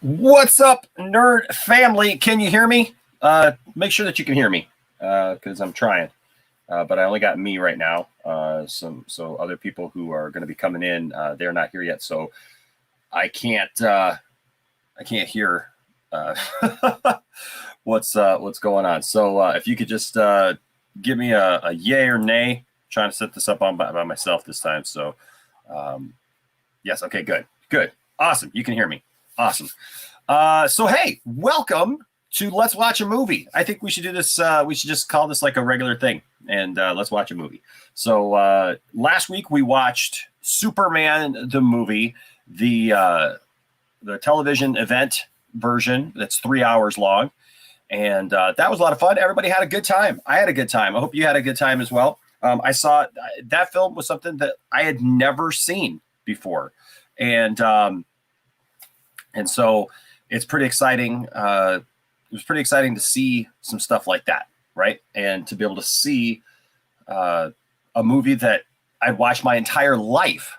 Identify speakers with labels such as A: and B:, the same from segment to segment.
A: What's up, nerd family? Can you hear me? Make sure that you can hear me, because I'm trying. But I only got me right now. So other people who are going to be coming in, they're not here yet. So I can't hear what's going on. So if you could just give me a yay or nay. I'm trying to set this up on by myself this time. So yes, okay, good, awesome. You can hear me. Awesome. So hey, welcome to Let's Watch a Movie. I think we should do this. We should just call this like a regular thing, and let's watch a movie. So last week we watched Superman the movie, the television event version that's 3 hours long, and that was a lot of fun. Everybody had a good time. I had a good time. I hope you had a good time as well. I saw that film was something that I had never seen before, and so it's pretty exciting. It was pretty exciting to see some stuff like that, right? And to be able to see a movie that I'd watched my entire life,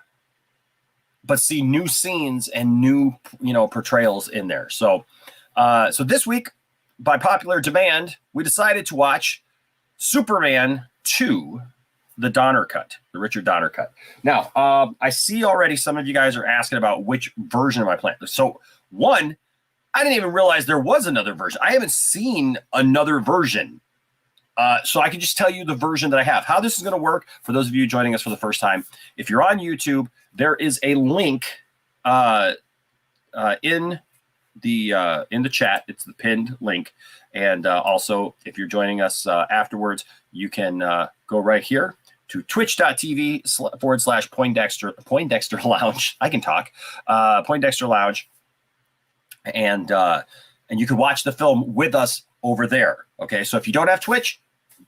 A: but see new scenes and new, portrayals in there. So, so this week, by popular demand, we decided to watch Superman 2, the Donner cut, the Richard Donner cut. Now, I see already some of you guys are asking about which version of my plan. So one, I didn't even realize there was another version. I haven't seen another version. So I can just tell you the version that I have. How this is going to work, for those of you joining us for the first time, if you're on YouTube, there is a link in the chat. It's the pinned link. And also, if you're joining us afterwards, you can go right here to twitch.tv/Poindexter Lounge. I can talk. Poindexter Lounge. And you can watch the film with us over there. Okay, so if you don't have Twitch,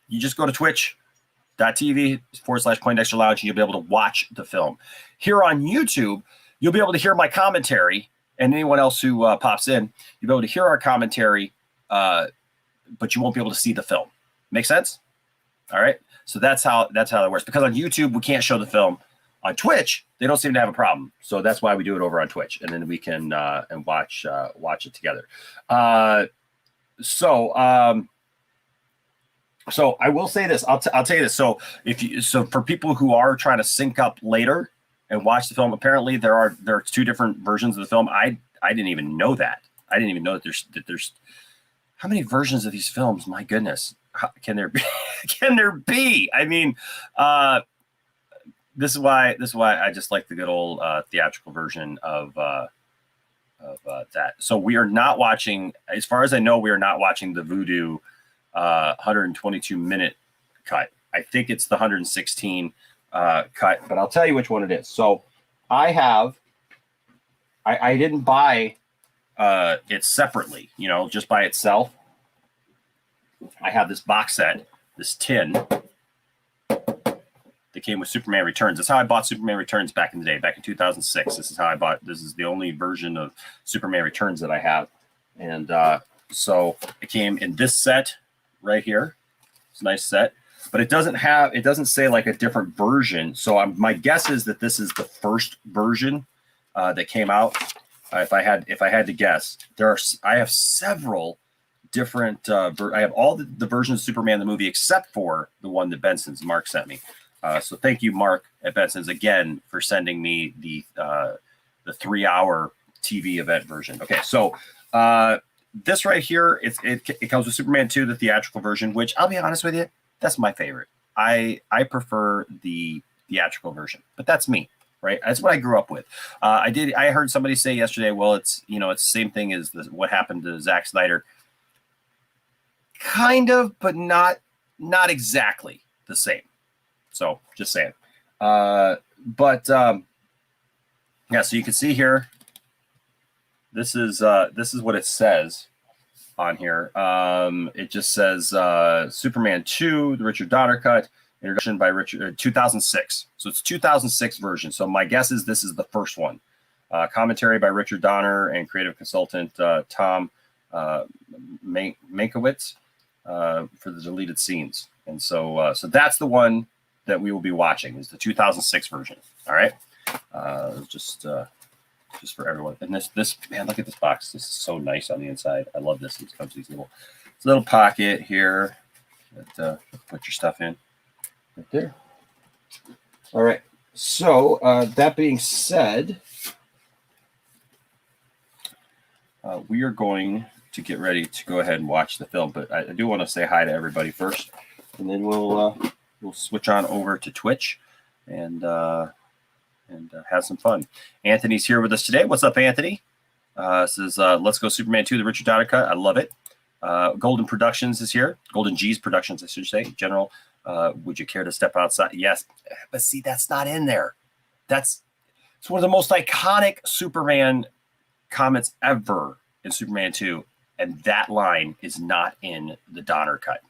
A: you just go to twitch.tv/Poindexter Lounge, and you'll be able to watch the film. Here on YouTube, you'll be able to hear my commentary, and anyone else who pops in, you'll be able to hear our commentary, but you won't be able to see the film. Make sense? All right. So that's how that works. Because on YouTube, we can't show the film. On Twitch, they don't seem to have a problem, so that's why we do it over on Twitch, and then we can and watch it together. So I will say this. I'll tell you this. So for people who are trying to sync up later and watch the film, apparently there are two different versions of the film. I didn't even know that. I didn't even know that there's how many versions of these films? My goodness, can there be? Can there be? I mean. This is why I just like the good old theatrical version of that. So we are not watching, as far as I know, we are not watching the Voodoo 122-minute cut. I think it's the 116 cut, but I'll tell you which one it is. So I didn't buy it separately, just by itself. I have this box set, this tin. That came with Superman Returns. That's how I bought Superman Returns back in the day, back in 2006. This is how I bought. This is the only version of Superman Returns that I have, and so it came in this set right here. It's a nice set, but it doesn't say like a different version. So my guess is that this is the first version that came out. If I had to guess, I have several different. I have all the versions of Superman the movie except for the one that Mark sent me. So thank you, Mark at Benson's, again for sending me the 3-hour TV event version. Okay, so this right here, it comes with Superman 2, the theatrical version, which I'll be honest with you, that's my favorite. I prefer the theatrical version, but that's me, right? That's what I grew up with. I heard somebody say yesterday, well, it's the same thing as what happened to Zack Snyder. Kind of, but not exactly the same. So just saying. But Yeah, so you can see here. This is what it says on here. It just says Superman 2, the Richard Donner cut, introduction by Richard, 2006. So it's 2006 version. So my guess is this is the first one. Commentary by Richard Donner and creative consultant Tom Mankiewicz for the deleted scenes. And so that's the one that we will be watching, is the 2006 version. All right, just for everyone. And this man, look at this box. This is so nice on the inside. I love this. It comes with these little pocket here that put your stuff in right there. All right. So that being said, we are going to get ready to go ahead and watch the film. But I do want to say hi to everybody first, and then we'll switch on over to Twitch and have some fun. Anthony's here with us today. What's up, Anthony? Says, let's go Superman 2, the Richard Donner cut. I love it. Golden Productions is here. Golden G's Productions, I should say. General, would you care to step outside? Yes. But see, that's not in there. It's one of the most iconic Superman comments ever in Superman 2. And that line is not in the Donner cut.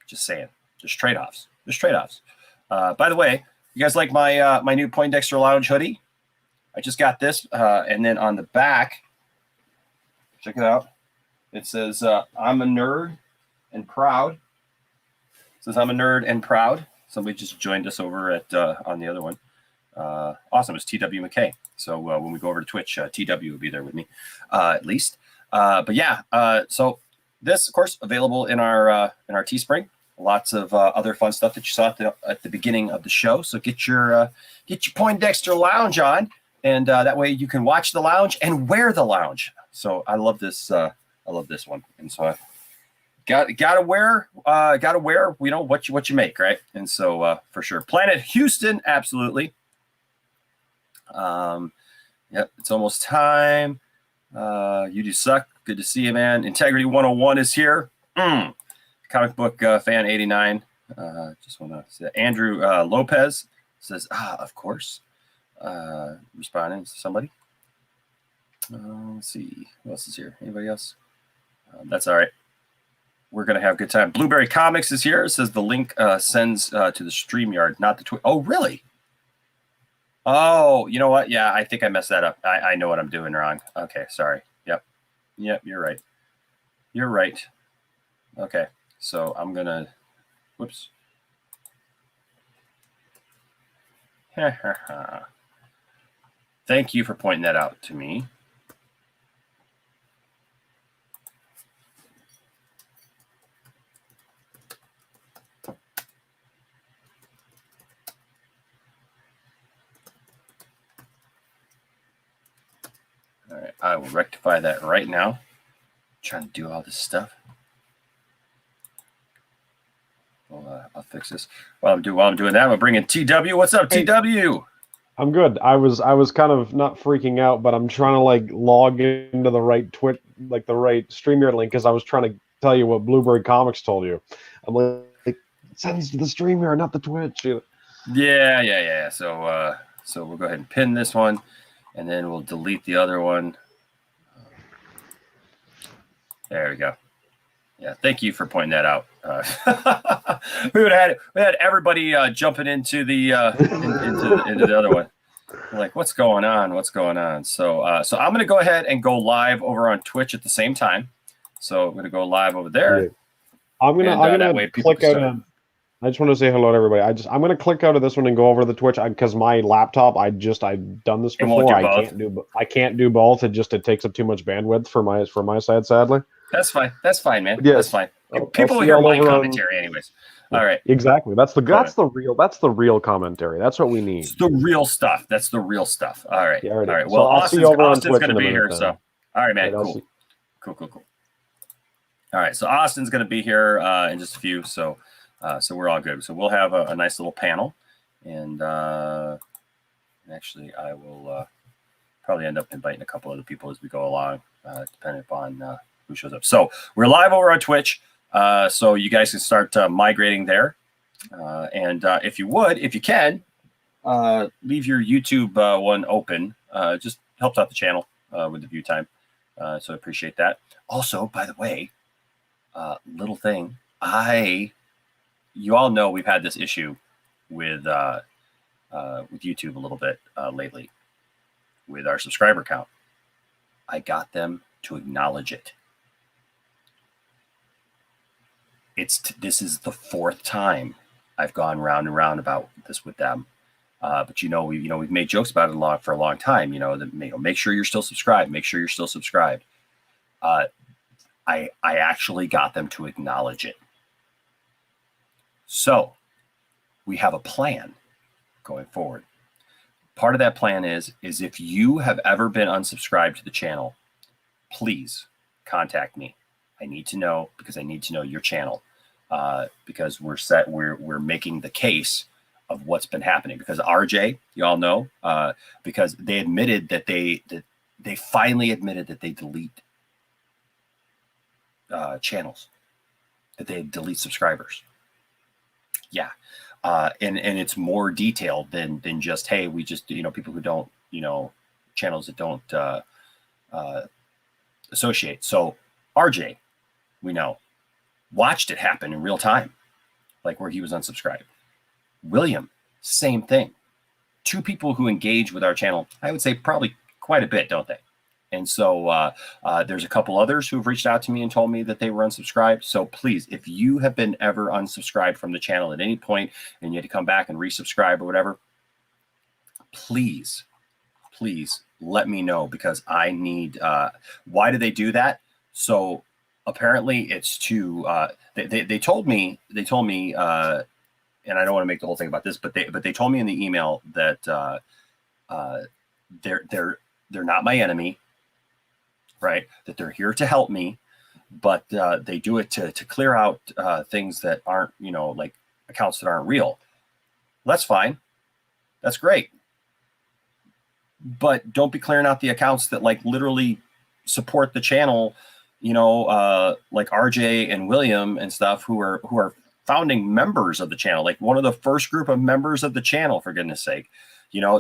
A: Just saying. Just trade-offs. Just trade-offs. By the way, you guys like my my new Poindexter Lounge hoodie? I just got this, and then on the back, check it out. It says, "I'm a nerd and proud." It says, "I'm a nerd and proud." Somebody just joined us over at on the other one. Awesome, it's TW McKay. So when we go over to Twitch, TW will be there with me, at least. But yeah, so this, of course, available in our Teespring. Lots of other fun stuff that you saw at the beginning of the show. So get your Poindexter Lounge on, and that way you can watch the lounge and wear the lounge. So I love this. I love this one, and so I gotta wear what you make, right? And so for sure, Planet Houston, absolutely. Yep, it's almost time. You do suck. Good to see you, man. Integrity 101 is here. Comic book fan 89. Just want to say Andrew Lopez says, of course. Responding to somebody. Let's see. Who else is here? Anybody else? That's all right. We're going to have a good time. Blueberry Comics is here. It says the link sends to the StreamYard, not the Twitch. Oh, really? Oh, you know what? Yeah, I think I messed that up. I know what I'm doing wrong. Okay, sorry. Yep, you're right. You're right. Okay. So I'm going to, whoops. Thank you for pointing that out to me. All right, I will rectify that right now. I'm trying to do all this stuff. I'll fix this while I'm doing that. I'll bring in TW. What's up, TW?
B: I'm good. I was kind of not freaking out, but I'm trying to log into the right Twitch, the right StreamYard link, because I was trying to tell you what Blueberry Comics told you. I'm like, it sends to the StreamYard, not the Twitch.
A: Yeah. So we'll go ahead and pin this one, and then we'll delete the other one. There we go. Yeah, thank you for pointing that out. We had everybody jumping into the into the other one. Like, what's going on? So I'm going to go ahead and go live over on Twitch at the same time. So I'm going to go live over there.
B: I'm gonna click out. I just want to say hello to everybody. I'm going to click out of this one and go over to the Twitch because my laptop. I've done this before. I can't do both. It takes up too much bandwidth for my side, sadly.
A: That's fine. That's fine, man.
B: Yes.
A: That's fine. People will hear my commentary anyways. All right.
B: Exactly. That's the real commentary. That's what we need.
A: It's the real stuff. That's the real stuff. All right.
B: Yeah,
A: all right.
B: Well,
A: Austin's going to be here. So, all right, man. Cool. All right. So Austin's going to be here in just a few. So we're all good. So we'll have a nice little panel, and actually I will probably end up inviting a couple other people as we go along, depending upon who shows up. So we're live over on Twitch. So you guys can start migrating there. And if you can, leave your YouTube one open. Just helps out the channel with the view time. So I appreciate that. Also, by the way, little thing, you all know we've had this issue with YouTube a little bit lately with our subscriber count. I got them to acknowledge it. This is the 4th time I've gone round and round about this with them. But we've made jokes about it for a long time. Make sure you're still subscribed. Make sure you're still subscribed. I actually got them to acknowledge it. So we have a plan going forward. Part of that plan is if you have ever been unsubscribed to the channel, please contact me. I need to know, because I need to know your channel, because we're making the case of what's been happening. Because RJ, you all know, because they admitted that they finally admitted that they delete channels, that they delete subscribers. Yeah. And it's more detailed than just, hey, we just, people who don't, channels that don't associate. So RJ, we know, watched it happen in real time, like where he was unsubscribed. William, same thing. 2 people who engage with our channel, I would say probably quite a bit, don't they? And so there's a couple others who've reached out to me and told me that they were unsubscribed. So please, if you have been ever unsubscribed from the channel at any point and you had to come back and resubscribe or whatever, please let me know, because I need, why do they do that? So apparently it's to, they told me, and I don't want to make the whole thing about this, but they told me in the email that they're not my enemy. Right, that they're here to help me, but they do it to clear out things that aren't, like accounts that aren't real. That's fine. That's great. But don't be clearing out the accounts that like literally support the channel, like RJ and William and stuff, who are founding members of the channel, like one of the first group of members of the channel, for goodness sake.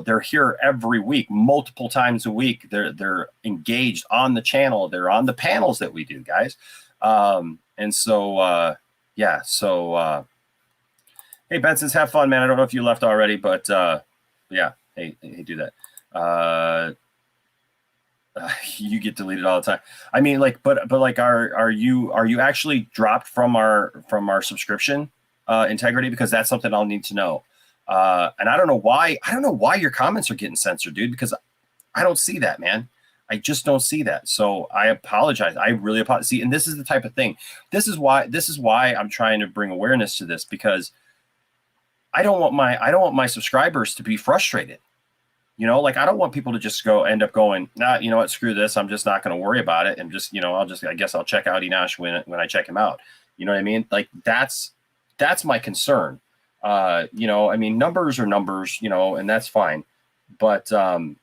A: They're here every week, multiple times a week. They're engaged on the channel. They're on the panels that we do, guys. And so, yeah. So, hey, Benson's, have fun, man. I don't know if you left already, but yeah. Hey, do that. You get deleted all the time. I mean, like, but like, are you actually dropped from our subscription integrity? Because that's something I'll need to know. And I don't know why your comments are getting censored, dude, because I don't see that, man. I just don't see that. So I apologize. I really apologize. See, and this is the type of thing. This is why I'm trying to bring awareness to this, because I don't want my subscribers to be frustrated. Like, I don't want people to just end up going, nah, you know what, screw this. I'm just not going to worry about it. And just, I guess I'll check out Enosh when I check him out. You know what I mean? Like, that's my concern. I mean, numbers are numbers, and that's fine. But to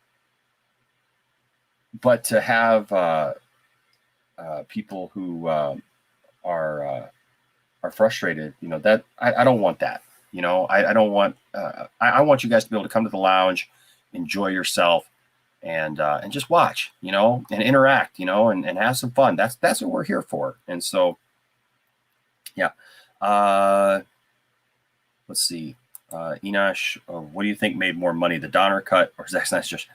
A: have people who are frustrated, that I don't want that. I don't want. I want you guys to be able to come to the lounge, enjoy yourself, and just watch, and interact, and have some fun. That's what we're here for. And so, yeah. Let's see. Enosh, what do you think made more money, the Donner cut or Zack Snyder's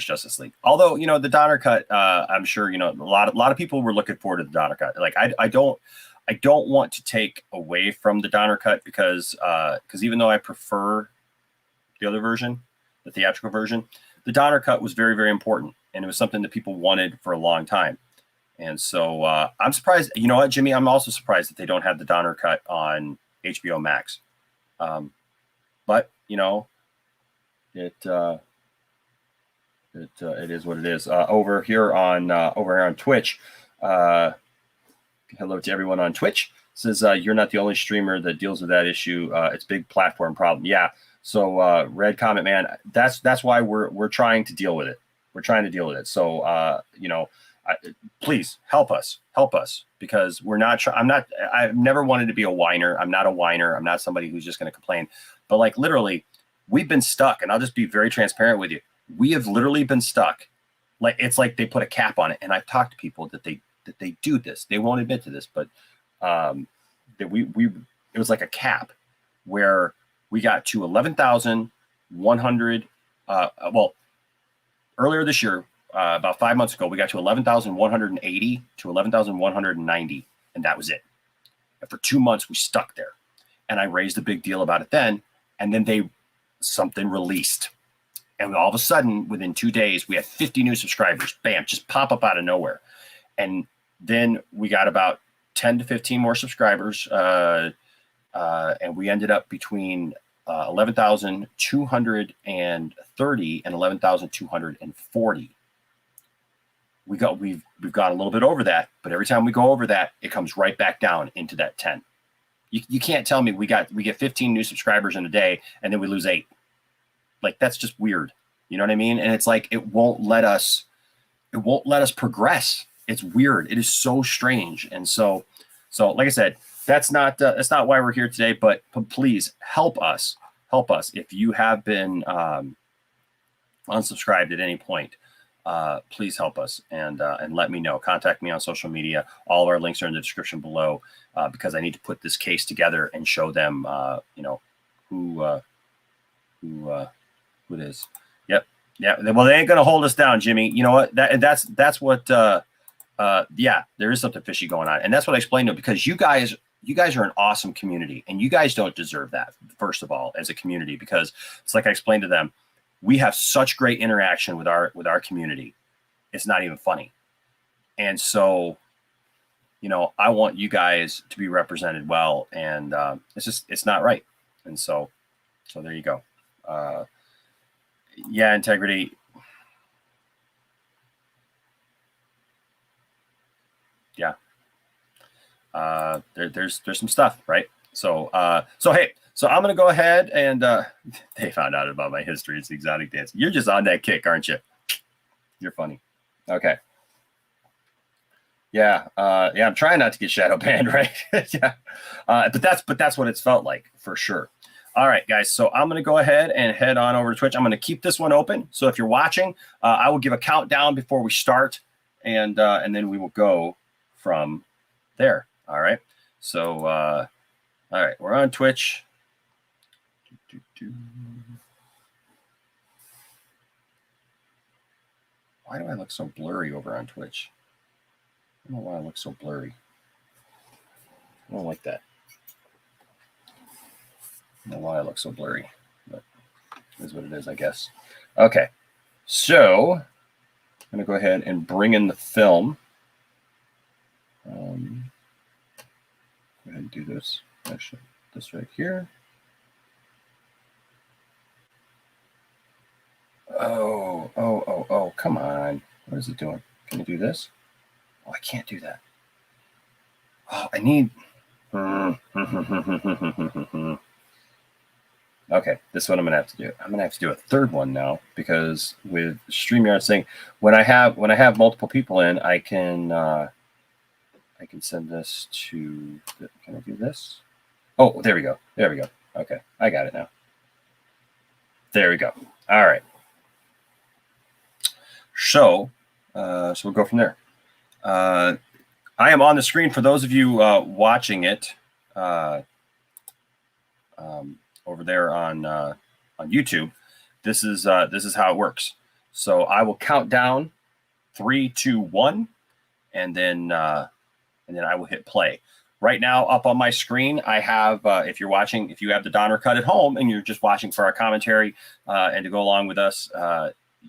A: Justice League? Although, the Donner cut, I'm sure, a lot of people were looking forward to the Donner cut. Like, I don't want to take away from the Donner cut, because even though I prefer the other version, the theatrical version, the Donner cut was very, very important. And it was something that people wanted for a long time. And so I'm surprised. You know what, Jimmy? I'm also surprised that they don't have the Donner cut on HBO Max. But it is what it is. Over here on Twitch, hello to everyone on Twitch. Says you're not the only streamer that deals with that issue. It's a big platform problem. Yeah. So Red Comment, man, that's why we're trying to deal with it. We're trying to deal with it. So please help us, because we're not. I've never wanted to be a whiner. I'm not a whiner. I'm not somebody who's just going to complain. But like, literally, we've been stuck, and I'll just be very transparent with you. We have literally been stuck. Like, it's like they put a cap on it. And I've talked to people that they do this. They won't admit to this, but that it was like a cap where we got to 11,100. Well, earlier this year, about 5 months ago, we got to 11,180 to 11,190, and that was it. And for 2 months, we stuck there. And I raised a big deal about it then, and then something released. And all of a sudden, within 2 days, we had 50 new subscribers. Bam, just pop up out of nowhere. And then we got about 10 to 15 more subscribers. And we ended up between 11,230 and 11,240. We've gone a little bit over that, but every time we go over that, it comes right back down into that 10. You can't tell me we get 15 new subscribers in a day and then we lose 8. Like, that's just weird. You know what I mean? And it's like, it won't let us progress. It's weird. It is so strange. And so like I said, that's not why we're here today, but please help us. Help us. If you have been unsubscribed at any point, please help us and let me know. Contact me on social media. All of our links are in the description below, because I need to put this case together and show them, who it is. Yep. Yeah. Well, they ain't going to hold us down, Jimmy. You know what? That's what, yeah, there is something fishy going on. And that's what I explained to them, because you guys are an awesome community, and you guys don't deserve that, first of all, as a community, because it's like I explained to them, we have such great interaction with our community. It's not even funny. And so, I want you guys to be represented well, and it's not right. And so there you go. Yeah, integrity. Yeah. There's some stuff, right? So hey, so I'm gonna go ahead and they found out about my history. It's exotic dance. You're just on that kick, aren't you? You're funny. Okay. Yeah, yeah. I'm trying not to get shadow banned, right? Yeah. But that's what it's felt like, for sure. All right, guys. So I'm gonna go ahead and head on over to Twitch. I'm gonna keep this one open. So if you're watching, I will give a countdown before we start, and then we will go from there. All right. So all right, we're on Twitch. Why do I look so blurry over on Twitch? I don't know why I look so blurry. I don't like that. I don't know why I look so blurry, but it is what it is, I guess. Okay, so I'm going to go ahead and bring in the film. Go ahead and do this. Actually, this right here. Oh, come on. What is it doing? Can you do this? Oh, I can't do that. Oh, I need... Okay, this is what I'm going to have to do. I'm going to have to do a third one now, because with StreamYard saying, when I have multiple people in, I can send this to... Can I do this? Oh, there we go. There we go. Okay, I got it now. There we go. All right. So we'll go from there. I am on the screen for those of you watching it over there on YouTube. This is how it works. So I will count down 3, 2, 1, and then I will hit play. Right now, up on my screen, I have, if you have the Donner cut at home and you're just watching for our commentary and to go along with us,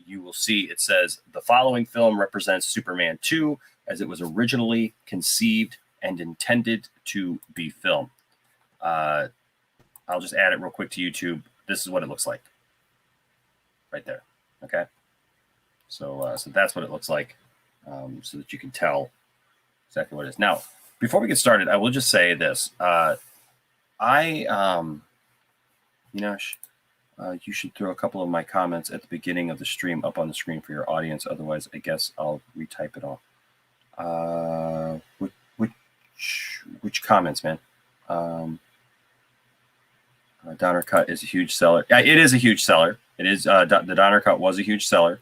A: you will see it says the following film represents Superman 2 as it was originally conceived and intended to be filmed. I'll just add it real quick to YouTube. This is what it looks like right there. Okay. So that's what it looks like, so that you can tell exactly what it is. Now, before we get started, I will just say this. You should throw a couple of my comments at the beginning of the stream up on the screen for your audience. Otherwise, I guess I'll retype it all. Which comments, man? Donner cut is a huge seller. Yeah, it is a huge seller. It is the Donner cut was a huge seller.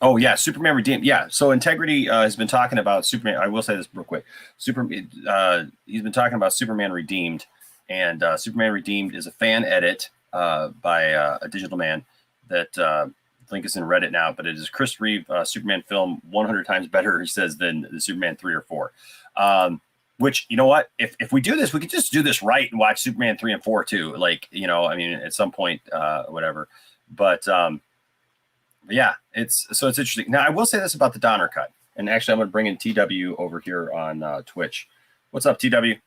A: Oh yeah, Superman Redeemed. Yeah, so Integrity has been talking about Superman. I will say this real quick. He's been talking about Superman Redeemed, and Superman Redeemed is a fan edit by a digital man that link is in Reddit now. But it is Chris Reeve Superman film 100 times better, he says, than the Superman 3 or 4. Which, you know what? If we do this, we could just do this right and watch Superman 3 and 4 too. Like, you know, I mean, at some point, whatever. But yeah, it's interesting. Now, I will say this about the Donner cut, and actually, I'm going to bring in TW over here on Twitch. What's up, TW?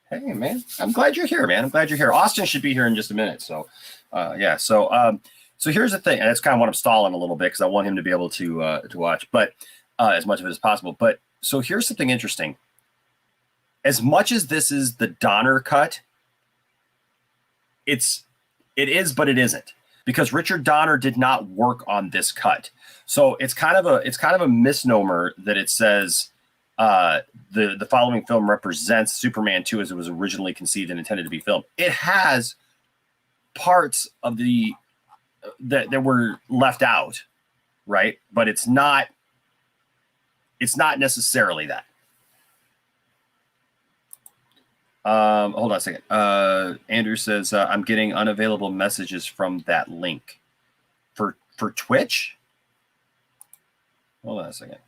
A: Hey, man, I'm glad you're here, man. I'm glad you're here. Austin should be here in just a minute. So, yeah. So here's the thing, and that's kind of what I'm stalling a little bit because I want him to be able to watch, but as much of it as possible. But so here's something interesting. As much as this is the Donner cut, it is, but it isn't. Because Richard Donner did not work on this cut, so it's kind of a misnomer that it says the following film represents Superman 2 as it was originally conceived and intended to be filmed. It has parts of that were left out, right? But it's not necessarily that. Hold on a second. Andrew says, I'm getting unavailable messages from that link for Twitch. Hold on a second.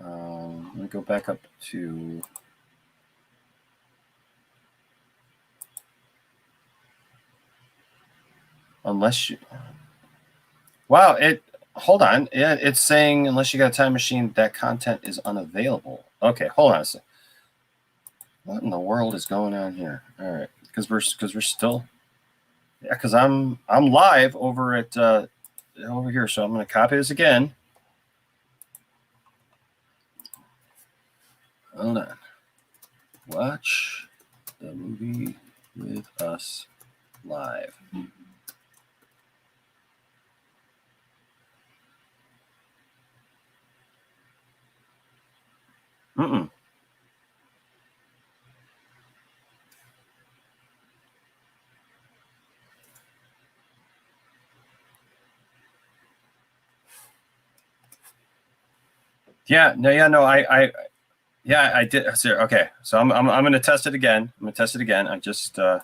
A: Let me go back up to, unless you, wow, hold on. Yeah, it's saying, unless you got a time machine, that content is unavailable. Okay, hold on a second. What in the world is going on here? All right, because we're still, yeah, because I'm live over at over here, so I'm going to copy this again. Hold on. Watch the movie with us live. Yeah, no, I did. Okay, so I'm going to test it again. I'm going to test it again. I just oops,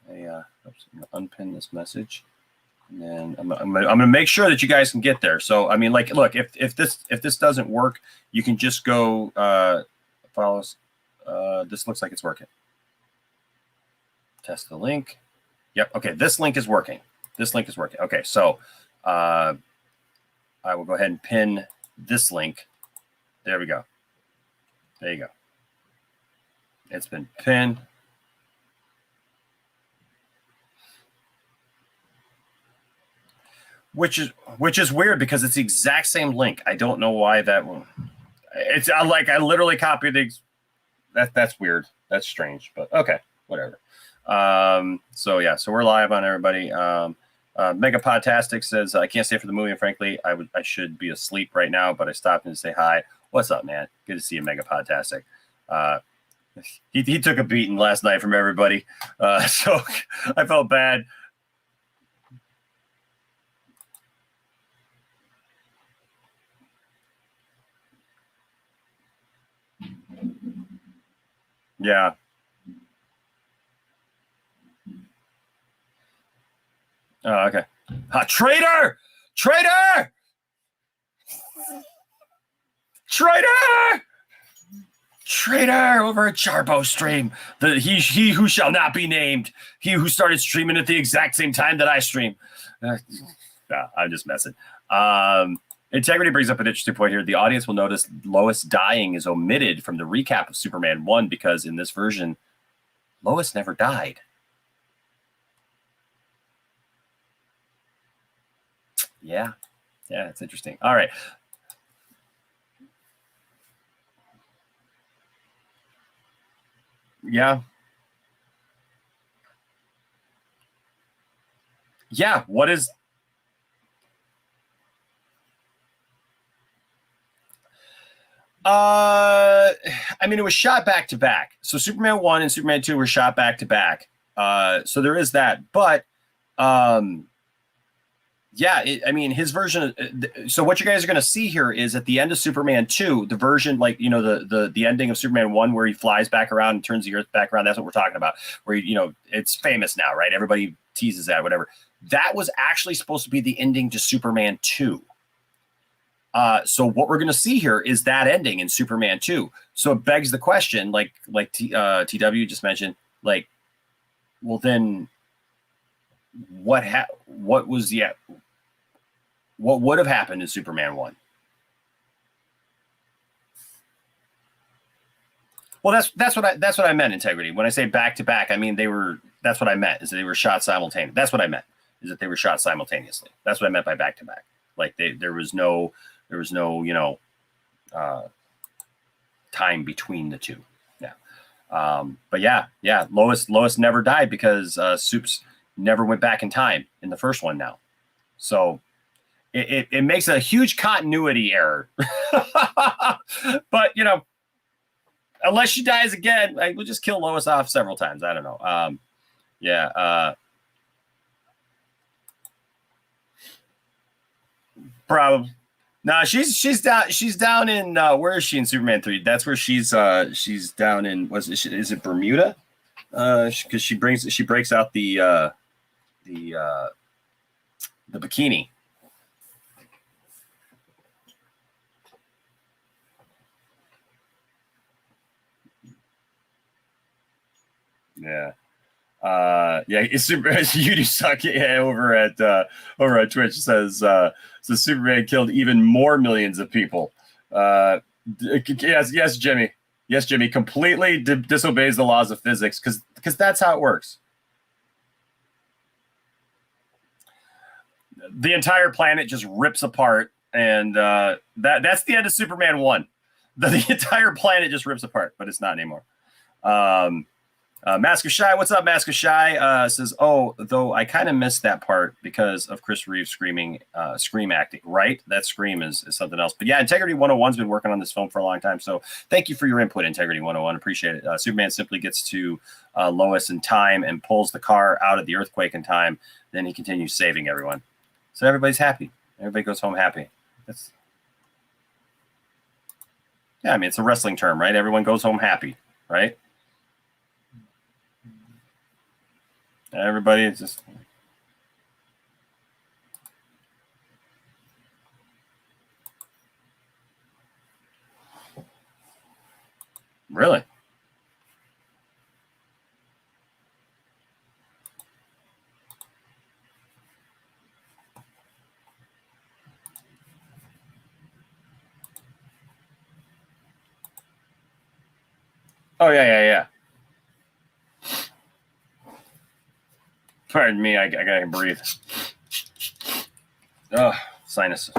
A: I'm going to unpin this message, and then I'm going to make sure that you guys can get there. So I mean, like, look, if this doesn't work, you can just go follow us. This looks like it's working. Test the link. Yep. Okay, this link is working. This link is working. Okay, so I will go ahead and pin this link. There we go. There you go. It's been pinned. Which is weird because it's the exact same link. I don't know why that one. It's like I literally copied the. That's weird. That's strange, but okay, whatever. So yeah, so we're live on everybody. Megapodtastic says, I can't stay for the movie, and frankly, I should be asleep right now, but I stopped in to say hi. What's up, man? Good to see you, Megapodtastic. He took a beating last night from everybody, so I felt bad. Yeah. Oh, okay. Traitor! Traitor! Traitor! Traitor over a Charbo stream. He who shall not be named. He who started streaming at the exact same time that I stream. I'm just messing. Integrity brings up an interesting point here. The audience will notice Lois dying is omitted from the recap of Superman 1 because in this version, Lois never died. Yeah, it's interesting. All right. Yeah. What is I mean, it was shot back to back. So Superman 1 and Superman 2 were shot back to back. So there is that. But yeah, I mean, his version. So what you guys are going to see here is at the end of Superman 2, the version, like, you know, the ending of Superman 1 where he flies back around and turns the Earth back around. That's what we're talking about. Where, you know, it's famous now, right? Everybody teases that, whatever. That was actually supposed to be the ending to Superman 2. So what we're going to see here is that ending in Superman 2. So it begs the question, like TW just mentioned, like, well, then what would have happened in Superman 1? Well, that's what I meant, Integrity. When I say back to back, I mean that's what I meant, is that they were shot simultaneously. That's what I meant, is that they were shot simultaneously. That's what I meant by back to back. Like there was no, you know, time between the two. Yeah. But yeah, Lois never died because Supes never went back in time in the first one now. So it makes a huge continuity error. But, you know, unless she dies again, we'll just kill Lois off several times. I don't know. Yeah. Probably. No, she's down in where is she in Superman 3? That's where she's down in, is it Bermuda? Because she breaks out the bikini. Yeah. It's super. You do suck. Yeah, over at Twitch says so Superman killed even more millions of people. Yes, Jimmy. Yes, Jimmy. Completely disobeys the laws of physics because that's how it works. The entire planet just rips apart, and that's the end of Superman 1. The entire planet just rips apart, but it's not anymore. Mask of Shy, what's up, Mask of Shy? Says, oh, though I kind of missed that part because of Chris Reeve scream acting, right? That scream is something else. But yeah, Integrity 101's been working on this film for a long time, so thank you for your input, Integrity 101. Appreciate it. Superman simply gets to Lois in time and pulls the car out of the earthquake in time. Then he continues saving everyone. So everybody's happy. Everybody goes home happy. Yeah, I mean, it's a wrestling term, right? Everyone goes home happy, right? Everybody is just really. Oh yeah. Pardon me, I gotta breathe. Oh, sinuses.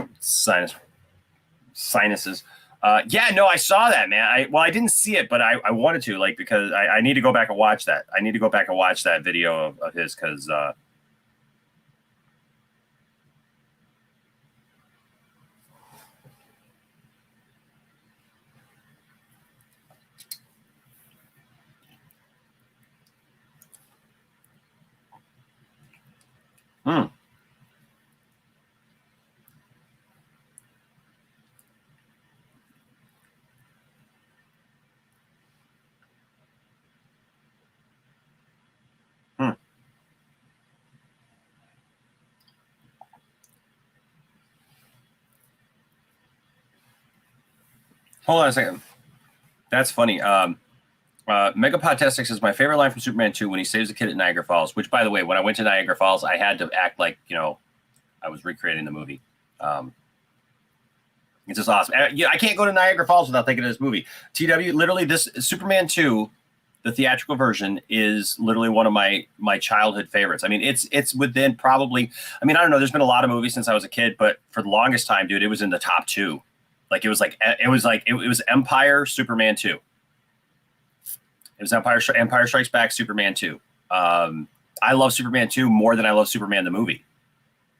A: Yeah, no, I saw that, man. I didn't see it, but I wanted to, like, because I need to go back and watch that. I need to go back and watch that video of his because Hold on a second. That's funny. Megapodtestics is my favorite line from Superman 2 when he saves a kid at Niagara Falls, which, by the way, when I went to Niagara Falls, I had to act like, you know, I was recreating the movie. It's just awesome. I can't go to Niagara Falls without thinking of this movie. TW, literally, this Superman 2, the theatrical version, is literally one of my childhood favorites. I mean, it's within probably, I mean, I don't know, there's been a lot of movies since I was a kid, but for the longest time, dude, it was in the top 2. Like it was Empire, Superman 2. It was Empire Strikes Back, Superman 2. I love Superman 2 more than I love Superman the movie.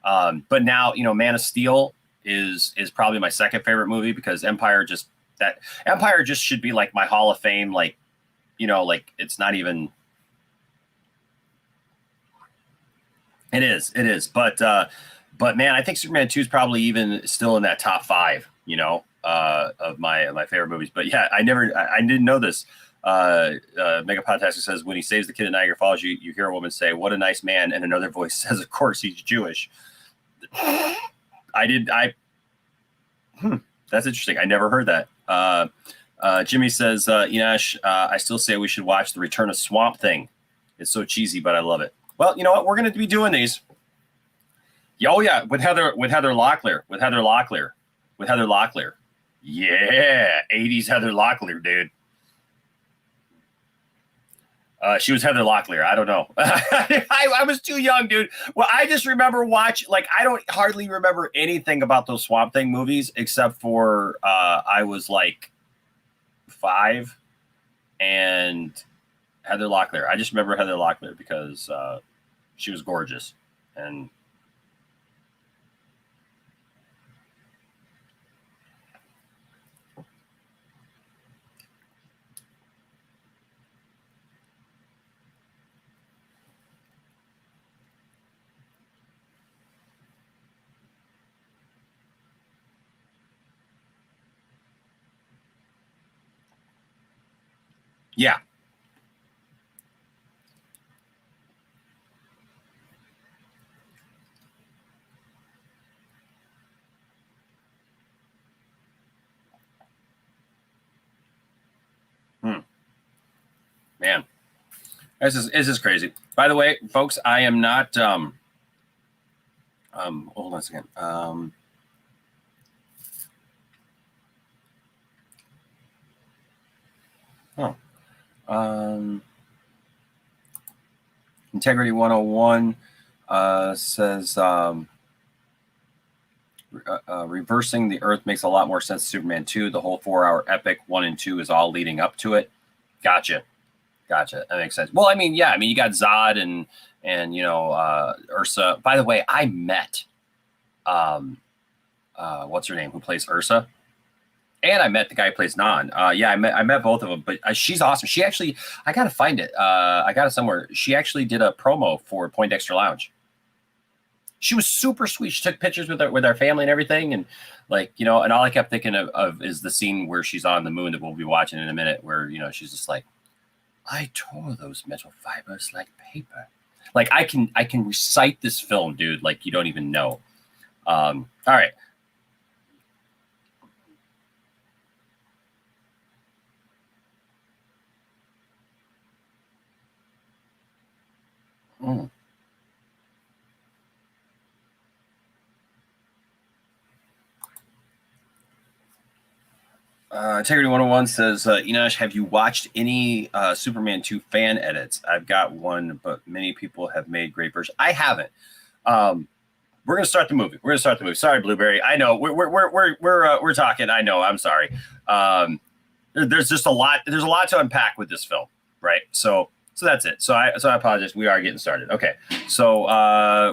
A: But now, you know, Man of Steel is probably my second favorite movie because Empire just that Empire just should be like my Hall of Fame, like, you know, like it's not even. It is, but man, I think Superman 2 is probably even still in that top 5, you know, of my favorite movies. But yeah, I didn't know this. Mega Podtastic says when he saves the kid in Niagara Falls, you hear a woman say, "What a nice man," and another voice says, "Of course, he's Jewish." That's interesting. I never heard that. Jimmy says, Inash, I still say we should watch The Return of Swamp Thing. It's so cheesy, but I love it. Well, you know what? We're going to be doing these. Oh yeah, with Heather Locklear. Yeah, 80s Heather Locklear, dude. She was Heather Locklear. I don't know. I was too young, dude. Well, I just remember I don't hardly remember anything about those Swamp Thing movies except for I was like 5 and Heather Locklear. I just remember Heather Locklear because she was gorgeous. And yeah. Man, this is crazy. By the way, folks, I am not hold on a second. Integrity 101 says reversing the Earth makes a lot more sense. Superman 2, the whole 4-hour epic 1 and 2 is all leading up to it. Gotcha. That makes sense. Well, I mean, yeah, you got Zod and you know Ursa. By the way, I met what's her name who plays Ursa, and I met the guy who plays Non. Yeah, I met both of them, but she's awesome. She actually, I gotta find it. I got it somewhere. She actually did a promo for Poindexter Lounge. She was super sweet. She took pictures with our family and everything, and like, you know, and all I kept thinking of is the scene where she's on the moon that we'll be watching in a minute, where, you know, she's just like, I tore those metal fibers like paper. Like I can recite this film, dude. Like you don't even know. All right. Integrity 101 says, Enosh, have you watched any Superman 2 fan edits? I've got one, but many people have made great versions. I haven't. We're gonna start the movie. Sorry, Blueberry. I know we're talking. I know. I'm sorry. There's just a lot. There's a lot to unpack with this film, right? So that's it. So I apologize. We are getting started. Okay. So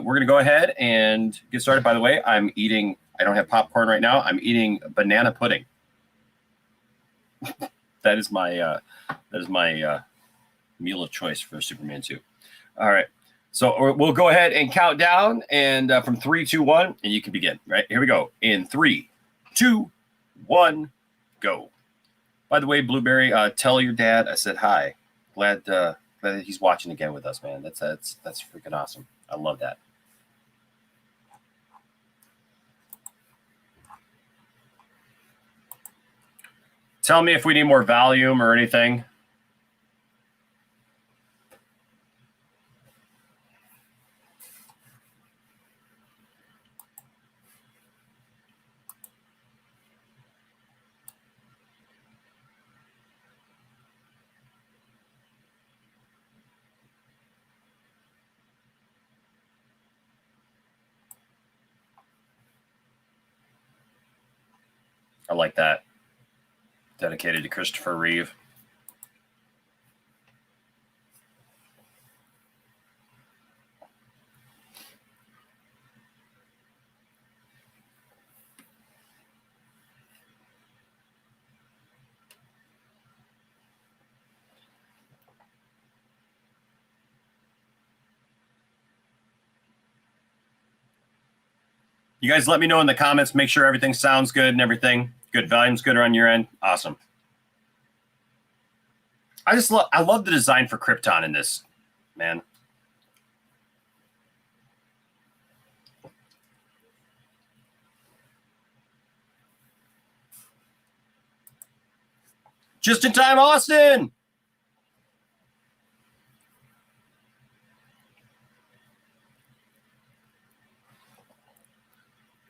A: we're gonna go ahead and get started. By the way, I'm eating. I don't have popcorn right now. I'm eating banana pudding. That is my meal of choice for Superman 2. All right. So we'll go ahead and count down, and from 3, 2, 1, and you can begin. Right, here we go. In 3, 2, 1, go. By the way, Blueberry, tell your dad I said hi. Glad that he's watching again with us, man. That's freaking awesome. I love that. Tell me if we need more volume or anything. I like that. Dedicated to Christopher Reeve. You guys let me know in the comments. Make sure everything sounds good and everything. Good. Volume's good on your end. Awesome. I love the design for Krypton in this, man. Just in time, Austin.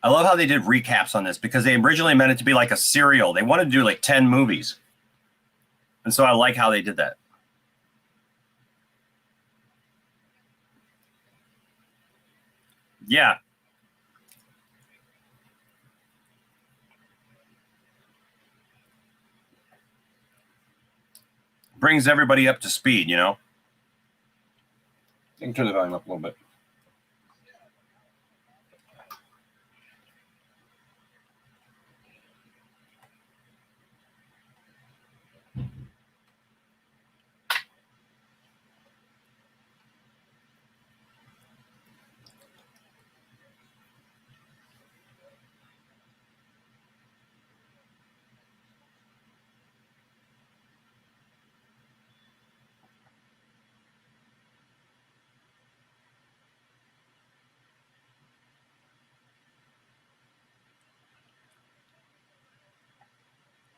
A: I love how they did recaps on this because they originally meant it to be like a serial. They wanted to do like 10 movies. And so I like how they did that. Yeah. Brings everybody up to speed, you know? I can turn the volume up a little bit.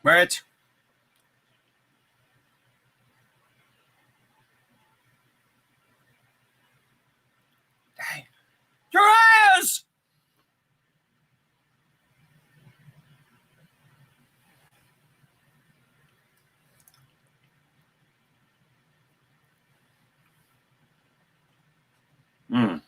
A: Right. Hey, your ass! Mm.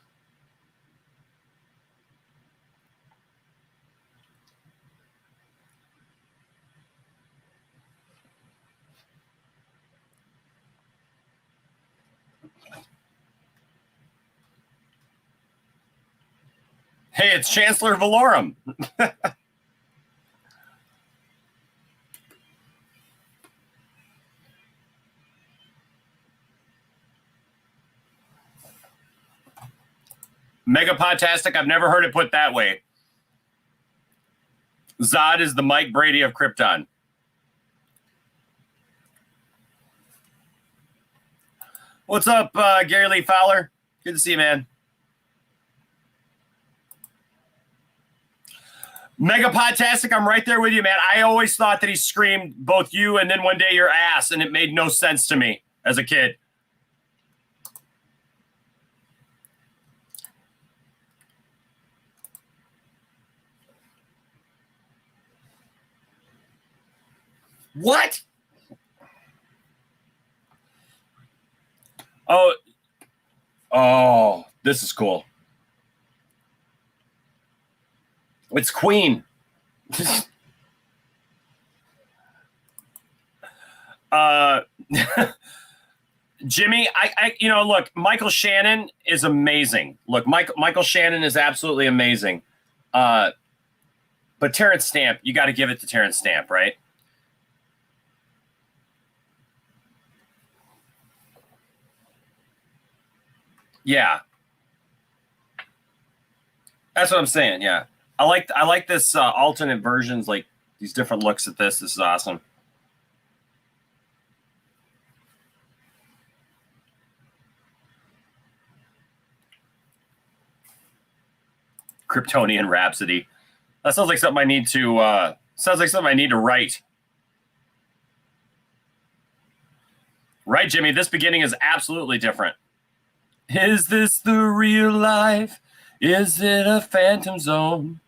A: Hey, it's Chancellor Valorum. Megapodtastic. I've never heard it put that way. Zod is the Mike Brady of Krypton. What's up, Gary Lee Fowler? Good to see you, man. Megapodtastic, I'm right there with you, man. I always thought that he screamed both you and then one day your ass, and it made no sense to me as a kid. What? Oh, this is cool. It's Queen. Jimmy, you know, look, Michael Shannon is amazing. Look, Michael Shannon is absolutely amazing. But Terrence Stamp, you got to give it to Terrence Stamp, right? Yeah. That's what I'm saying, yeah. I like this alternate versions, like these different looks at this. This is awesome. Kryptonian Rhapsody. That sounds like something I need to write. Right, Jimmy? This beginning is absolutely different. Is this the real life? Is it a phantom zone?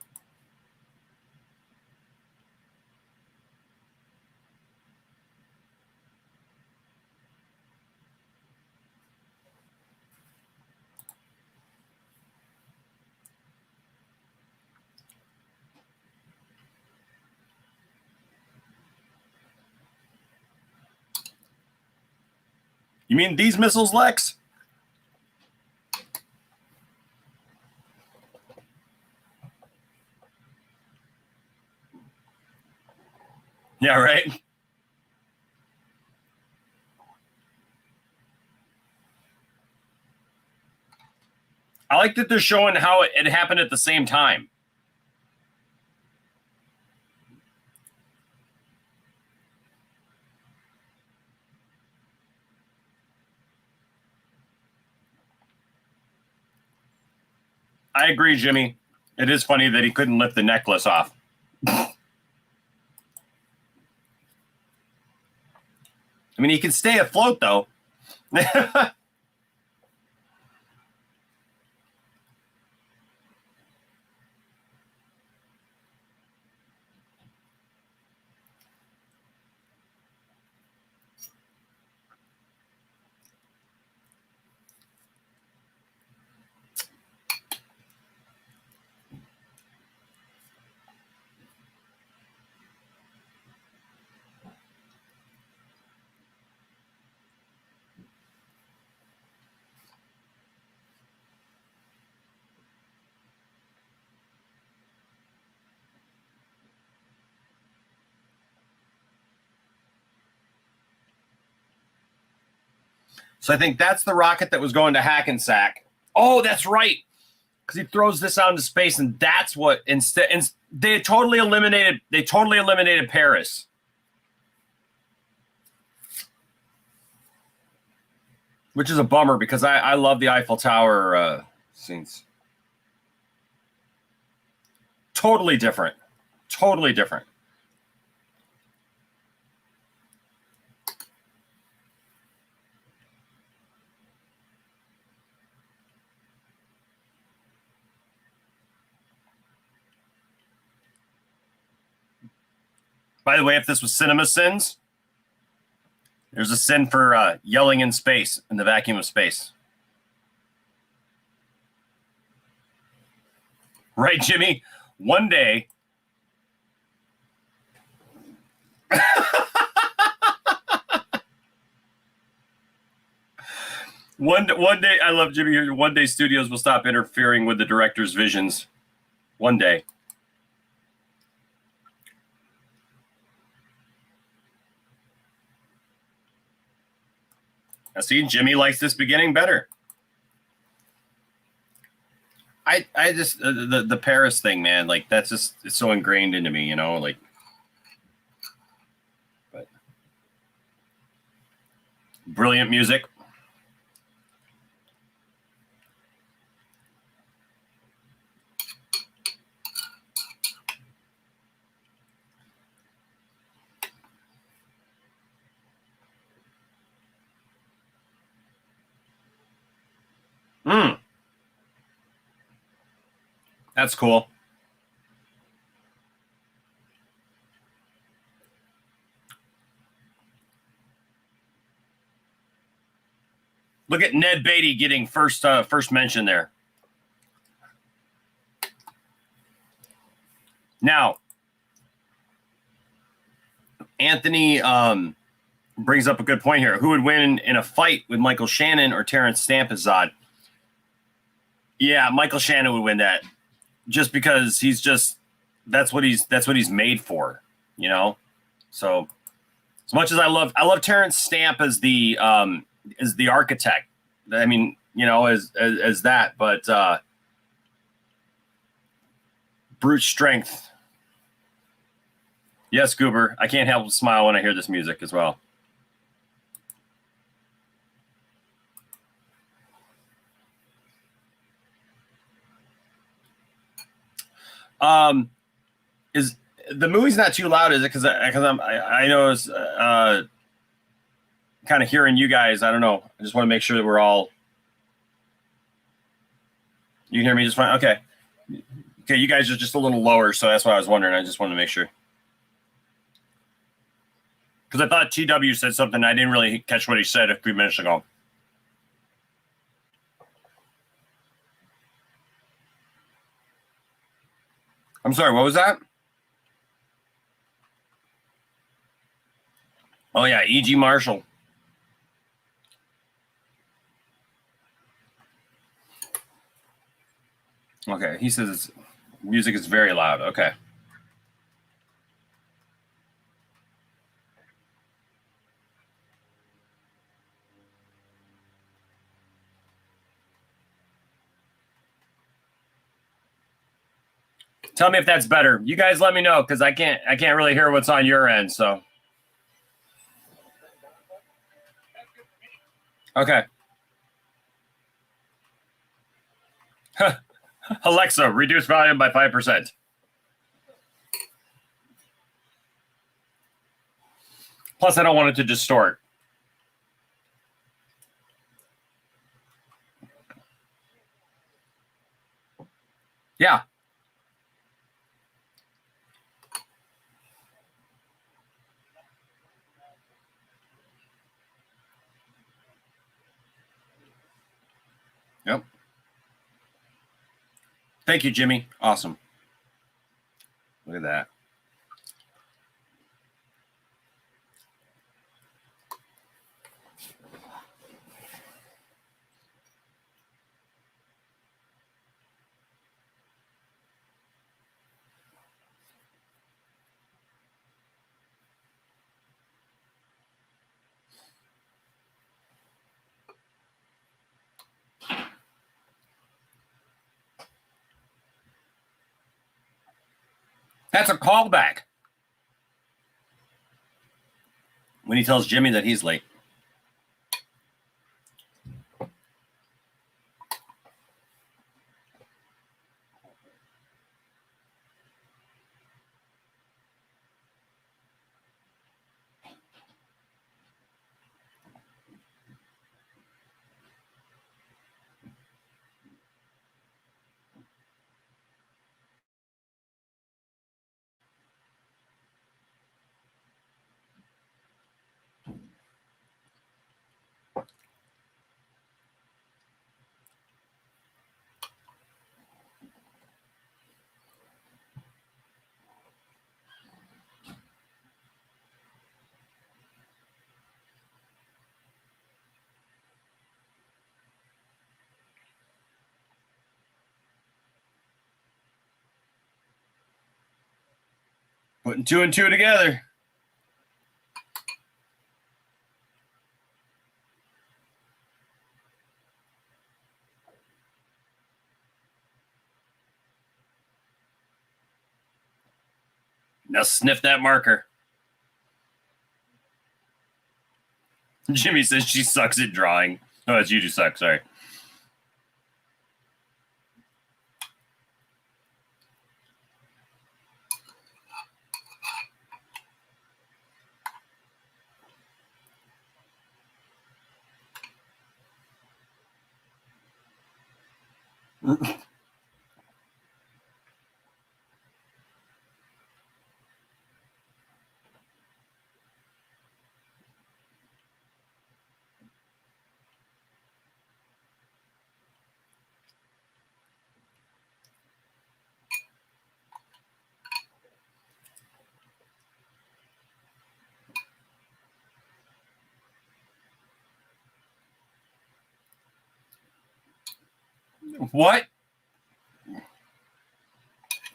A: You mean these missiles, Lex? Yeah, right. I like that they're showing how it happened at the same time. I agree, Jimmy. It is funny that he couldn't lift the necklace off. I mean, he can stay afloat, though. So I think that's the rocket that was going to Hackensack. Oh, that's right. Because he throws this out into space, and that's what instead they totally eliminated Paris. Which is a bummer because I love the Eiffel Tower scenes. Totally different. Totally different. By the way, if this was Cinema Sins, there's a sin for yelling in space, in the vacuum of space. Right, Jimmy? One day. One day, I love Jimmy here. One day studios will stop interfering with the director's visions. One day. I see Jimmy likes this beginning better. I just the Paris thing, man, like that's just it's so ingrained into me, you know, like. But brilliant music. That's cool. Look at Ned Beatty getting first mention there. Now, Anthony brings up a good point here. Who would win in a fight with Michael Shannon or Terrence Stamp as Zod? Yeah, Michael Shannon would win that. Just because that's what he's made for, you know. So as much as I love Terrence Stamp as the architect. I mean, you know, as that, but brute strength. Yes, Goober. I can't help but smile when I hear this music as well. Is the movie's not too loud? Is it because I know it's kind of hearing you guys? I don't know. I just want to make sure that we're all. You can hear me just fine. Okay. Okay, you guys are just a little lower, so that's why I was wondering. I just wanted to make sure because I thought TW said something. I didn't really catch what he said a few minutes ago. I'm sorry, what was that? Oh, yeah, E.G. Marshall. Okay, he says music is very loud. Okay. Tell me if that's better. You guys let me know because I can't really hear what's on your end. So okay. Alexa, reduce volume by 5%. Plus, I don't want it to distort. Yeah. Yep. Thank you, Jimmy. Awesome. Look at that. That's a callback. When he tells Jimmy that he's late. Putting 2 and 2 together. Now sniff that marker. Jimmy says she sucks at drawing. Oh, it's you who suck. Sorry. What?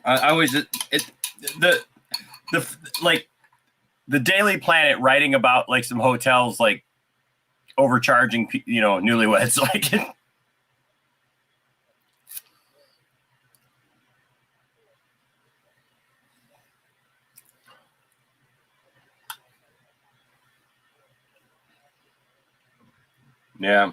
A: I was the like the Daily Planet writing about like some hotels like overcharging newlyweds like. Yeah.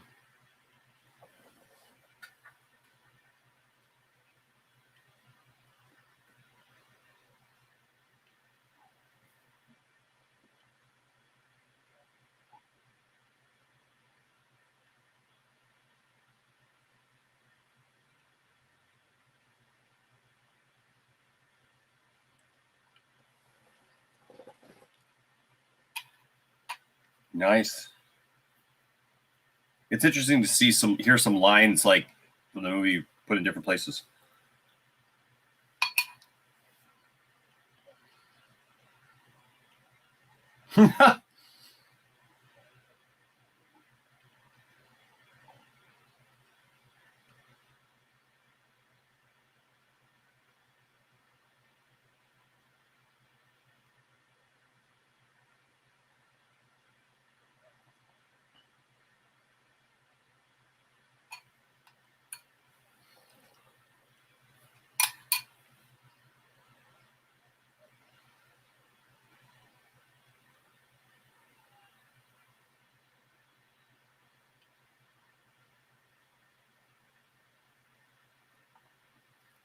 A: Nice. It's interesting to hear some lines like from the movie put in different places.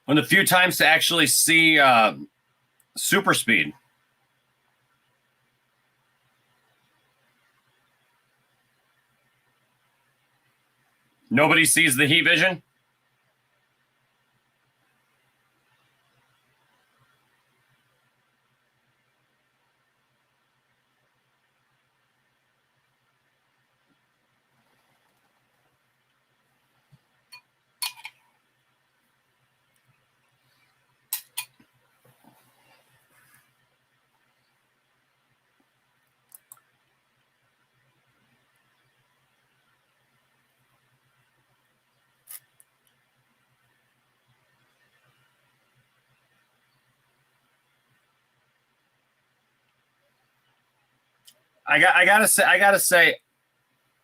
A: One of the few times to actually see super speed. Nobody sees the heat vision? I gotta say,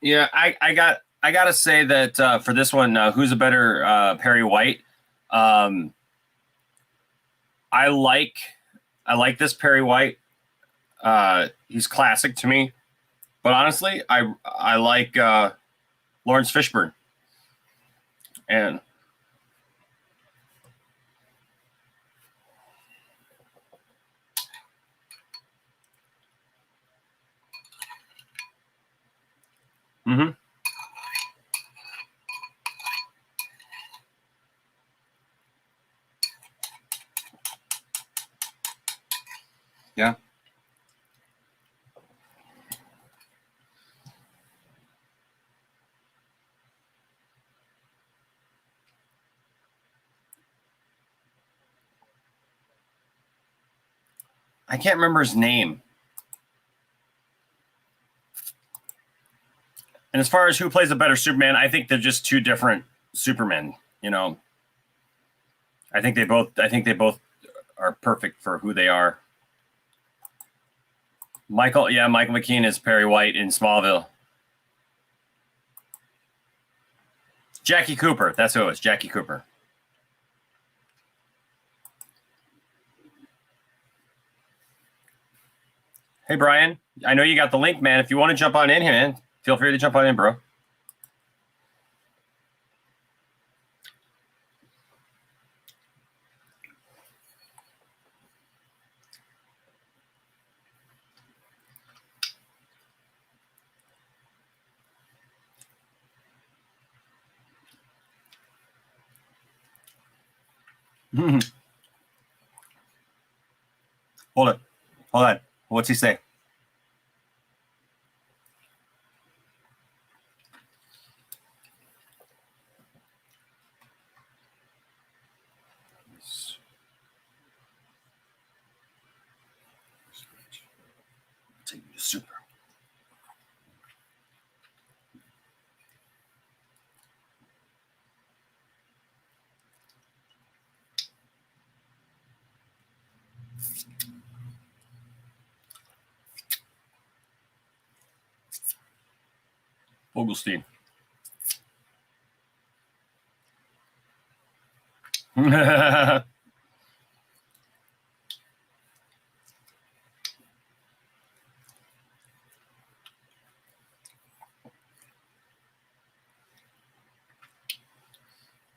A: yeah, I gotta say that for this one, who's a better Perry White? I like this Perry White. He's classic to me, but honestly, I like Lawrence Fishburne, and mm-hmm. Yeah. I can't remember his name. And as far as who plays a better Superman, I think they're just two different Supermen. You know, I think they both are perfect for who they are. Michael McKean is Perry White in Smallville. Jackie Cooper, that's who it was. Jackie Cooper. Hey, Brian, I know you got the link, man. If you want to jump on in here, man, feel free to jump on in, bro. Hold on. What's he say? Take me to Super. Vogelstein.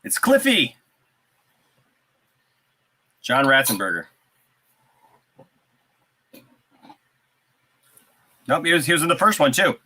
A: It's Cliffy. John Ratzenberger. Nope, he was in the first one too.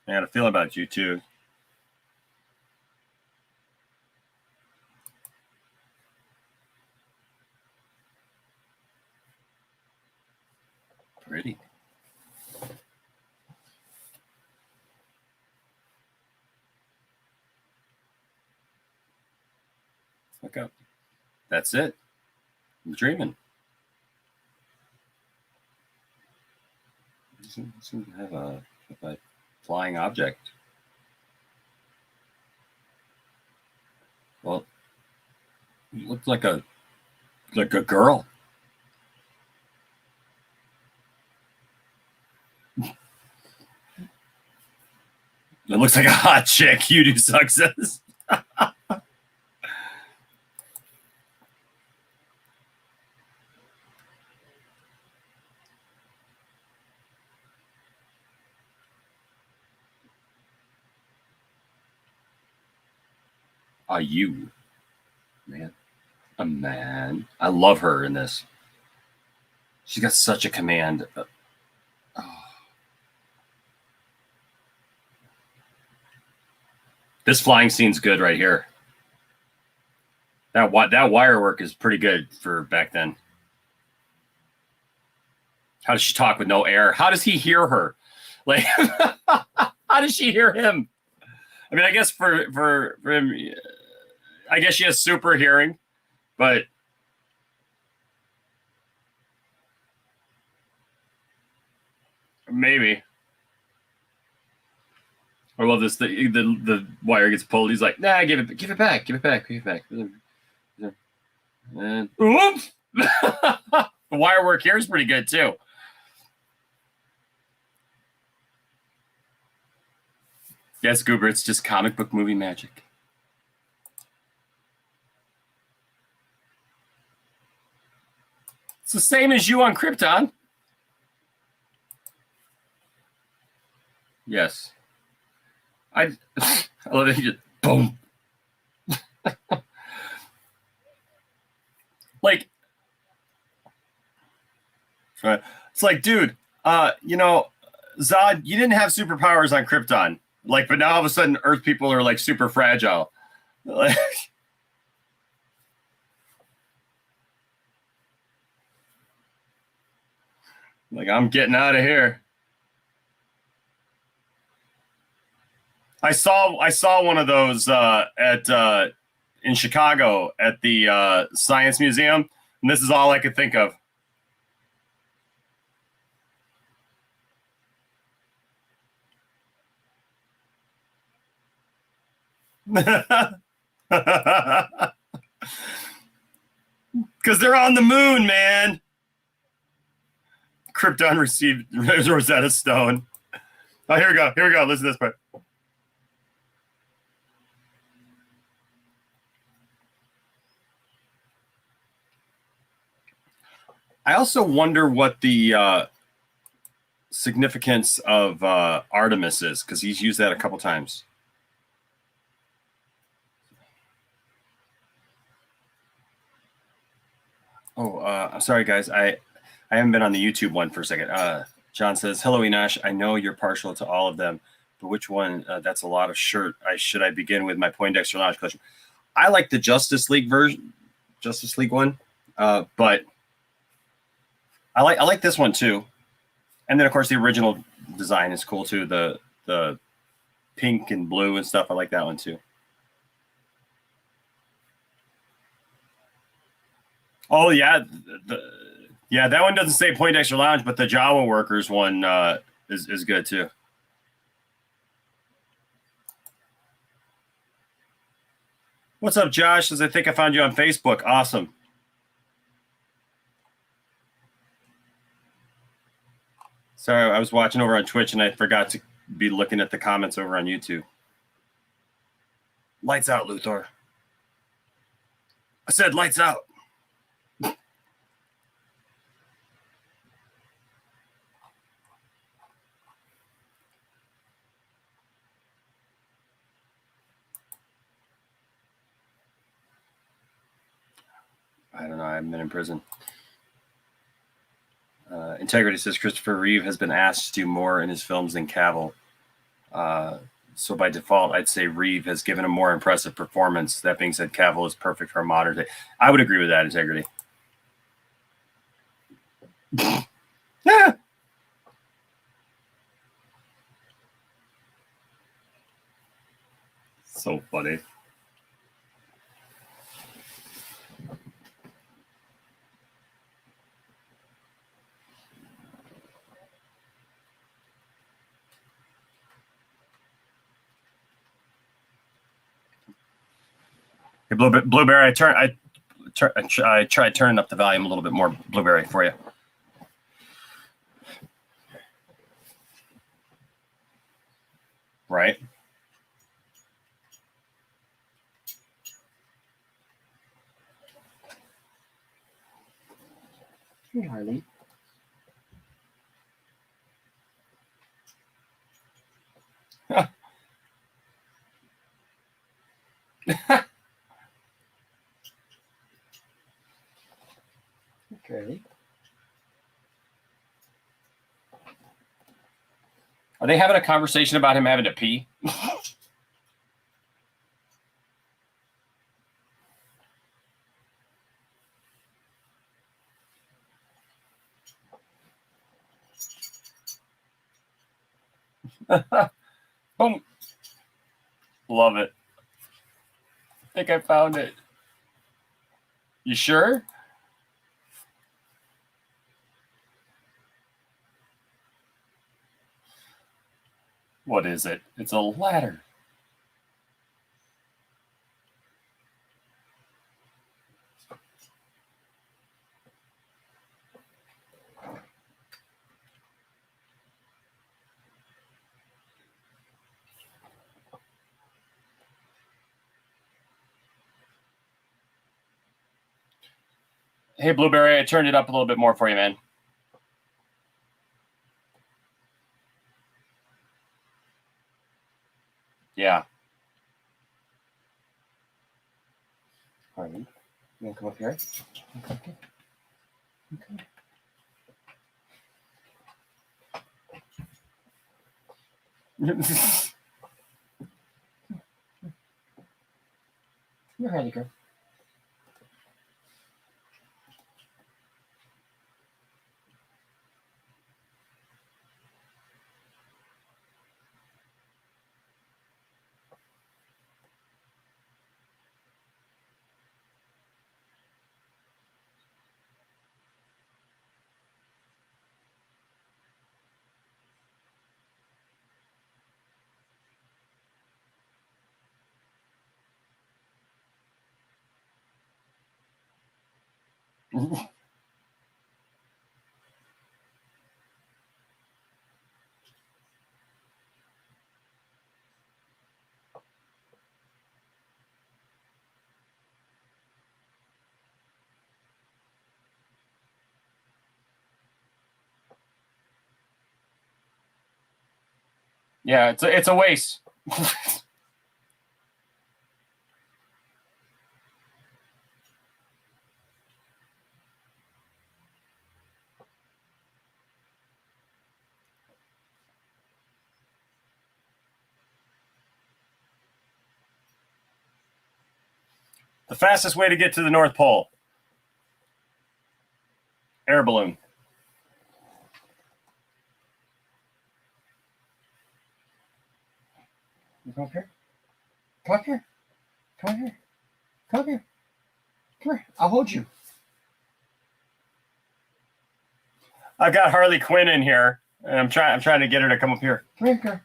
A: I had a feeling about you too. Pretty. Look up. That's it. I'm dreaming. You seem to have a flying object. Well, You look like a girl. It looks like a hot chick. You do success. Are you, man? A man. I love her in this. She's got such a command. Oh. This flying scene's good right here. That wire work is pretty good for back then. How does she talk with no air? How does he hear her? Like, how does she hear him? I mean, I guess for him, I guess she has super hearing, but maybe. I love this. The wire gets pulled. He's like, nah, give it back. And oops. The wire work here is pretty good too. Yes, Goober, it's just comic book movie magic. It's the same as you on Krypton. Yes. I love it. Just boom. Like, it's like, dude, you know, Zod, you didn't have superpowers on Krypton. Like, but now all of a sudden Earth people are like super fragile. Like, I'm getting out of here. I saw one of those in Chicago at the Science Museum, and this is all I could think of. Because they're on the moon, man. Krypton received Rosetta Stone. Oh, here we go. Listen to this part. I also wonder what the significance of Artemis is, because he's used that a couple times. Oh, I'm sorry, guys. I haven't been on the YouTube one for a second. John says, hello, Enosh. I know you're partial to all of them, but which one? That's a lot of shirt. Should I begin with my Poindexter Lounge collection? I like the Justice League one, but I like this one too. And then, of course, the original design is cool too. The pink and blue and stuff. I like that one too. Oh yeah, that one doesn't say Poindexter Lounge, but the Jawa Workers one is good too. What's up, Josh? Says, I think I found you on Facebook. Awesome. Sorry, I was watching over on Twitch and I forgot to be looking at the comments over on YouTube. Lights out, Luthor. I said lights out. I don't know. I haven't been in prison. Integrity says Christopher Reeve has been asked to do more in his films than Cavill. So by default, I'd say Reeve has given a more impressive performance. That being said, Cavill is perfect for a modern day. I would agree with that, Integrity. Yeah. So funny. Hey, Blueberry, I I tried turning up the volume a little bit more, Blueberry, for you. Right.
C: Hey, Harley. Okay.
A: Are they having a conversation about him having to pee? Boom. Love it. I think I found it. You sure? What is it? It's a ladder. Hey, Blueberry, I turned it up a little bit more for you, man. Yeah.
C: Harley, you want to come up here? Okay. Okay. You're Harley, girl.
A: Yeah, it's a waste. The fastest way to get to the North Pole. Air balloon.
C: You come up here? Come up here. Come up here. Come up here. Come here. I'll hold you.
A: I've got Harley Quinn in here, and I'm trying to get her to come up here.
C: Come here, girl.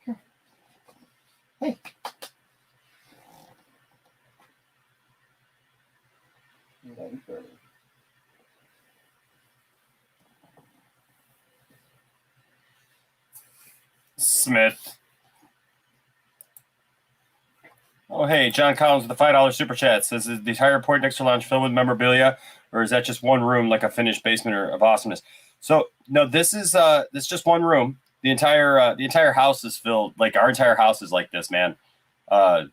C: Here. Hey.
A: Smith. Oh, hey, John Collins with the $5 super chat says, is the entire Poindexter Lounge filled with memorabilia, or is that just one room like a finished basement of awesomeness? So no, this is just one room. The entire house is filled. Like our entire house is like this, man. Yeah.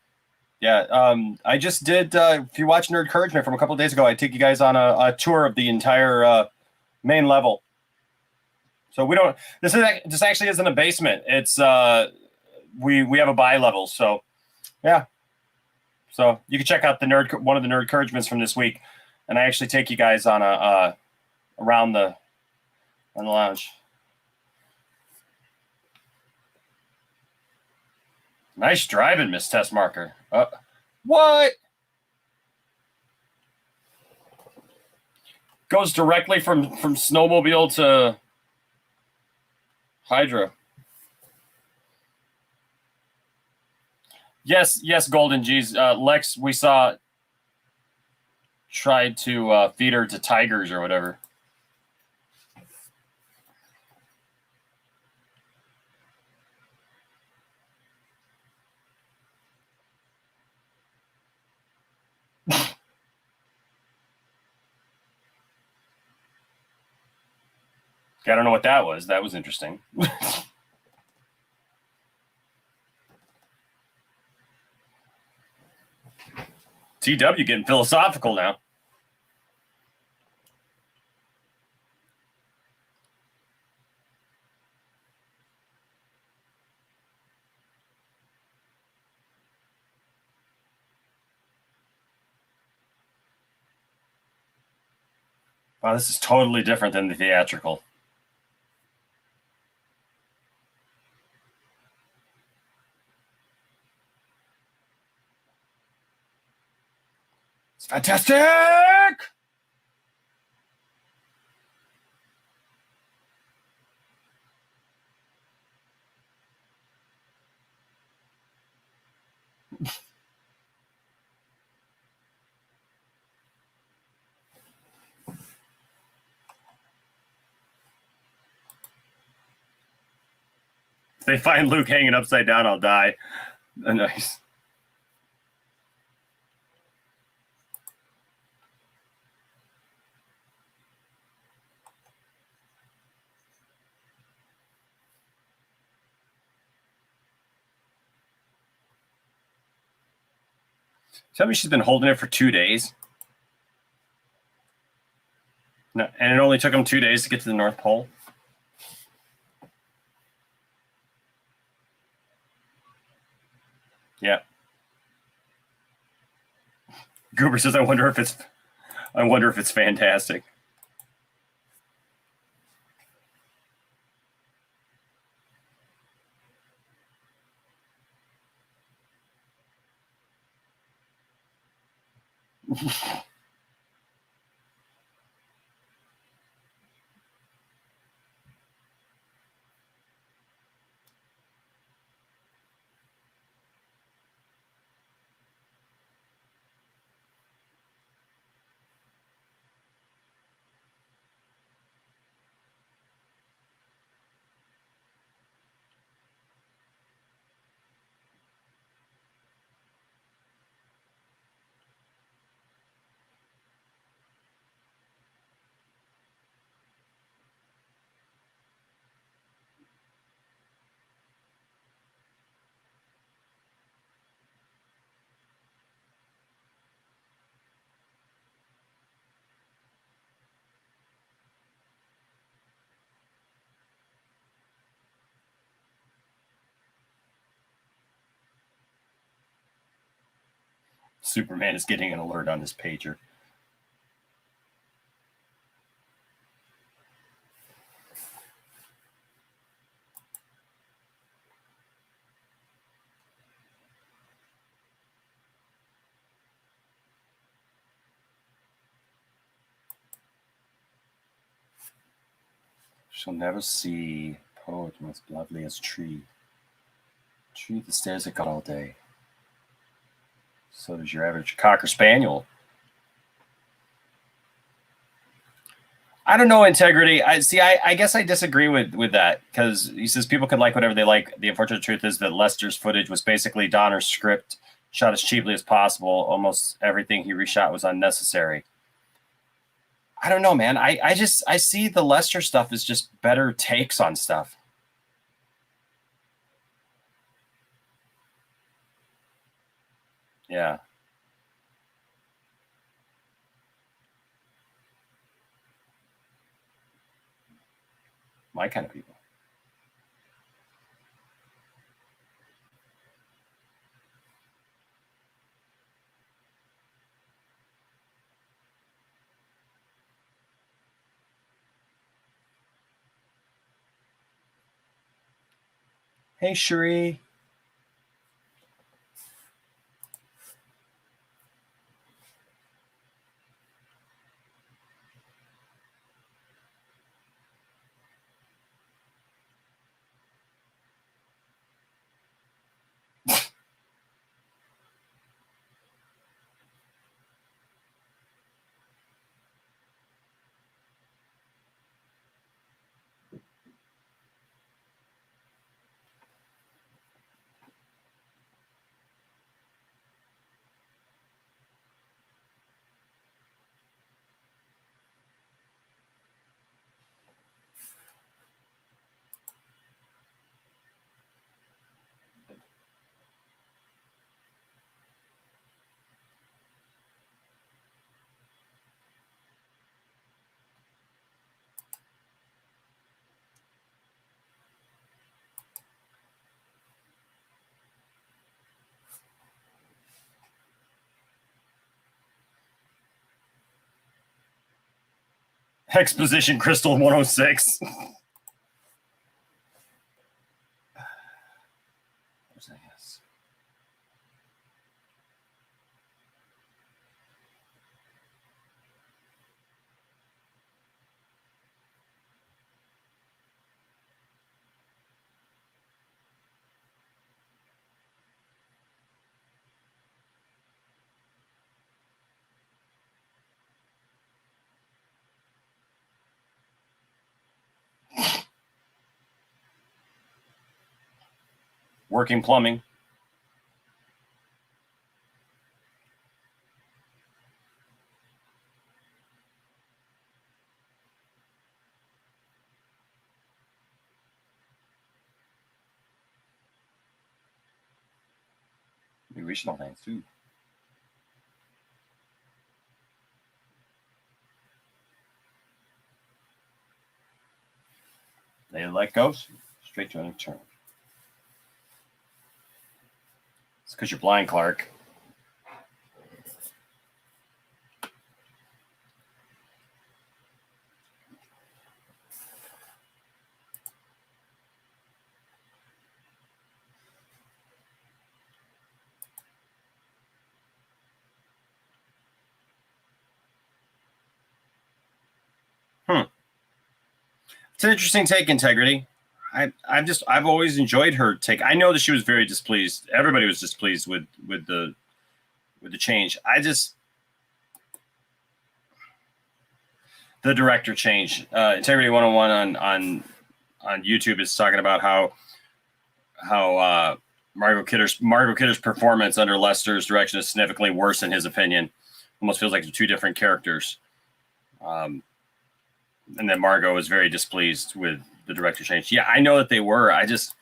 A: I just did. If you watch Nerd Encouragement from a couple of days ago, I took you guys on a tour of the entire main level. So we don't. This actually isn't a basement. It's we have a bi level. So yeah. So you can check out one of the Nerd Encouragements from this week, and I actually take you guys on around the lounge. Nice driving, Miss Test Marker. What? Goes directly from snowmobile to Hydra. Yes, Golden G's. Lex, we saw tried to feed her to tigers or whatever. I don't know what that was. That was interesting. TW getting philosophical now. Wow, this is totally different than the theatrical. It's fantastic! If they find Luke hanging upside down, I'll die. Nice. Tell me she's been holding it for 2 days. No, and it only took them 2 days to get to the North Pole. Yeah. Goober says, I wonder if it's fantastic. Superman is getting an alert on his pager. Shall never see poet most lovely as tree. Tree that stares at God all day. So does your average Cocker Spaniel. I don't know integrity. I guess I disagree with that, because he says people can like whatever they like. The unfortunate truth is that Lester's footage was basically Donner's script, shot as cheaply as possible. Almost everything he reshot was unnecessary. I don't know, man. I see the Lester stuff as just better takes on stuff. Yeah. My kind of people. Hey, Cherie. Exposition Crystal 106. Yes. Working plumbing. Maybe regional things too. They let go straight to an turn. It's because you're blind, Clark. It's an interesting take, Integrity. I've always enjoyed her take. I know that she was very displeased. Everybody was displeased with the change. The director change. Integrity 101 on YouTube is talking about how Margot Kidder's performance under Lester's direction is significantly worse in his opinion. Almost feels like they're two different characters. And then Margot was very displeased with the director change. Yeah, I know that they were. I don't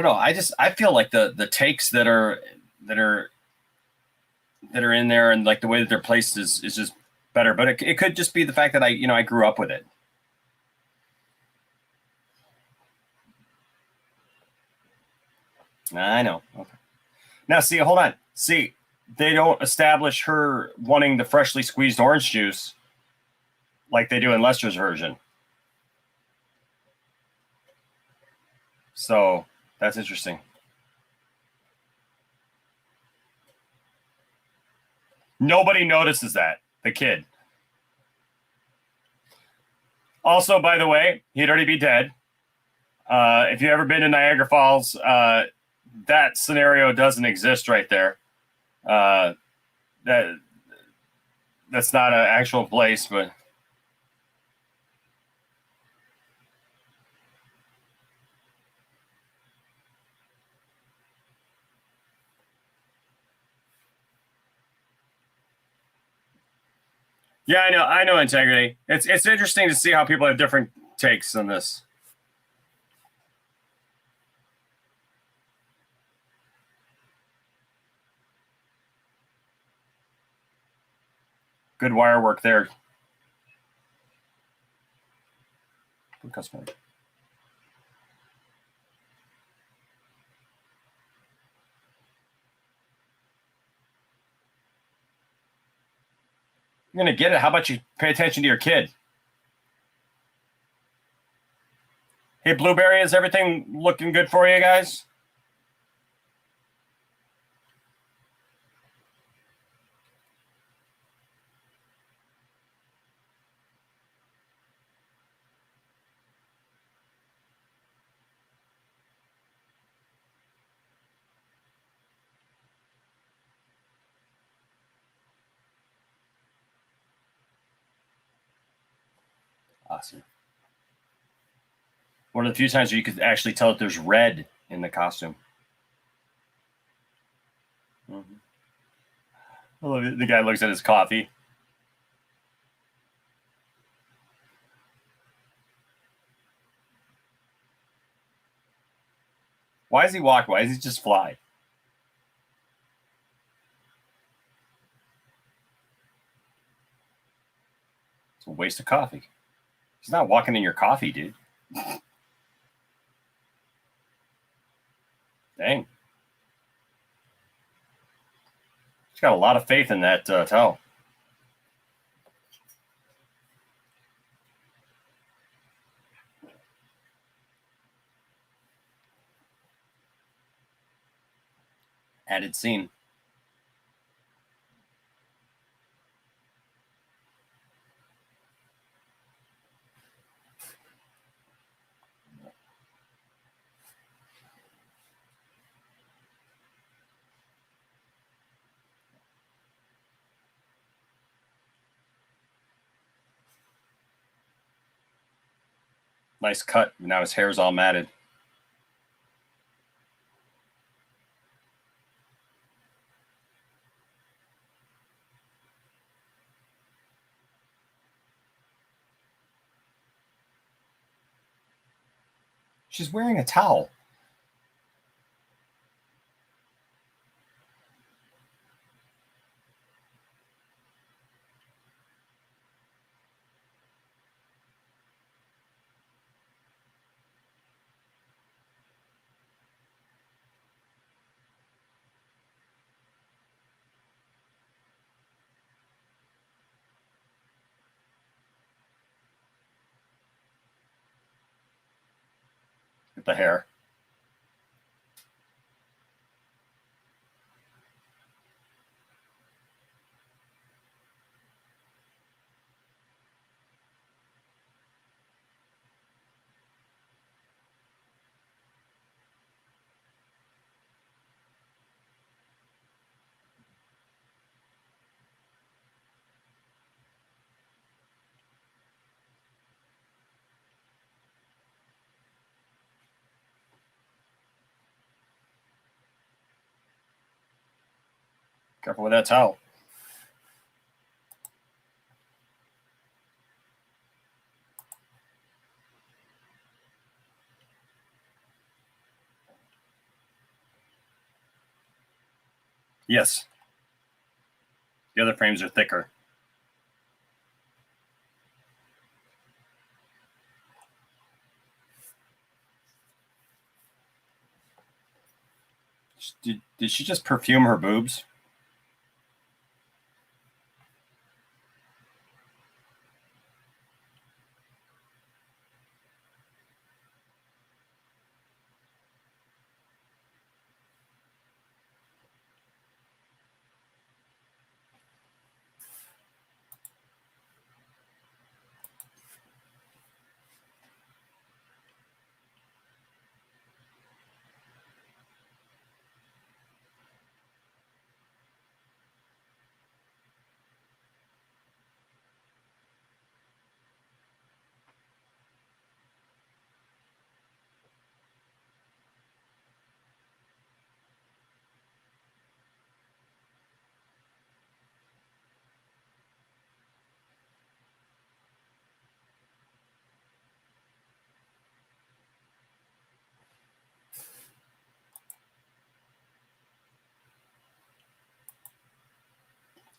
A: know. I feel like the takes that are in there and like the way that they're placed is just better. But it could just be the fact that I grew up with it. I know. Okay. Now see, hold on. See, they don't establish her wanting the freshly squeezed orange juice like they do in Lester's version. So that's interesting. Nobody notices that, the kid. Also, by the way, he'd already be dead. If you've ever been to Niagara Falls, that scenario doesn't exist right there. That's not an actual place, but yeah, I know Integrity. It's interesting to see how people have different takes on this. Good wire work there. Good customer. You're going to get it. How about you pay attention to your kid? Hey, Blueberry, is everything looking good for you guys? Awesome. One of the few times where you could actually tell that there's red in the costume. Mm-hmm. I love it. The guy looks at his coffee. Why does he walk? Why does he just fly? It's a waste of coffee. He's not walking in your coffee, dude. Dang. He's got a lot of faith in that towel. Added scene. Nice cut. Now his hair's all matted. She's wearing a towel. With the hair. Careful with that towel. Yes. The other frames are thicker. Did she just perfume her boobs?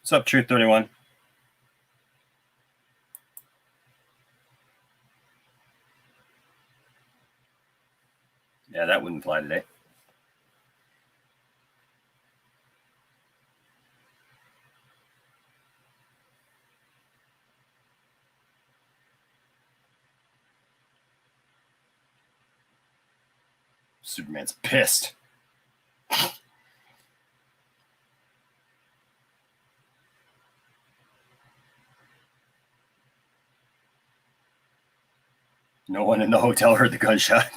A: What's up, Truth 31? Yeah, that wouldn't fly today. Superman's pissed. No one in the hotel heard the gunshot.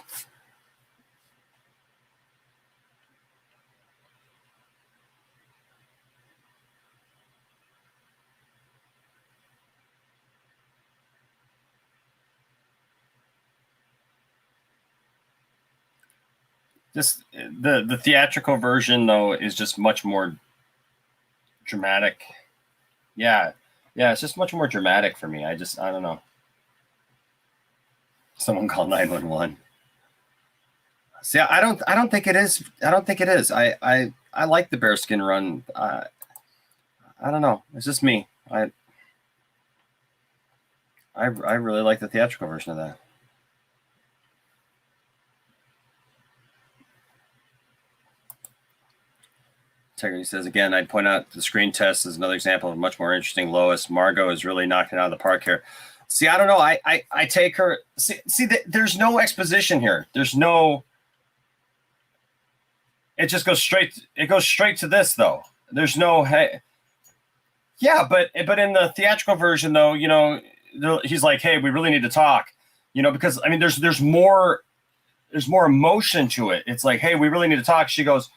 A: Just the theatrical version, though, is just much more dramatic. Yeah, it's just much more dramatic for me. I don't know. Someone call 911. See, I don't think it is. I don't think it is. I like the bearskin run. I don't know. It's just me. I really like the theatrical version of that. Integrity says, again, I'd point out the screen test is another example of a much more interesting Lois. Margot is really knocking it out of the park here. See, I don't know. I take her. See, there's no exposition here. There's no. It just goes straight. It goes straight to this though. There's no hey. Yeah, but in the theatrical version though, you know, he's like, hey, we really need to talk, you know, because I mean, there's more emotion to it. It's like, hey, we really need to talk. She goes,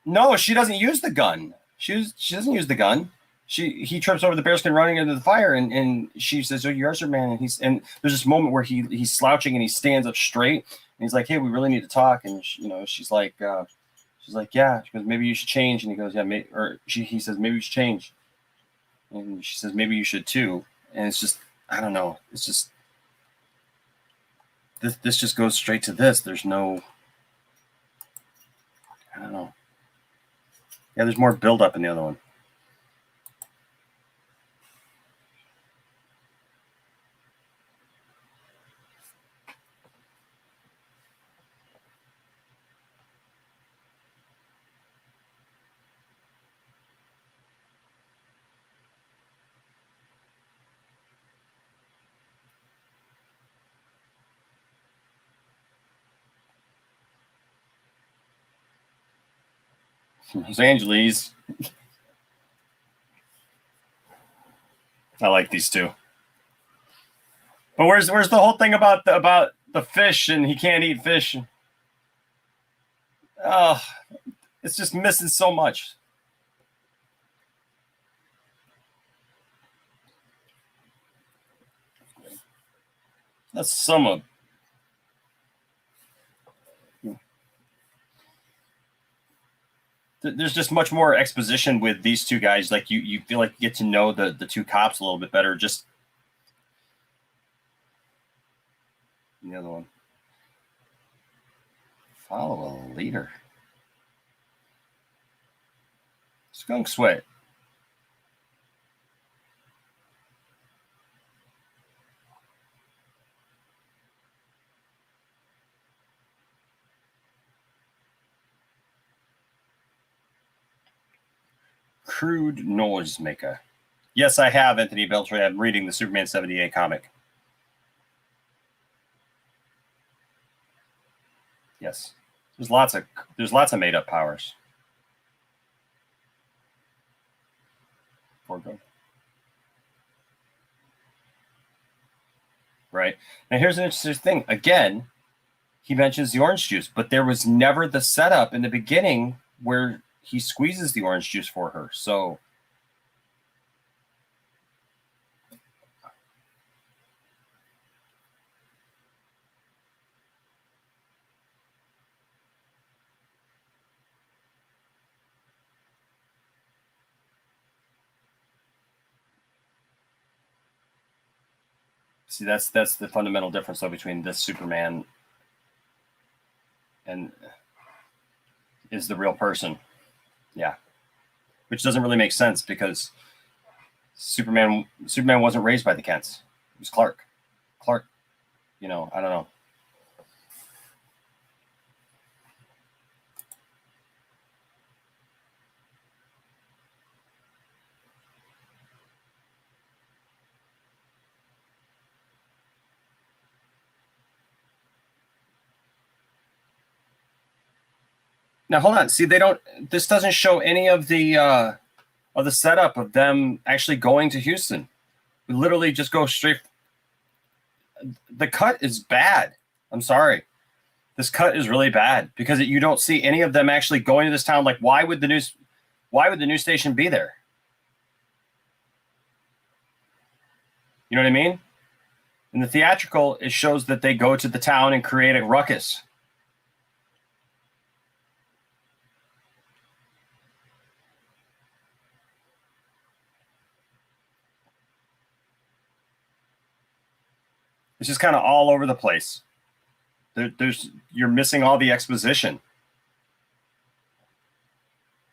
A: no, she doesn't use the gun. She doesn't use the gun. He trips over the bearskin running into the fire, and she says, "Oh, you're man." And there's this moment where he's slouching and he stands up straight, and he's like, "Hey, we really need to talk." And she's like, "Yeah." She goes, "Maybe you should change." And he goes, "Yeah." He says, "Maybe you should change." And she says, "Maybe you should too." And it's just, I don't know. It's just this just goes straight to this. There's no, I don't know. Yeah, there's more build up in the other one. Los Angeles. I like these two. But where's the whole thing about the fish and he can't eat fish? Oh, it's just missing so much. That's some of. There's just much more exposition with these two guys. Like you feel like you get to know the two cops a little bit better. Just the other one. Follow a leader. Skunk sweat. Crude noisemaker. Yes, I have, Anthony Beltray. I'm reading the Superman 78 comic. Yes. There's lots of made up powers. Right. Now here's an interesting thing. Again, he mentions the orange juice, but there was never the setup in the beginning where he squeezes the orange juice for her. So see, that's the fundamental difference though between this Superman and is the real person. Yeah. Which doesn't really make sense because Superman wasn't raised by the Kents. It was Clark. Clark, I don't know. Now hold on. See, this doesn't show any of the setup of them actually going to Houston. We literally just go straight. The cut is bad. I'm sorry. This cut is really bad because you don't see any of them actually going to this town. Like, why would the news station be there? You know what I mean? In the theatrical, it shows that they go to the town and create a ruckus. It's just kind of all over the place. You're missing all the exposition.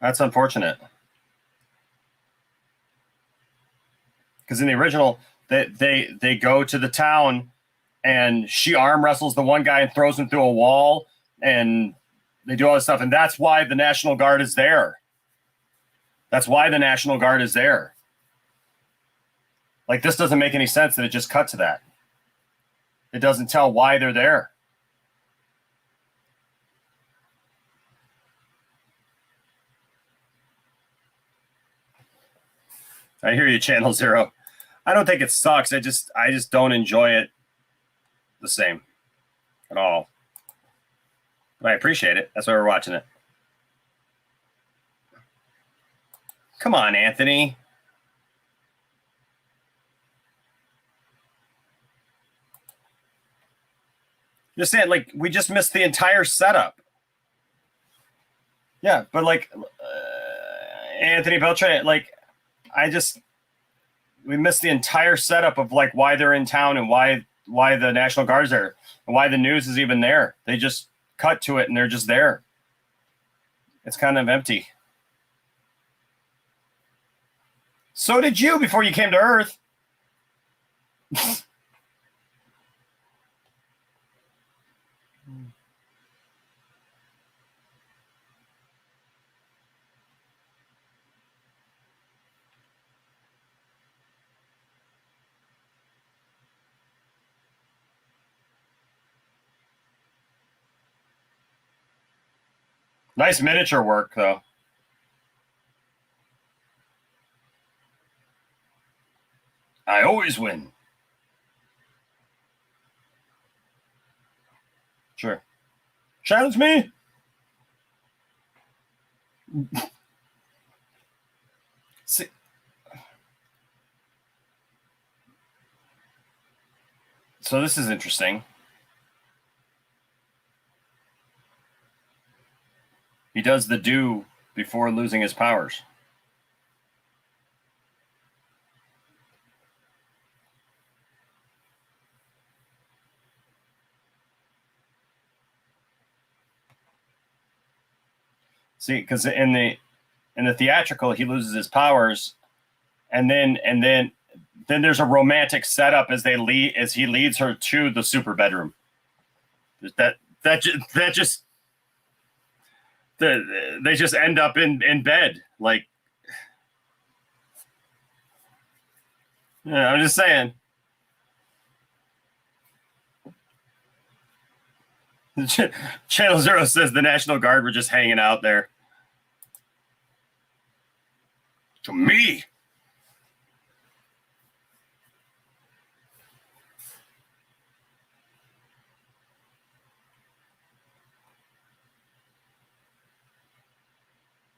A: That's unfortunate. Because in the original, they go to the town and she arm wrestles the one guy and throws him through a wall, and they do all this stuff, and that's why the National Guard is there. That's why the National Guard is there. Like, this doesn't make any sense that it just cut to that. It doesn't tell why they're there. I hear you, Channel Zero. I don't think it sucks. I just don't enjoy it the same at all. But I appreciate it. That's why we're watching it. Come on, Anthony. Just saying, like, we just missed the entire setup. Yeah, but like Anthony Beltran, like, we missed the entire setup of like why they're in town and why the National Guard's there and why the news is even there. They just cut to it and they're just there. It's kind of empty. So did you before you came to Earth. Nice miniature work, though. I always win. Sure. Challenge me. See. So this is interesting. He does the do before losing his powers. See, because in the theatrical, he loses his powers, and then there's a romantic setup as he leads her to the super bedroom. They just end up in bed. Like, yeah, I'm just saying. Channel Zero says the National Guard were just hanging out there. To me.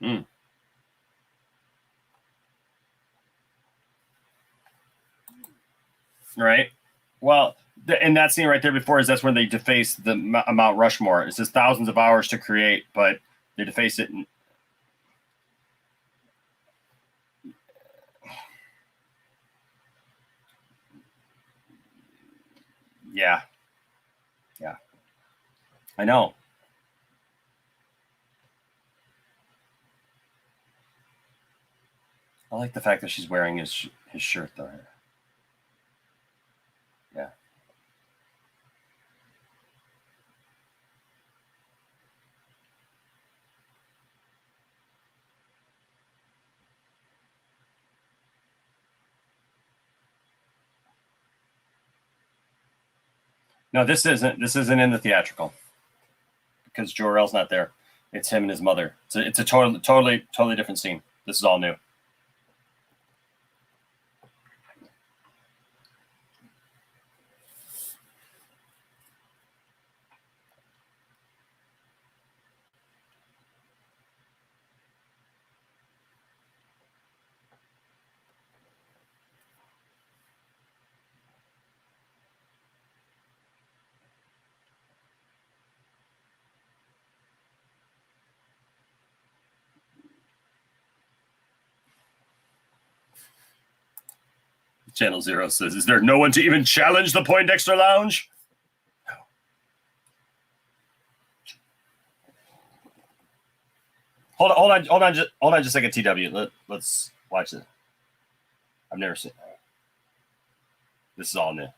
A: Mm. Right. Well, and that scene right there before that's when they deface the Mount Rushmore. It says thousands of hours to create, but they deface it. Yeah. Yeah. I know. I like the fact that she's wearing his shirt, though. Yeah. No, this isn't in the theatrical because Jor-El's not there. It's him and his mother. It's a totally different scene. This is all new. Channel Zero says, "Is there no one to even challenge the Poindexter Lounge?" No. Hold on just a second, TW. Let's watch it. I've never seen it. This is all new.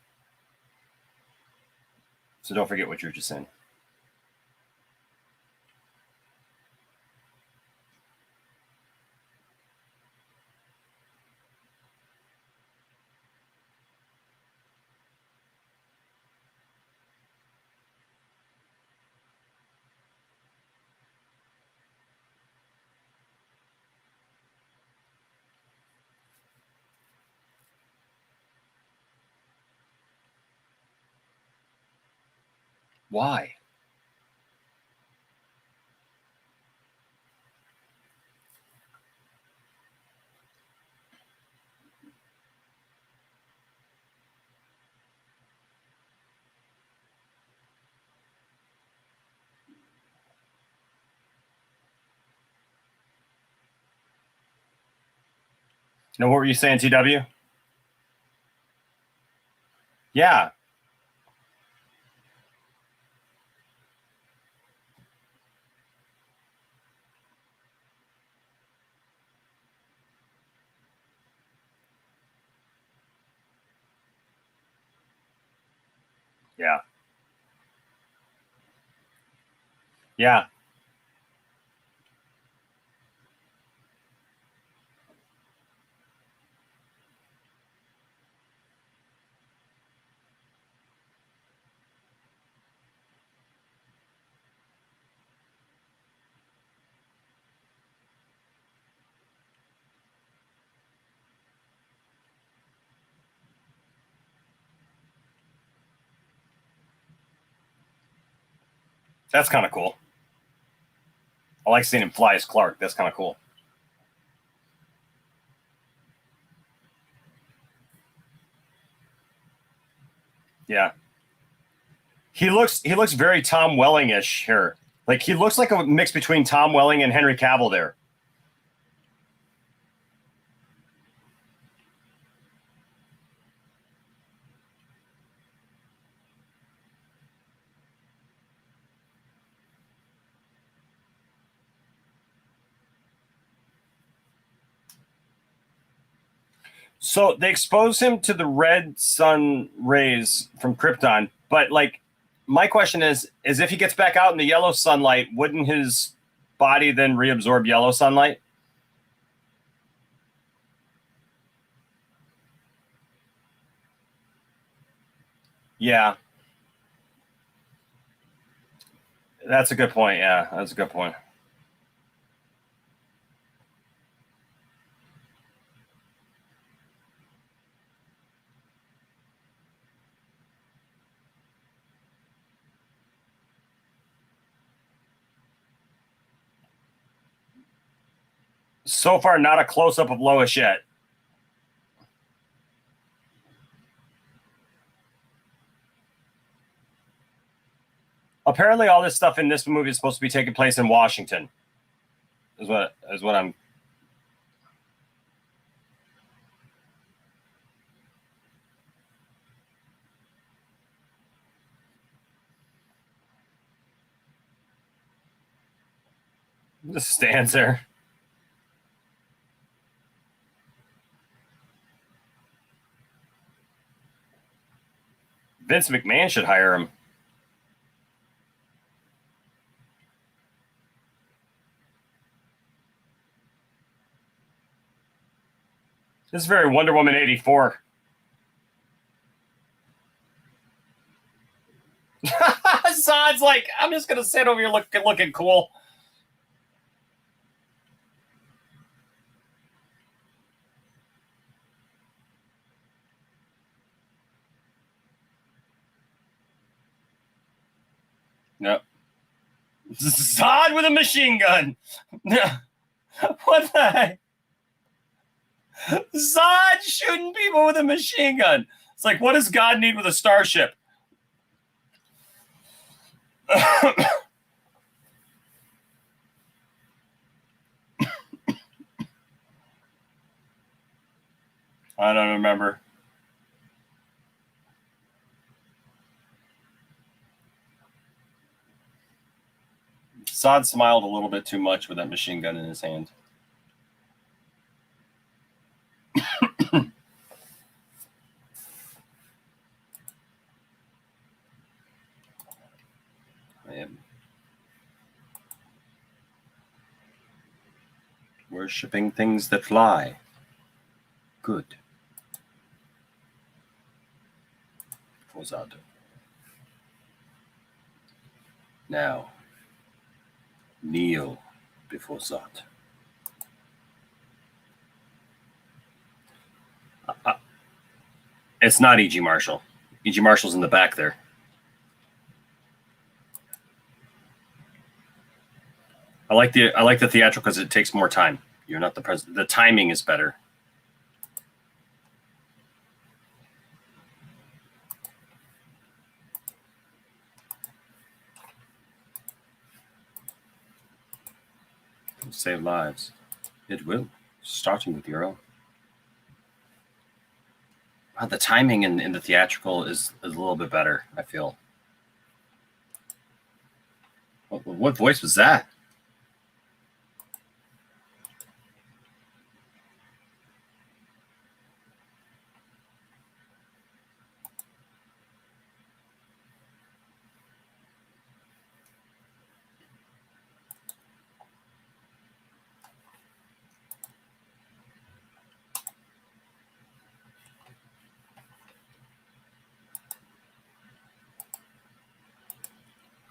A: So don't forget what you're just saying. Why? No, what were you saying, TW? Yeah. Yeah. Yeah. That's kind of cool. I like seeing him fly as Clark. That's kind of cool. Yeah. He looks very Tom Welling-ish here. Like, he looks like a mix between Tom Welling and Henry Cavill there. So they expose him to the red sun rays from Krypton, but like, my question is if he gets back out in the yellow sunlight, wouldn't his body then reabsorb yellow sunlight? Yeah. That's a good point. Yeah, that's a good point. So far, not a close-up of Lois yet. Apparently, all this stuff in this movie is supposed to be taking place in Washington. Is what I'm. Just stands there. Vince McMahon should hire him. This is very Wonder Woman 84. Zod's like, I'm just gonna sit over here looking cool. Yep. Zod with a machine gun. What the heck? Zod shooting people with a machine gun. It's like, what does God need with a starship? I don't remember. Zod smiled a little bit too much with that machine gun in his hand. I am worshipping things that fly. Good. For Zod. Now, kneel before Zod. It's not E.G. Marshall. E.G. Marshall's in the back there. I like the theatrical because it takes more time. You're not the president. The timing is better. It'll save lives. It will, starting with your own. The timing in the theatrical is a little bit better, I feel. What voice was that?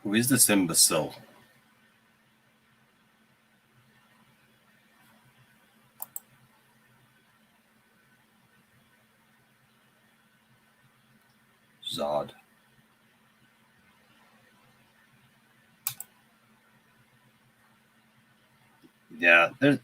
A: Who is this imbecile? Zod. Yeah, there's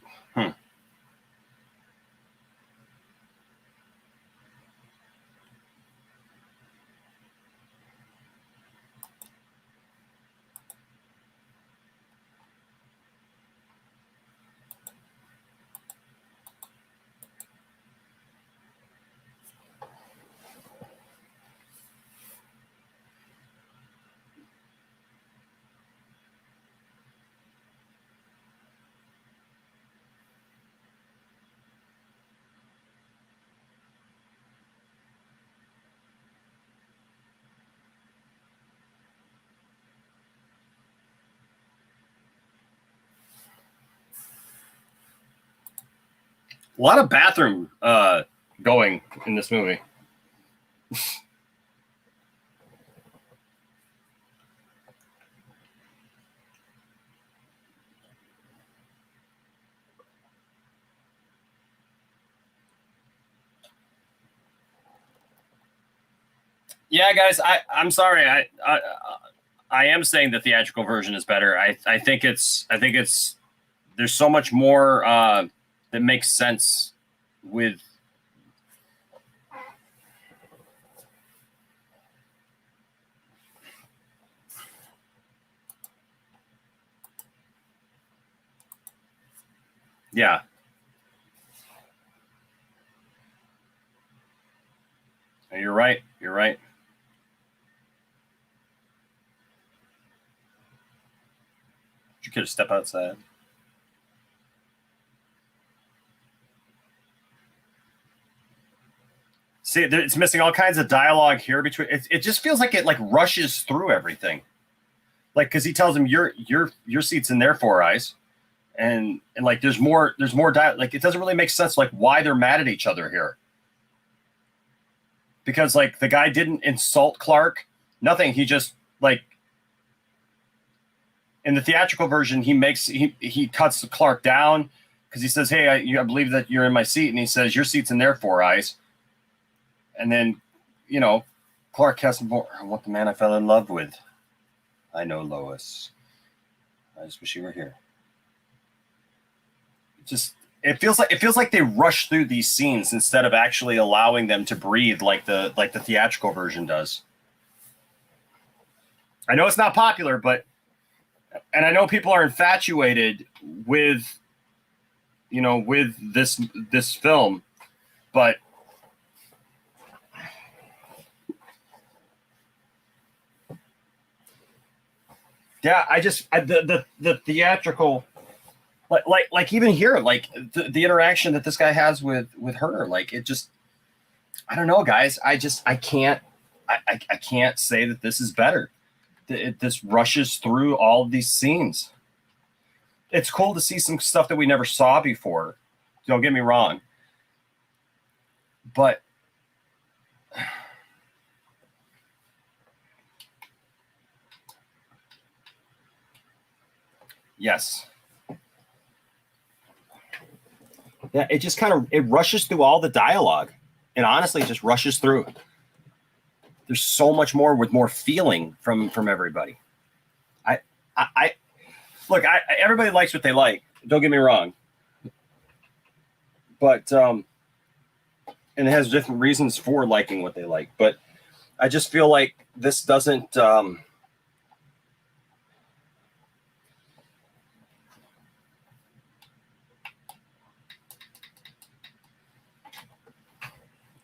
A: a lot of bathroom going in this movie. Yeah, guys, I'm sorry. I am saying the theatrical version is better. I think it's there's so much more that makes sense with yeah. You're right. You're right. You could have stepped outside. See, it's missing all kinds of dialogue here between. It just feels like it like rushes through everything, like because he tells him your seat's in there 4 eyes, and like there's more like it doesn't really make sense like why they're mad at each other here. Because like the guy didn't insult Clark, nothing. He just like in the theatrical version he cuts Clark down because he says, "Hey, I believe that you're in my seat," and he says, "Your seat's in there 4 eyes." And then, you know, Clark has more. I want the man I fell in love with. I know, Lois. I just wish you were here. It feels like they rush through these scenes instead of actually allowing them to breathe like the theatrical version does. I know it's not popular, and I know people are infatuated with, you know, with this film, but yeah, the theatrical. Like even here, like the interaction that this guy has with her, like it just, I don't know, guys. I can't say that this is better. This rushes through all of these scenes. It's cool to see some stuff that we never saw before. Don't get me wrong, but yes. Yeah, it just it rushes through all the dialogue, and honestly, it just rushes through. There's so much more with more feeling from everybody. look, everybody likes what they like. Don't get me wrong. But and it has different reasons for liking what they like. But I just feel like this doesn't.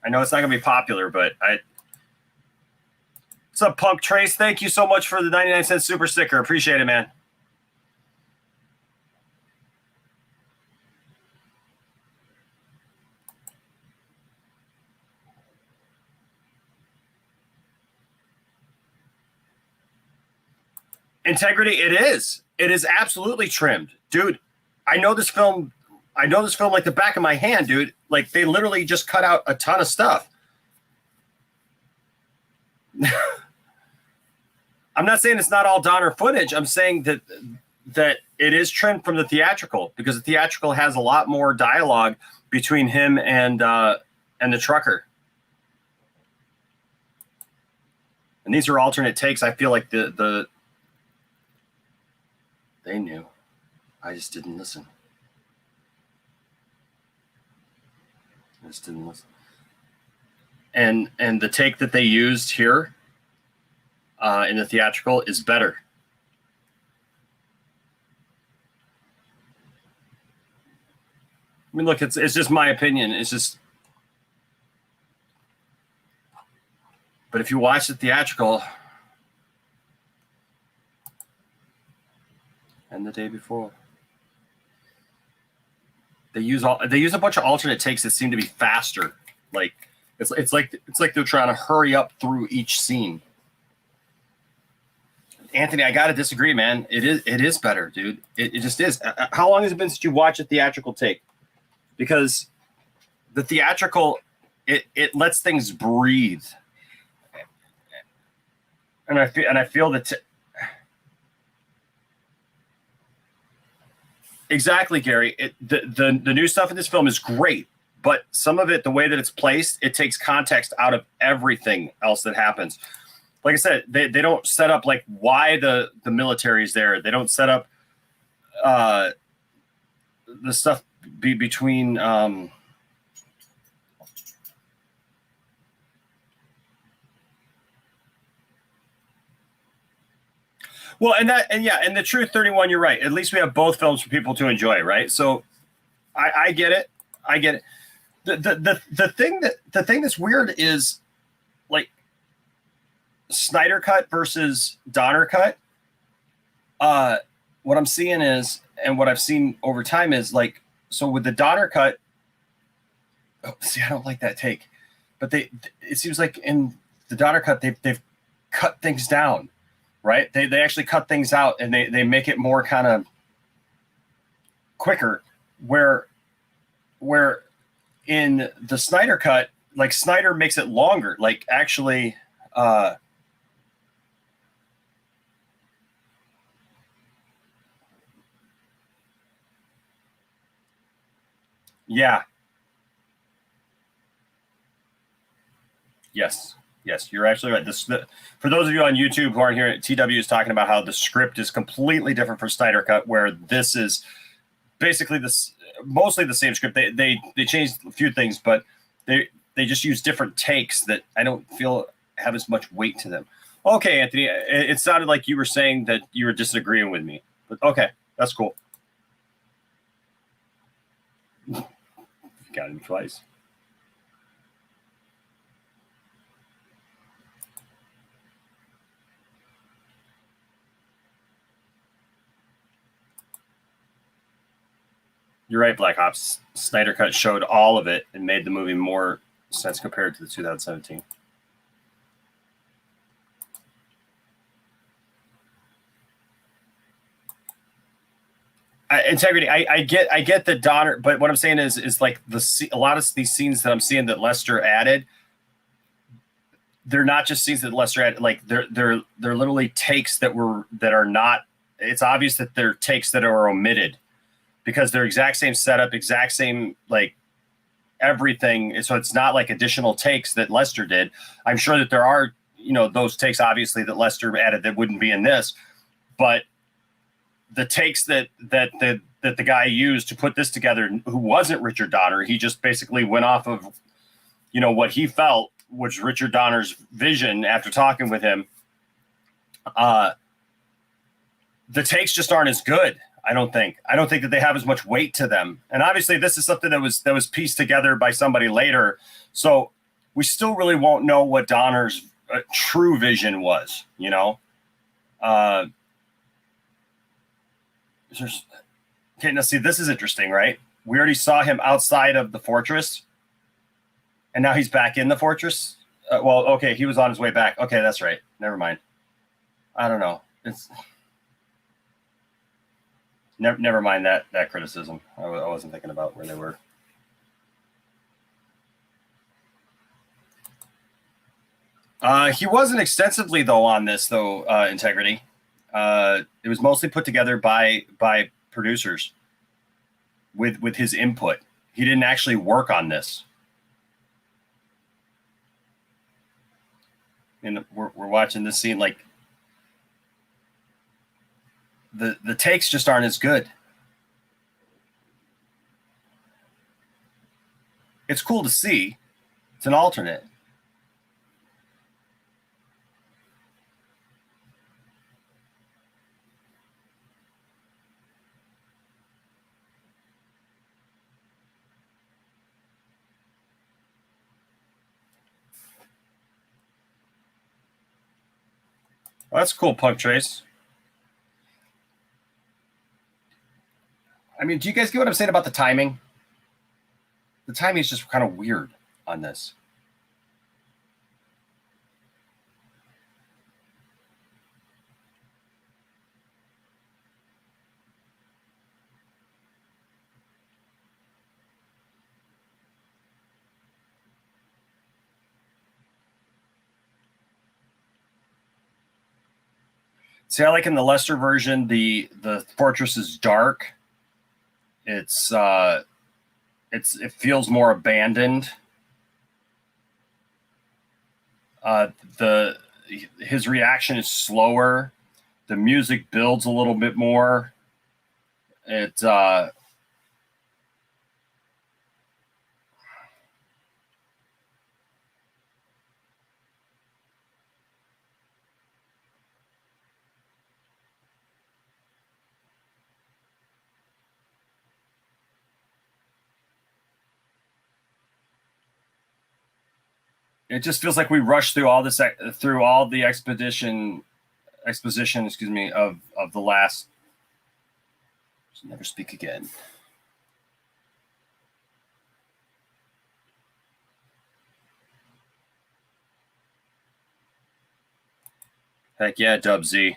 A: I know it's not going to be popular, but what's up, Punk Trace? Thank you so much for the 99-cent super sticker. Appreciate it, man. Integrity, it is. It is absolutely trimmed. Dude, I know this film like the back of my hand, dude. Like, they literally just cut out a ton of stuff. I'm not saying it's not all Donner footage. I'm saying that it is trimmed from the theatrical, because the theatrical has a lot more dialogue between him and the trucker. And these are alternate takes. I feel like they knew. I just didn't listen. And the take that they used here in the theatrical is better. I mean, look, it's just my opinion. It's just, but if you watch the theatrical and the day before, they use a bunch of alternate takes that seem to be faster. Like it's like they're trying to hurry up through each scene. Anthony, I gotta disagree, man. It is better, dude. It just is. How long has it been since you watched a theatrical take? Because the theatrical, it lets things breathe, and I feel that. Exactly, Gary. The new stuff in this film is great, but some of it, the way that it's placed, it takes context out of everything else that happens. Like I said, they don't set up like why the military is there. They don't set up the stuff between well, and the Truth 31, you're right. At least we have both films for people to enjoy, right? So I get it. I get it. The thing that's weird is like Snyder cut versus Donner cut. What I'm seeing is, and what I've seen over time is like, so with the Donner cut, I don't like that take, but it seems like in the Donner cut, they've cut things down. Right? They actually cut things out and they make it more kind of quicker, where in the Snyder cut, like Snyder makes it longer, like actually yeah. Yes, you're actually right. For those of you on YouTube who aren't here, TW is talking about how the script is completely different for Snyder Cut, where this is basically mostly the same script. They changed a few things, but they just use different takes that I don't feel have as much weight to them. Okay, Anthony, it sounded like you were saying that you were disagreeing with me, but okay, that's cool. Got him twice. You're right, Black Ops. Snyder Cut showed all of it and made the movie more sense compared to the 2017. Integrity. I get the Donner, but what I'm saying is like a lot of these scenes that I'm seeing that Lester added, they're not just scenes that Lester added. Like they're literally takes that are not. It's obvious that they're takes that are omitted, because they're exact same setup, exact same like everything. So it's not like additional takes that Lester did. I'm sure that there are, those takes obviously that Lester added that wouldn't be in this, but the takes that the guy used to put this together, who wasn't Richard Donner, he just basically went off of, what he felt was Richard Donner's vision after talking with him. The takes just aren't as good. I don't think that they have as much weight to them. And obviously this is something that was pieced together by somebody later. So we still really won't know what Donner's true vision was, Okay, now see, this is interesting, right? We already saw him outside of the fortress, and now he's back in the fortress. Well, okay, he was on his way back. Okay, that's right. Never mind. I don't know. It's never mind that criticism. I wasn't thinking about where they were. He wasn't extensively though on this though. Integrity. It was mostly put together by producers with his input. He didn't actually work on this. And we're watching this scene, like the takes just aren't as good. It's cool to see. It's an alternate. Well, that's cool, Punk Trace. I mean, do you guys get what I'm saying about the timing? The timing is just kind of weird on this. See, I like in the Lester version, the fortress is dark. It feels more abandoned. His reaction is slower. The music builds a little bit more. It just feels like we rushed through all this, through all the exposition, excuse me, of the last. Never speak again. Heck yeah, Dub Z.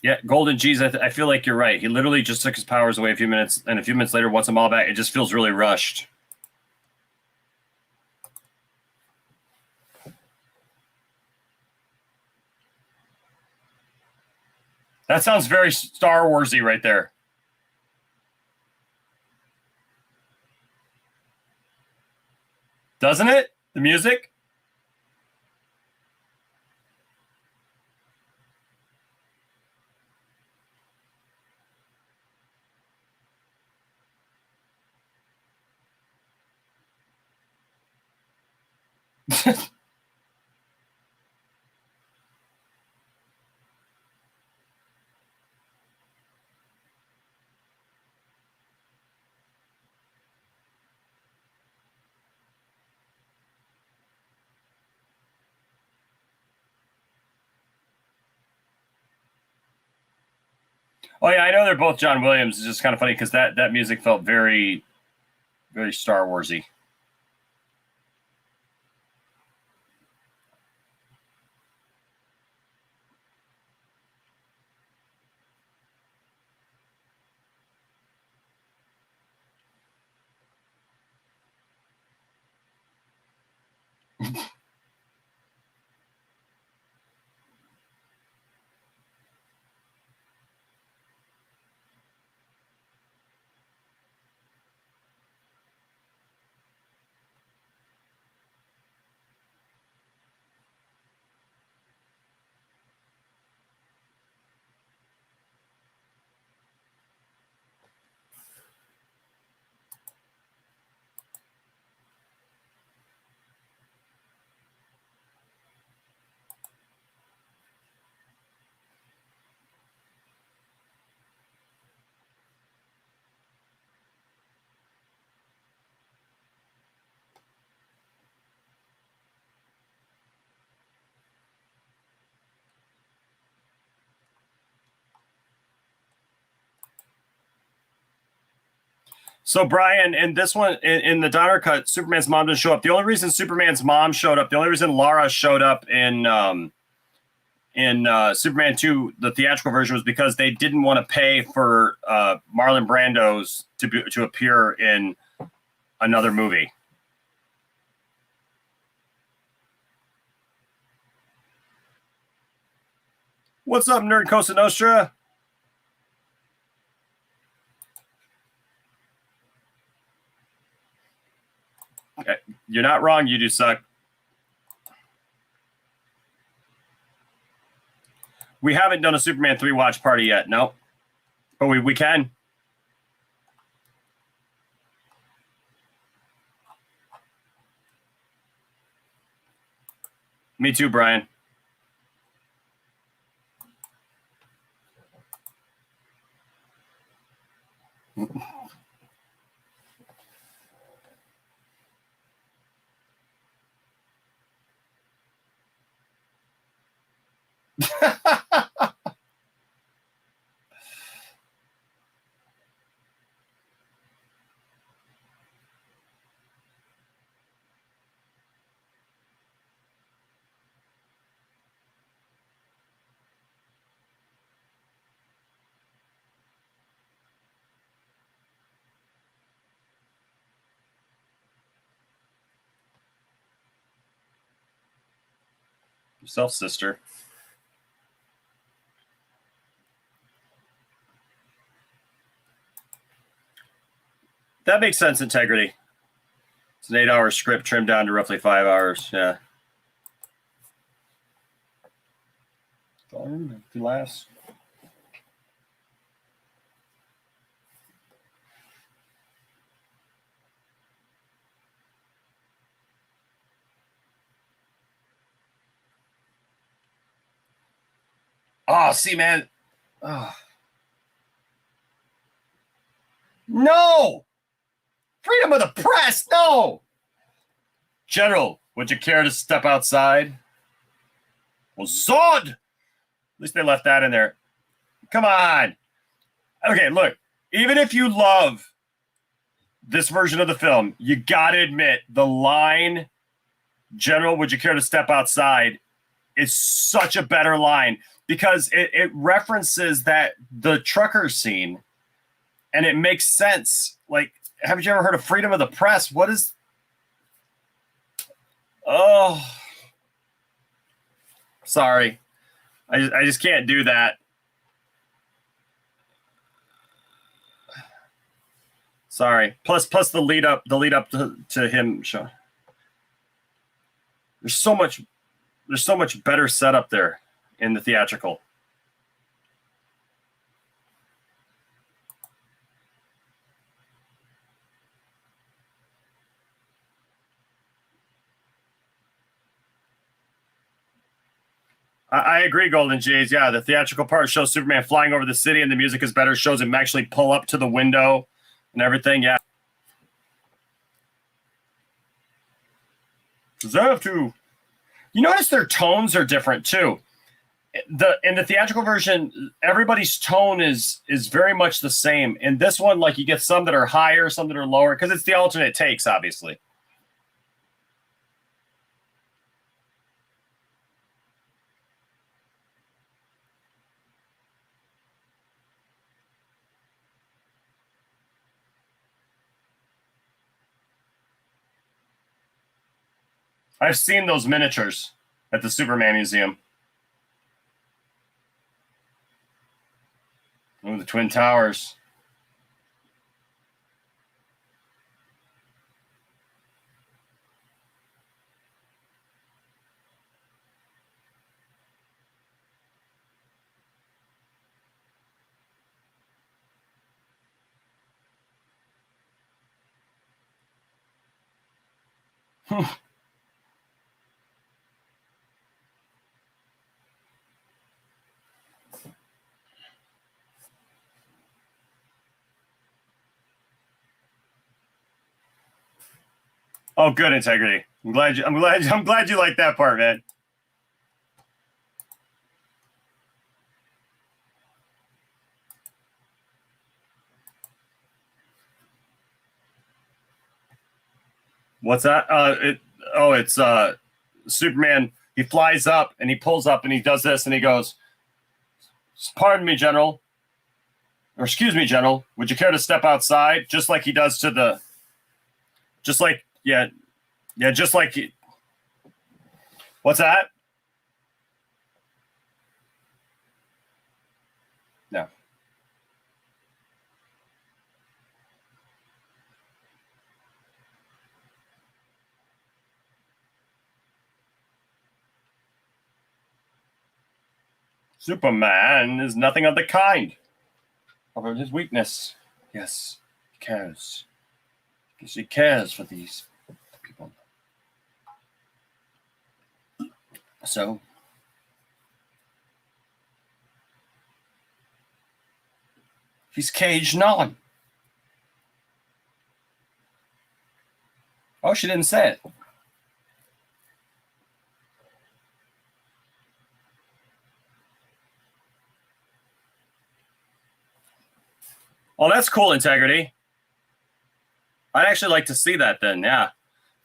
A: Yeah, Golden G's, I feel like you're right. He literally just took his powers away a few minutes, and a few minutes later wants them all back. It just feels really rushed. That sounds very Star Warsy right there. Doesn't it? The music? Oh yeah, I know they're both John Williams. It's just kind of funny because that music felt very, very Star Warsy. So Brian, in this one, in the Donner cut, Superman's mom didn't show up. The only reason Superman's mom showed up, the only reason Lara showed up in Superman 2, the theatrical version, was because they didn't want to pay for Marlon Brando's to appear in another movie. What's up, Nerd Costa Nostra? Okay. You're not wrong. You do suck. We haven't done a Superman 3 watch party yet. No. But we can. Me too, Brian. Yourself, sister. That makes sense, Integrity. It's an 8-hour script trimmed down to roughly 5 hours. Yeah. If you last. Oh, see, man. Oh. No! Freedom of the press, no! General, would you care to step outside? Well, Zod! At least they left that in there. Come on. Okay, look. Even if you love this version of the film, you got to admit the line, General, would you care to step outside, is such a better line because it references the trucker scene, and it makes sense. Like, haven't you ever heard of freedom of the press? What is... Oh. Sorry. I just can't do that. Sorry. Plus the lead up to him. There's so much better setup there in the theatrical. I agree, Golden Jays. Yeah, the theatrical part shows Superman flying over the city, and the music is better. Shows him actually pull up to the window and everything. Yeah. Deserve to. You notice their tones are different too. In the theatrical version, everybody's tone is very much the same. In this one, like you get some that are higher, some that are lower, because it's the alternate takes, obviously. I've seen those miniatures at the Superman Museum. Oh, the Twin Towers. Oh, good integrity. I'm glad you like that part, man. What's that? It's Superman. He flies up and he pulls up and he does this and he goes, "Pardon me, General." Or excuse me, General. Would you care to step outside? Just like he does to the. Just like just like he. What's that? No. Superman is nothing of the kind. Of his weakness. Yes, he cares. Because he cares for these people. So, he's caged on. Oh, she didn't say it. Oh, that's cool, integrity. I'd actually like to see that then. Yeah,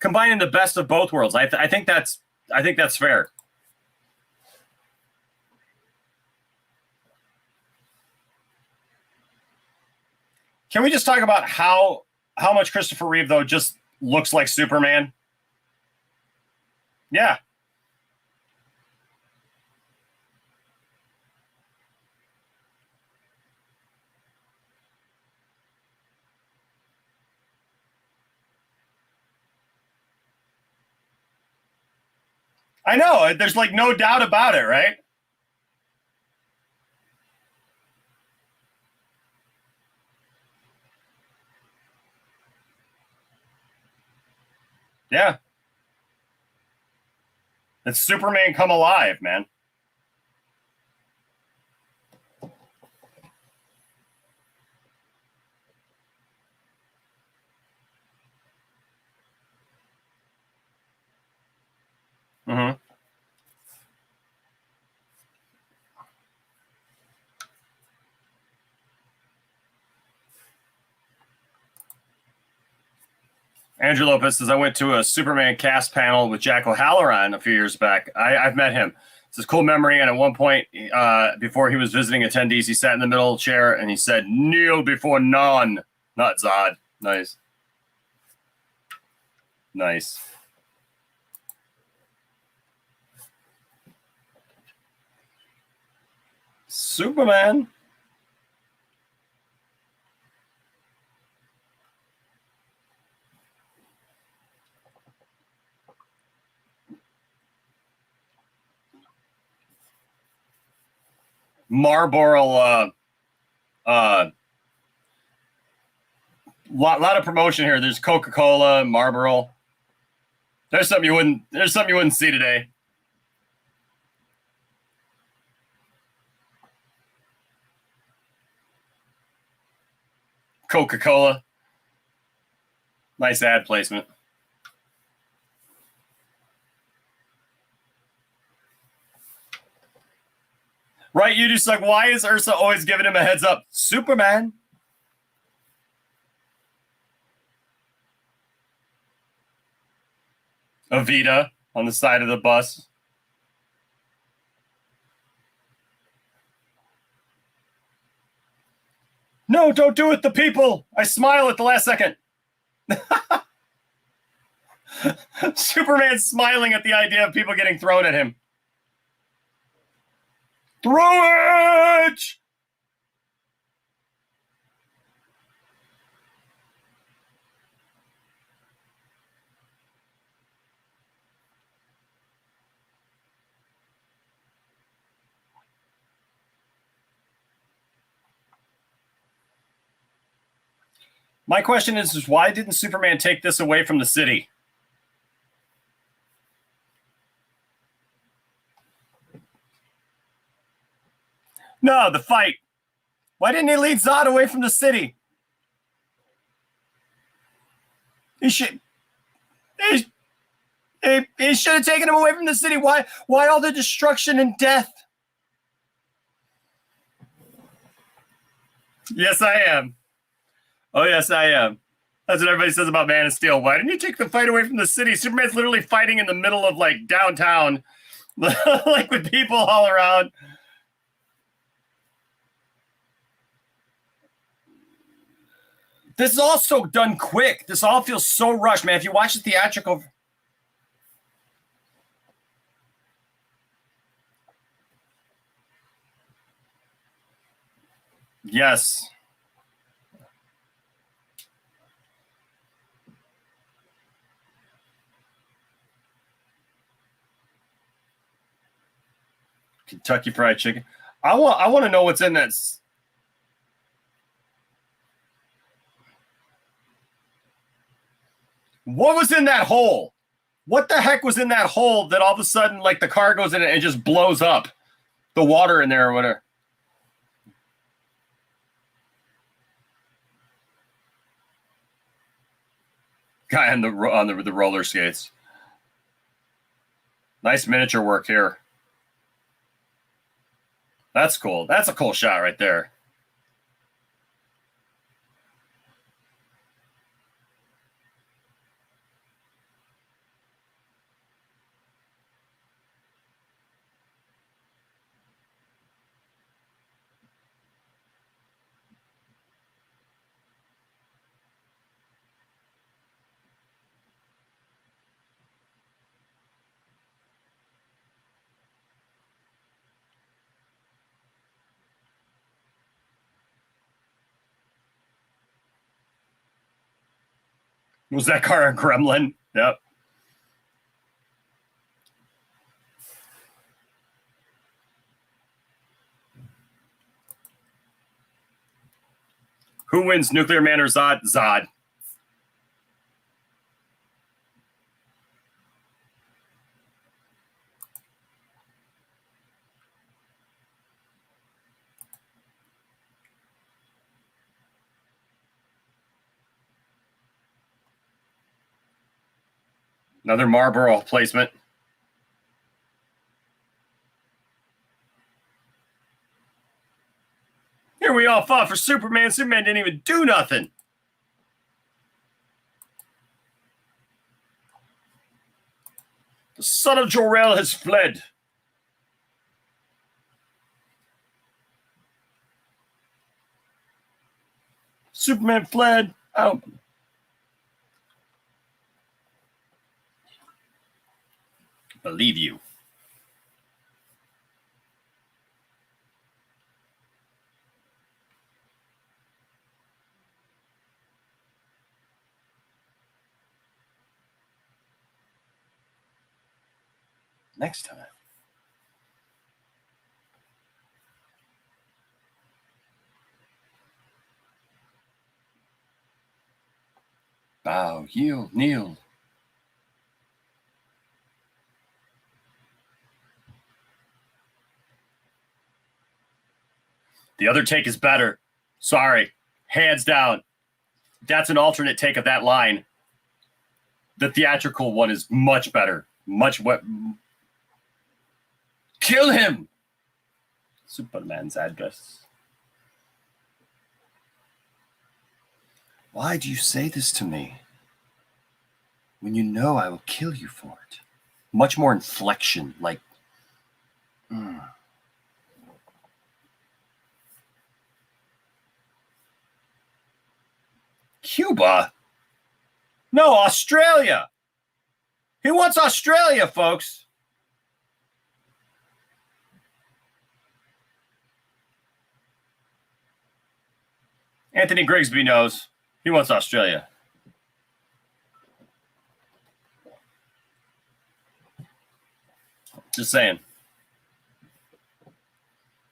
A: combining the best of both worlds. I think that's fair. Can we just talk about how much Christopher Reeve though just looks like Superman? Yeah. I know. There's like no doubt about it, right? Yeah. It's Superman come alive, man. Mm-hmm. Andrew Lopez says, I went to a Superman cast panel with Jack O'Halloran a few years back. I've met him. It's a cool memory. And at one point, before he was visiting attendees, he sat in the middle chair and he said, "Kneel before none." Not Zod. Nice. Nice. Superman. Marlboro. Lot of promotion here. There's Coca-Cola, Marlboro. There's something you wouldn't see today. Coca-Cola. Nice ad placement. Right, you just like, why is Ursa always giving him a heads up? Superman. Avita on the side of the bus. No, don't do it, the people. I smile at the last second. Superman smiling at the idea of people getting thrown at him. Throw it! My question is why didn't Superman take this away from the city? No, the fight. Why didn't he lead Zod away from the city? He should have taken him away from the city. Why all the destruction and death? Yes, I am. Oh, yes, I am. That's what everybody says about Man of Steel. Why didn't you take the fight away from the city? Superman's literally fighting in the middle of, like, downtown, like, with people all around. This is all so done quick. This all feels so rushed, man. If you watch the theatrical... Yes. Kentucky Fried Chicken. I want to know what's in that. What was in that hole? What the heck was in that hole that all of a sudden, like, the car goes in it and just blows up the water in there or whatever? Guy on the roller skates. Nice miniature work here. That's cool. That's a cool shot right there. Was that car a gremlin? Yep. Who wins, Nuclear Man or Zod? Zod. Another Marlboro placement. Here we all fought for Superman. Superman didn't even do nothing. The son of Jor-El has fled. Superman fled. I don't believe you. Next time. Bow, yield, kneel. The other take is better. Sorry. Hands down. That's an alternate take of that line. The theatrical one is much better. Much what? Kill him! Superman's address. Why do you say this to me when you know I will kill you for it? Much more inflection, like... Cuba? No, Australia. He wants Australia, folks. Anthony Grigsby knows. He wants Australia. Just saying.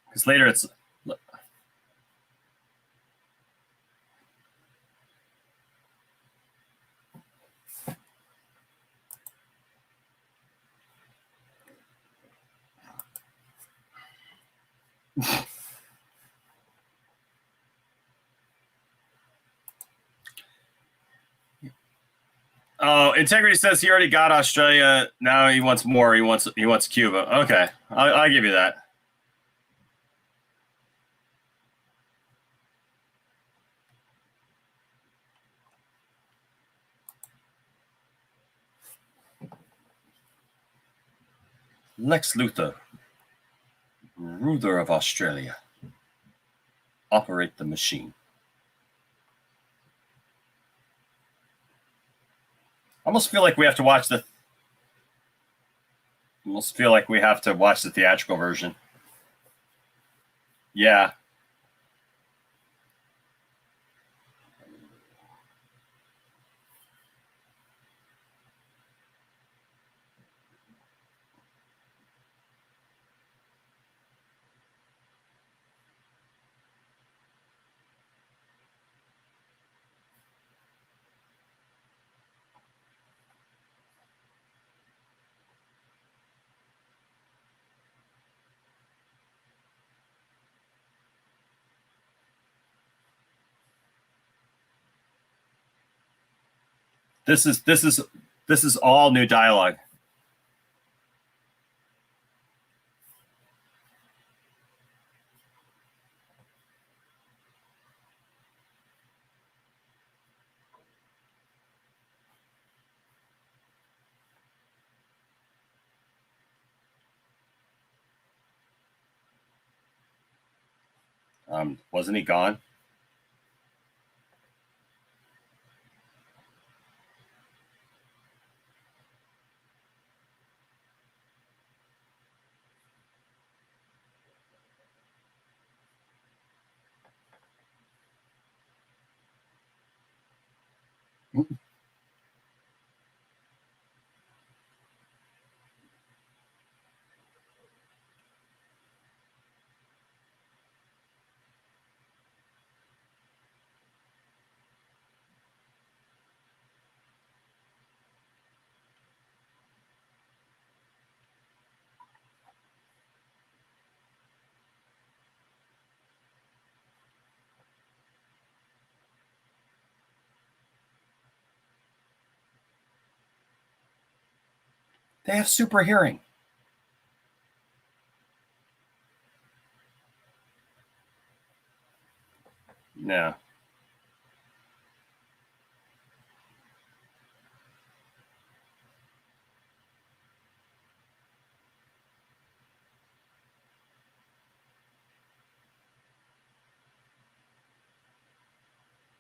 A: Because later it's... Oh, Integrity says he already got Australia. Now he wants more. He wants Cuba. Okay, I'll give you that. Lex Luthor, ruler of Australia. Operate the machine. I almost feel like we have to watch the. Almost feel like we have to watch the theatrical version. Yeah. This is all new dialogue. Wasn't he gone? They have super hearing. No.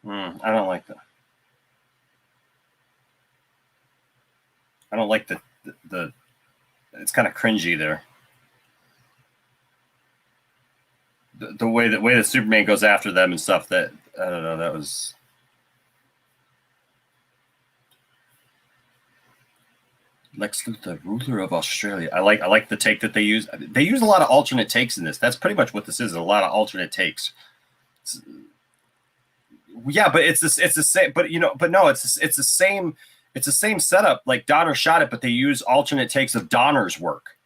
A: I don't like that. I don't like the it's kind of cringy there. The way that Superman goes after them and stuff, that I don't know, that was Lex Luthor, ruler of Australia. I like the take that they use. They use a lot of alternate takes in this. That's pretty much what this is, a lot of alternate takes. Yeah, but it's the same. But but no, it's the same. It's the same setup. Like Donner shot it, but they use alternate takes of Donner's work.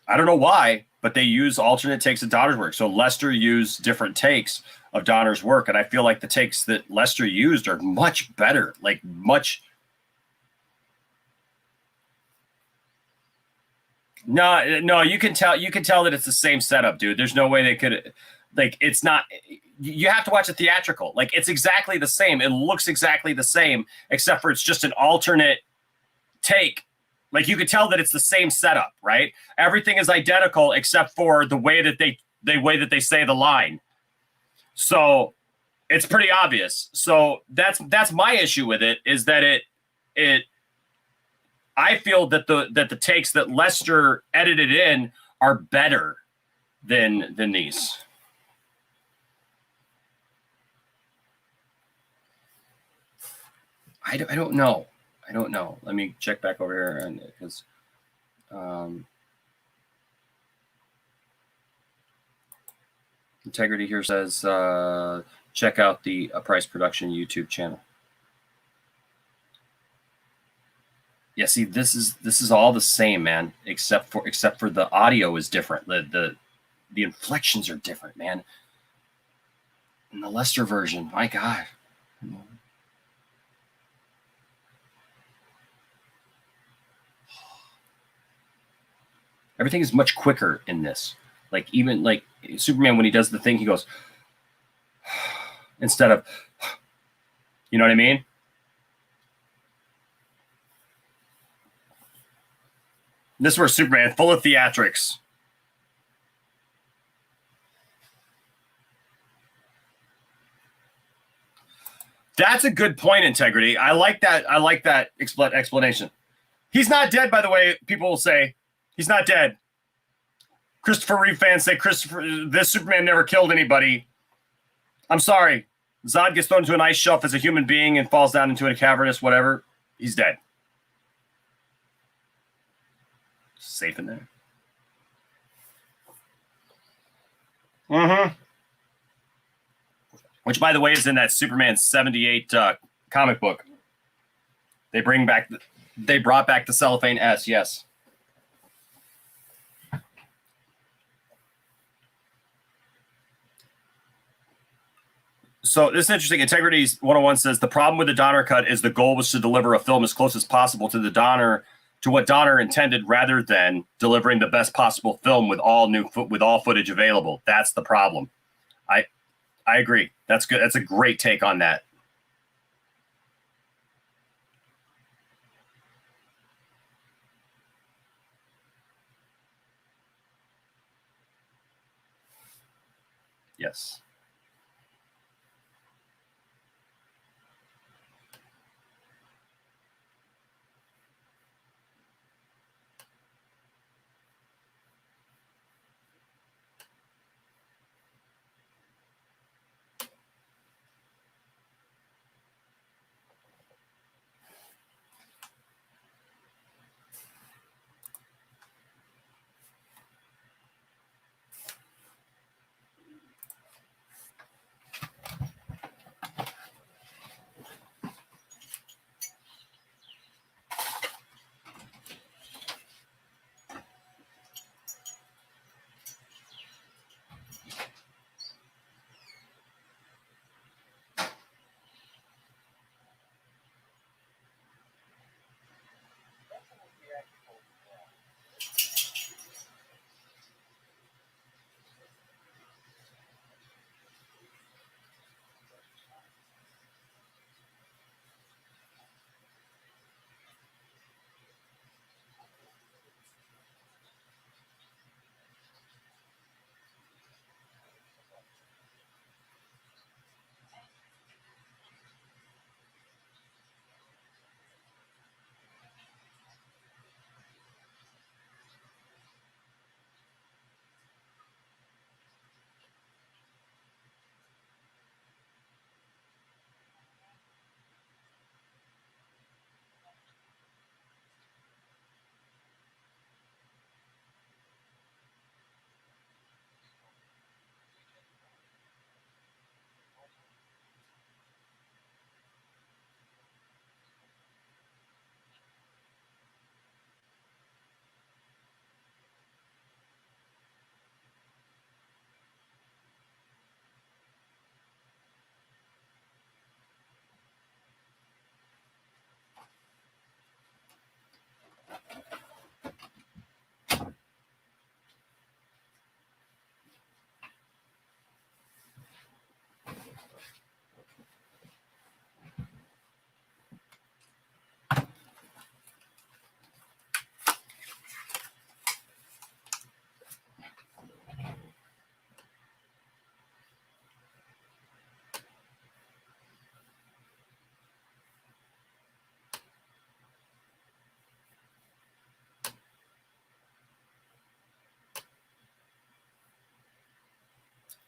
A: I don't know why, but they use alternate takes of Donner's work. So Lester used different takes of Donner's work, and I feel like the takes that Lester used are much better. Like much. No, you can tell that it's the same setup, dude. There's no way they could, like, it's not. You have to watch a theatrical. Like, it's exactly the same. It looks exactly the same, except for it's just an alternate take. Like, you could tell that it's the same setup, right? Everything is identical except for the way that they say the line. So it's pretty obvious. So that's my issue with it, is that it I feel that the takes that Lester edited in are better than these. I don't know. I don't know. Let me check back over here, and because Integrity here says check out the Price Production YouTube channel. Yeah, see, this is all the same, man, except for the audio is different. The inflections are different, man. In the Lester version, my God. Everything is much quicker in this. Like, even like Superman, when he does the thing, he goes instead of, you know what I mean? This is where Superman, full of theatrics. That's a good point, Integrity. I like that. I like that explanation. He's not dead, by the way. People will say he's not dead. Christopher Reeve fans say this Superman never killed anybody. I'm sorry. Zod gets thrown into an ice shelf as a human being and falls down into a cavernous whatever. He's dead. Safe in there. Mm-hmm. Which, by the way, is in that Superman 78 comic book. They brought back the cellophane S, yes. So this is interesting. Integrity's 101 says the problem with the Donner cut is the goal was to deliver a film as close as possible to what Donner intended, rather than delivering the best possible film with all footage available. That's the problem. I agree. That's good. That's a great take on that. Yes.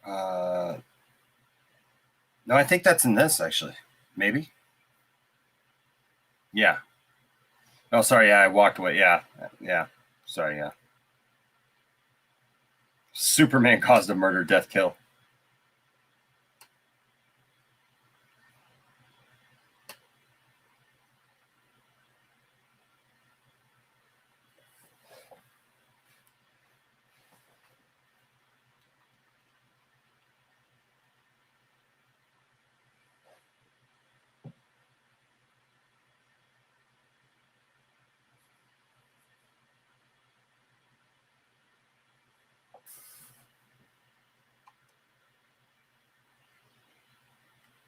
A: No, I think that's in this, actually. Maybe. Yeah. Oh, sorry. Yeah, I walked away. Yeah. Yeah. Sorry. Yeah. Superman caused a murder, death, kill.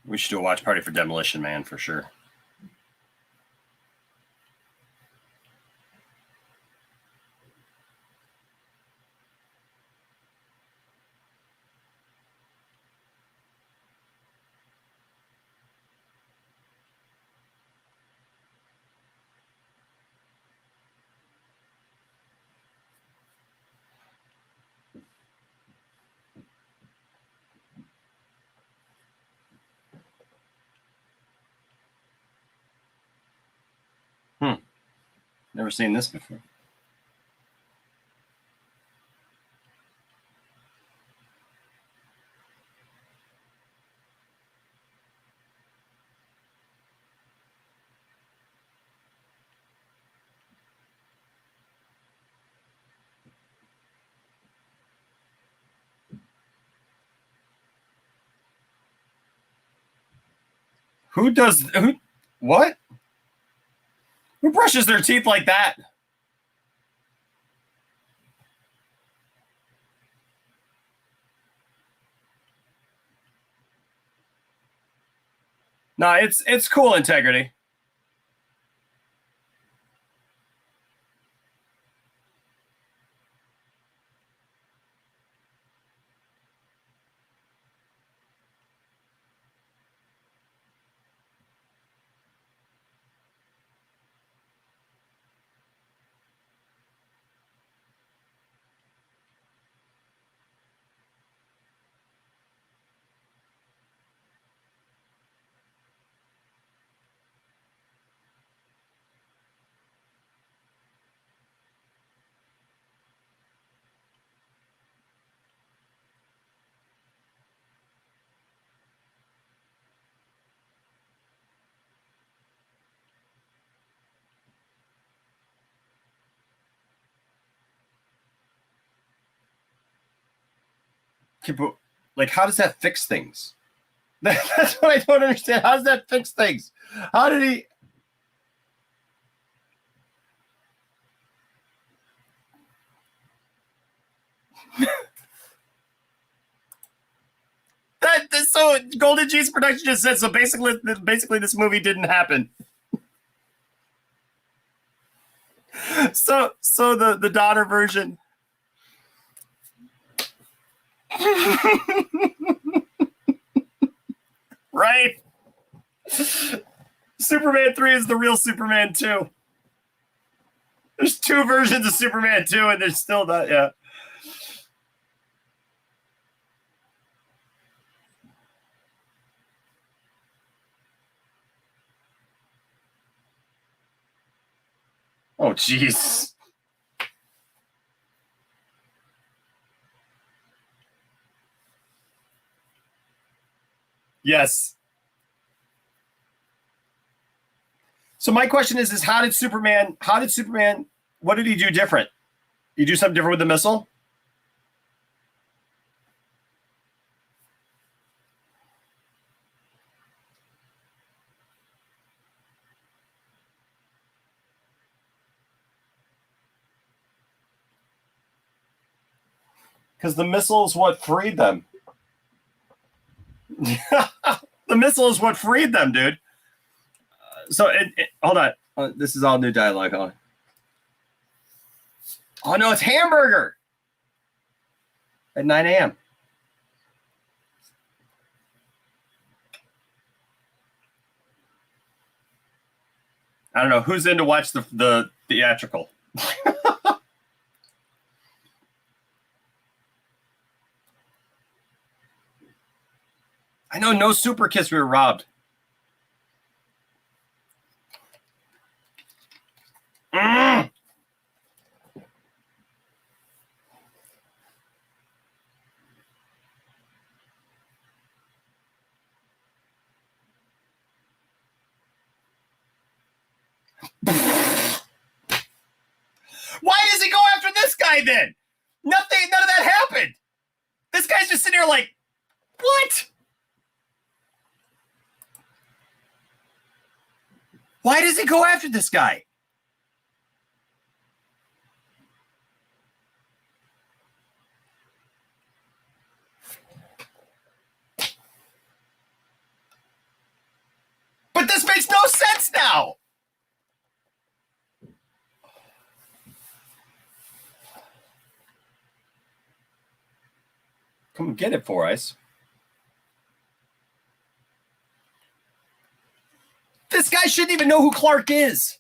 A: We should do a watch party for Demolition Man for sure. Never seen this before. Who does what? Who brushes their teeth like that? No, it's cool integrity. Like, how does that fix things? That's what I don't understand. How does that fix things? How did he? So Golden Cheese Production just said so. Basically, this movie didn't happen. So the Donner version. Right? Superman 3 is the real Superman 2. There's two versions of Superman 2, and there's still not, yeah. Oh, jeez. Yes. So my question is how did Superman, what did he do different? He do something different with the missile? Because the missile is what freed them. The missile is what freed them, dude. So, hold on. This is all new dialogue. Hold on. Oh, no, it's hamburger at 9 a.m. I don't know. Who's in to watch the theatrical? I know, no super kiss. We were robbed. Mm. Why does he go after this guy then? None of that happened. This guy's just sitting here like, what? Why does he go after this guy? But this makes no sense now. Come get it for us. This guy shouldn't even know who Clark is.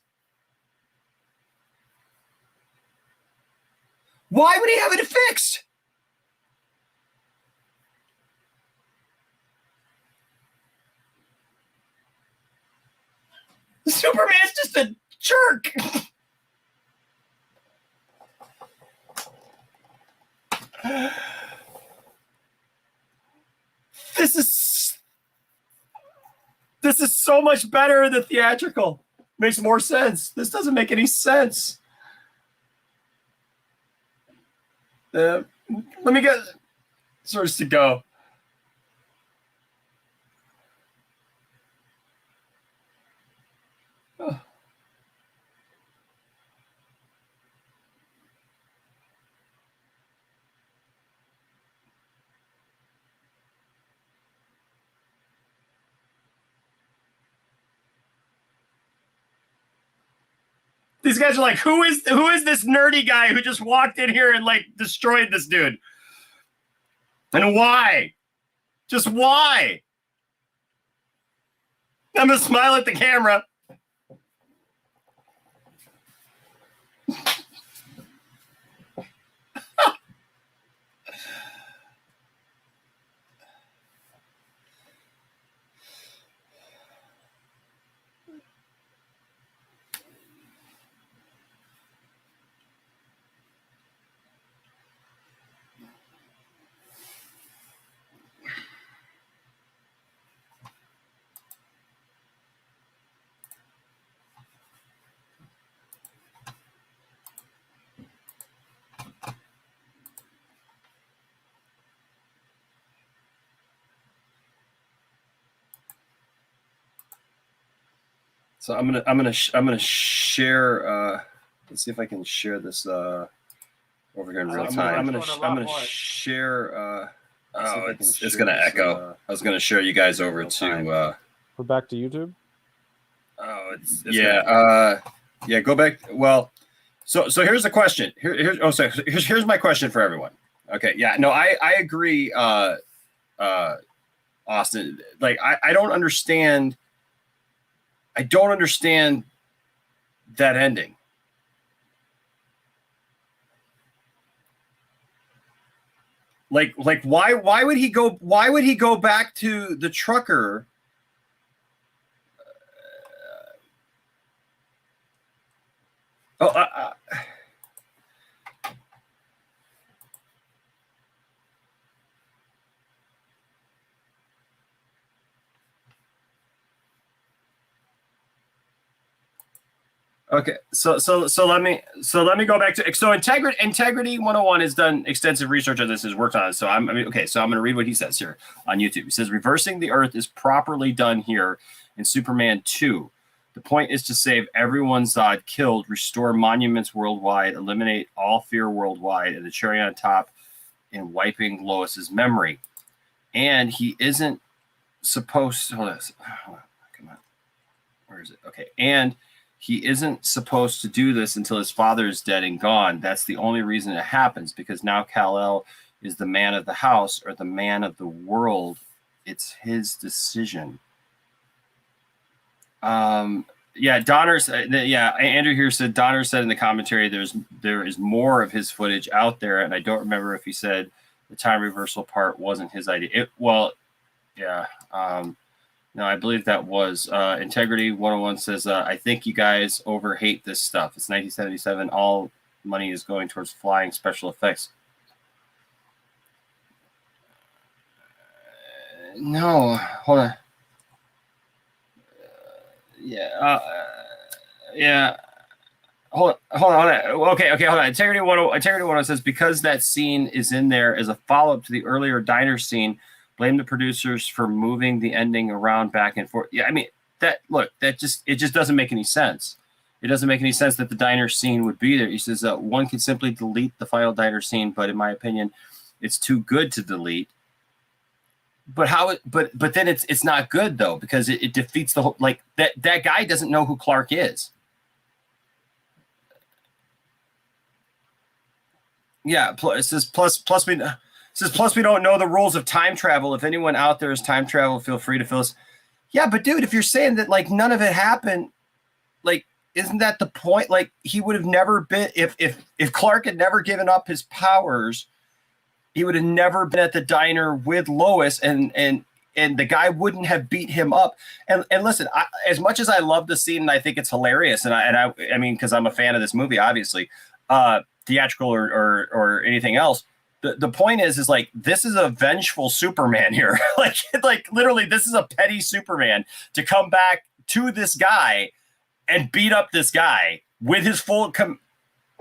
A: Why would he have it fixed? Superman's just a jerk. This is so much better than theatrical. Makes more sense. This doesn't make any sense. Let me get Srarts to go. Oh. These guys are like, who is this nerdy guy who just walked in here and like destroyed this dude? And why? Just why? I'm gonna smile at the camera. So I'm gonna share. Let's see if I can share this over here in real time. I'm gonna share. Oh, it's gonna echo. I was gonna share you guys over to.
B: We're back to YouTube.
A: Oh, it's yeah. Yeah, go back. Well, so here's the question. Here's my question for everyone. Okay, yeah, no, I agree, Austin. Like I don't understand. I don't understand that ending. Like why would he go back to the trucker? Okay, so let me go back to integrity 101 has done extensive research on this, has worked on it. So I'm going to read what he says here on YouTube. He says reversing the earth is properly done here in Superman 2. The point is to save everyone Zod killed, restore monuments worldwide, eliminate all fear worldwide, and the cherry on top in wiping Lois's memory. And he isn't supposed to hold on, come on. Where is it? Okay, and he isn't supposed to do this until his father is dead and gone. That's the only reason it happens, because now Kal-El is the man of the house or the man of the world. It's his decision. Yeah, Donner's. Yeah, Andrew here said Donner said in the commentary there is more of his footage out there, and I don't remember if he said the time reversal part wasn't his idea. Yeah. No, I believe that was Integrity 101 says, I think you guys overhate this stuff. It's 1977. All money is going towards flying special effects. No, hold on. Yeah. Hold on. Okay, hold on. Integrity 101 says, because that scene is in there as a follow-up to the earlier diner scene, blame the producers for moving the ending around back and forth. Yeah, I mean, it just doesn't make any sense. It doesn't make any sense that the diner scene would be there. He says one could simply delete the final diner scene, but in my opinion, it's too good to delete. But but then it's not good though, because it defeats the whole, like that guy doesn't know who Clark is. Yeah, it says plus we don't know the rules of time travel. If anyone out there is time travel, feel free to fill us. Yeah, but dude, if you're saying that like none of it happened, like isn't that the point? Like he would have never been if Clark had never given up his powers, he would have never been at the diner with Lois, and the guy wouldn't have beat him up. And listen, as much as I love the scene and I think it's hilarious, and I mean because I'm a fan of this movie, obviously. Theatrical or anything else. The point is like this is a vengeful Superman here. like literally, this is a petty Superman to come back to this guy and beat up this guy with his full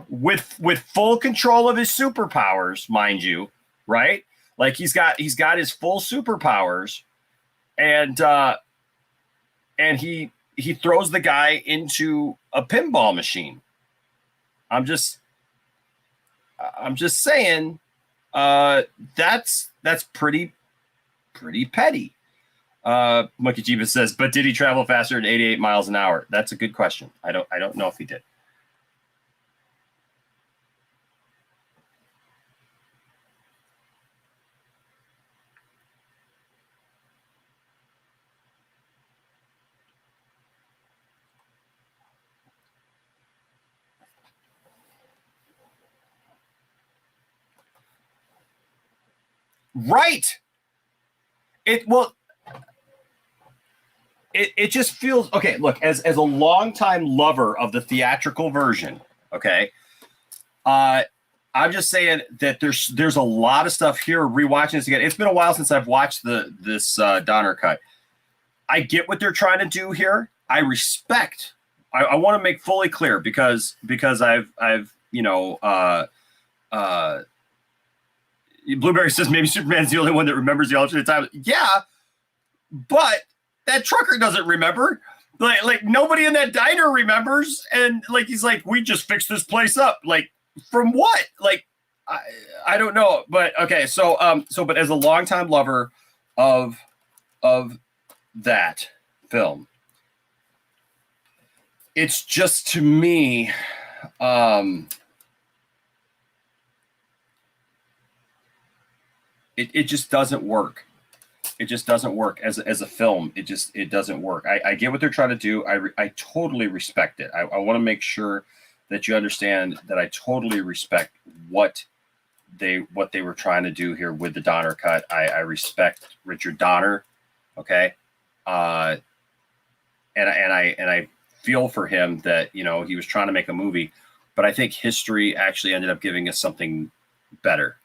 A: with full control of his superpowers, mind you, right? Like he's got his full superpowers, and he throws the guy into a pinball machine. I'm just saying that's pretty petty. Monkey Jeebus says, but did he travel faster at 88 miles an hour? That's a good question. I don't know if he did. Right. It just feels okay. Look, as a longtime lover of the theatrical version, okay. I'm just saying that there's a lot of stuff here. Rewatching this again, it's been a while since I've watched this Donner cut. I get what they're trying to do here. I respect. I want to make fully clear because I've Blueberry says maybe Superman's the only one that remembers the alternate time. Yeah, but that trucker doesn't remember. Like nobody in that diner remembers, and like he's like, we just fixed this place up. Like from what? Like I don't know. But okay, so but as a longtime lover of that film, it's just to me. It just doesn't work. It just doesn't work as a film. It doesn't work. I get what they're trying to do. I totally respect it. I want to make sure that you understand that I totally respect what they were trying to do here with the Donner cut. I respect Richard Donner. Okay. And I feel for him that, he was trying to make a movie, but I think history actually ended up giving us something better.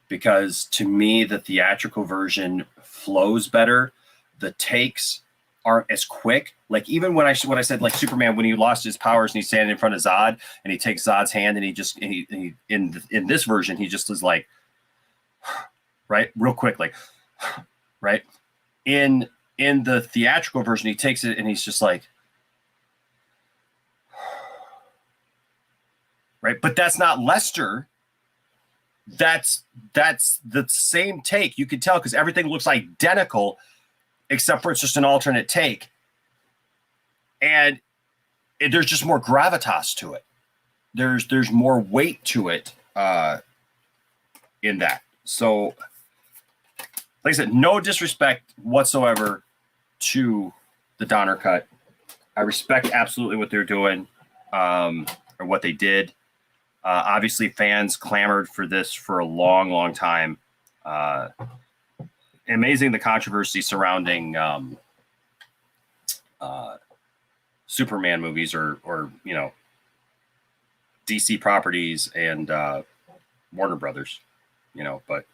A: Because to me, the theatrical version flows better. The takes aren't as quick. Like even when I said like Superman, when he lost his powers and he's standing in front of Zod and he takes Zod's hand and he in this version, he just is like, right, real quick, like, right. In the theatrical version, he takes it and he's just like, right. But that's not Lester. That's the same take. You can tell because everything looks identical, except for it's just an alternate take, and there's just more gravitas to it. There's more weight to it in that. So, like I said, no disrespect whatsoever to the Donner cut. I respect absolutely what they're doing or what they did. Obviously, fans clamored for this for a long, long time. amazing the controversy surrounding Superman movies or you know, DC properties and Warner Brothers, you know, but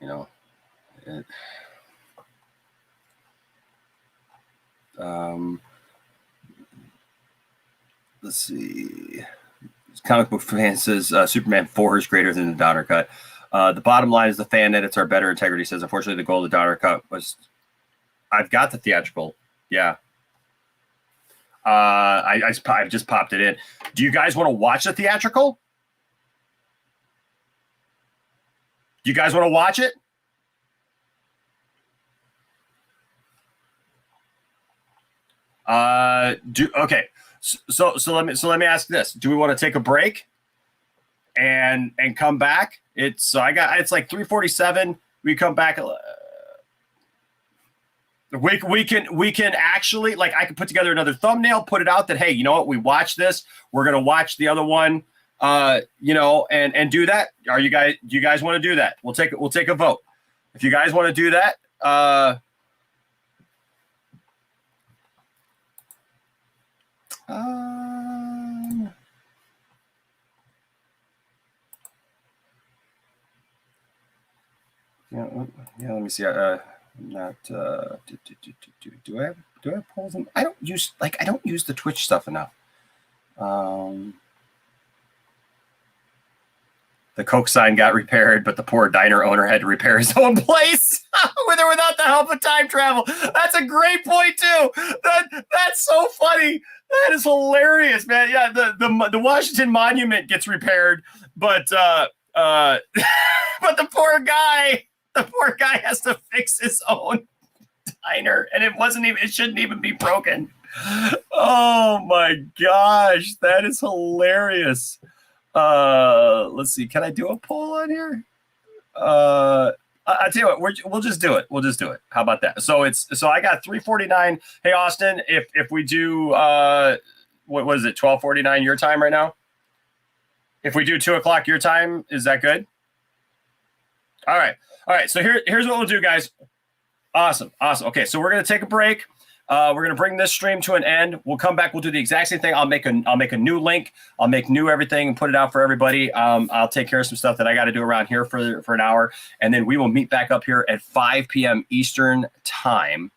A: you know, let's see. Comic book fan says Superman 4 is greater than the Donner cut. The bottom line is the fan edits are better. Integrity says, unfortunately, the goal of the Donner cut was. I've got the theatrical. Yeah. I just popped it in. Do you guys want to watch the theatrical? Do you guys want to watch it? Okay. So let me ask this. Do we want to take a break and come back? It's like 3:47. We come back. We can actually, like, I can put together another thumbnail, put it out that, hey, you know what, we watched this. We're gonna watch the other one, you know, and do that. Do you guys want to do that? We'll take a vote. If you guys want to do that, yeah, let me see. Not do I have polls? I don't use the Twitch stuff enough. The Coke sign got repaired, but the poor diner owner had to repair his own place with or without the help of time travel. That's a great point too. That's so funny. That is hilarious, man. Yeah, the Washington Monument gets repaired, but but the poor guy has to fix his own diner, and it shouldn't even be broken. Oh my gosh, that is hilarious. Let's see. Can I do a poll on here? I tell you what, we'll just do it. We'll just do it. How about that? So I got 3:49. Hey Austin, if we do what was it, 12:49 your time right now? If we do 2 o'clock your time, is that good? All right. So here's what we'll do, guys. Awesome. Okay, so we're gonna take a break. We're gonna bring this stream to an end. We'll come back. We'll do the exact same thing. I'll make a new link. I'll make new everything and put it out for everybody. I'll take care of some stuff that I got to do around here for an hour, and then we will meet back up here at 5 p.m. Eastern time,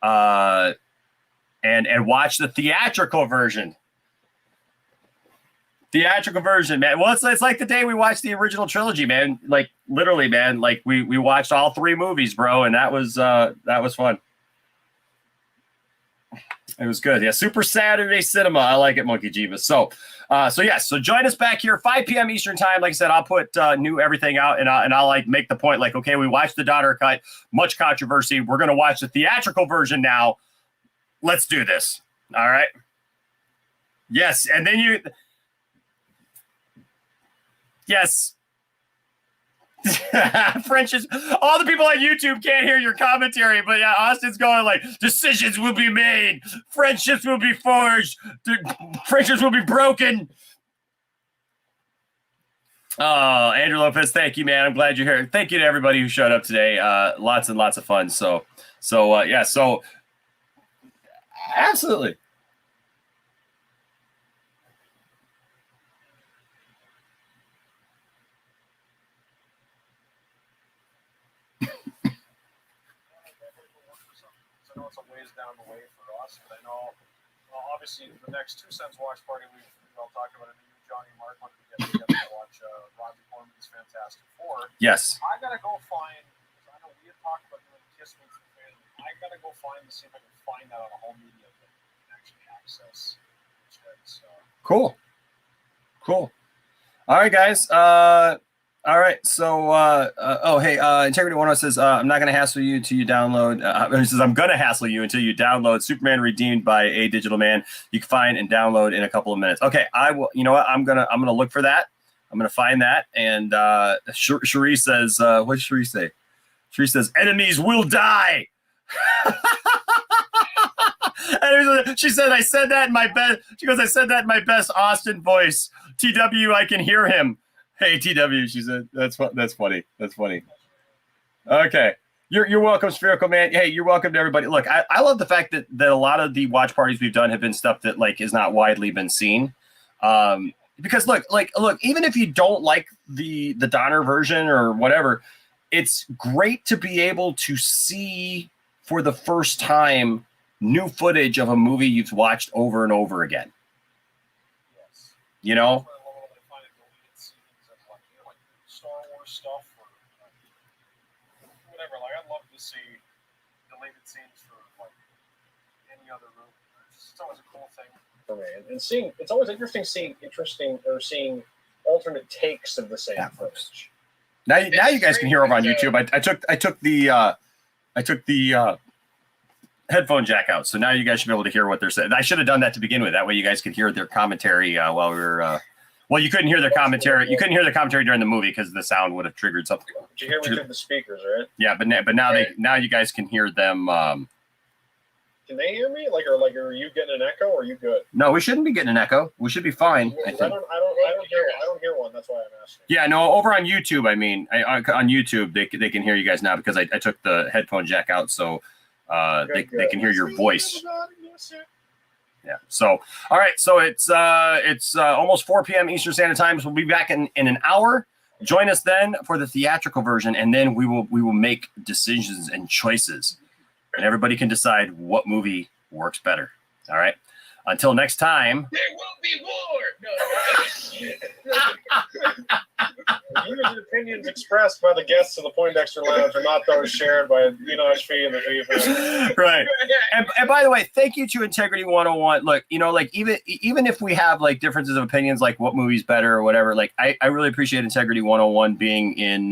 A: and watch the theatrical version. Theatrical version, man. Well, it's like the day we watched the original trilogy, man. Like literally, man. Like we watched all 3 movies, bro, and that was fun. It was good. Yeah, Super Saturday Cinema. I like it, Monkey Jeebus. So join us back here 5 p.m. Eastern time. Like I said, I'll put new everything out, and I'll like make the point, like, okay, we watched the Donner cut, much controversy. We're gonna watch the theatrical version now. Let's do this. All right. Yes, and then Yes. French is all the people on YouTube can't hear your commentary, but yeah, Austin's going like, decisions will be made, friendships will be forged, friendships will be broken. Oh, Andrew Lopez, thank you, man. I'm glad you're here. Thank you to everybody who showed up today. Lots and lots of fun. So absolutely.
B: It's a ways down the way for us, but I know, obviously, the next 2 Cents watch party, we've all talked about it. Johnny and Mark wanted to get together to watch Roger Corman's Fantastic Four.
A: Yes.
B: I gotta go find. I know we had talked about doing Kiss Me for Family. I gotta go find to see if I can find that on a home media that I can actually access.
A: Cool. All right, guys. All right, so Integrity 101 says I'm not going to hassle you until you download. He says I'm going to hassle you until you download Superman Redeemed by A Digital Man. You can find and download in a couple of minutes. Okay, I will. You know what? I'm gonna look for that. I'm gonna find that. And Cherie says, what did Cherie say? Cherie says enemies will die. And she said, I said that in my best. She goes, I said that in my best Austin voice. TW, I can hear him. Hey, TW, she said. That's funny. Okay. You're welcome, Spherical Man. Hey, you're welcome to everybody. Look, I love the fact that a lot of the watch parties we've done have been stuff that like is not widely been seen. Because look, even if you don't like the Donner version or whatever, it's great to be able to see for the first time new footage of a movie you've watched over and over again.
D: Yes.
A: You know?
D: Star Wars stuff or whatever. Like, I'd love to see deleted scenes for like any other movie. It's always a cool thing for me. And seeing, it's always interesting seeing alternate takes of the same footage.
A: Now you guys can hear over on YouTube. I took the headphone jack out, so now you guys should be able to hear what they're saying. I should have done that to begin with. That way you guys could hear their commentary while we were. Well, you couldn't hear their commentary. You couldn't hear their commentary during the movie because the sound would have triggered something.
D: Did you hear me through the speakers, right?
A: Yeah, but now you guys can hear them.
D: Can they hear me? Are you getting an echo? Or are you good?
A: No, we shouldn't be getting an echo. We should be fine.
D: I don't hear one. That's why I'm asking.
A: Yeah, no, over on YouTube. I mean, on YouTube they can hear you guys now because I took the headphone jack out, so they can hear your voice. Yeah. So, all right. So it's almost 4 p.m. Eastern Standard Time. So we'll be back in an hour. Join us then for the theatrical version, and then we will make decisions and choices, and everybody can decide what movie works better. All right. Until next time.
D: There will be war. Views and opinions expressed by the guests of the Poindexter Lounge are not those shared by Enosh Fee and the Fee family.
A: Right. And by the way, thank you to Integrity 101. Look, like even if we have like differences of opinions, like what movie's better or whatever, like I really appreciate Integrity 101 being in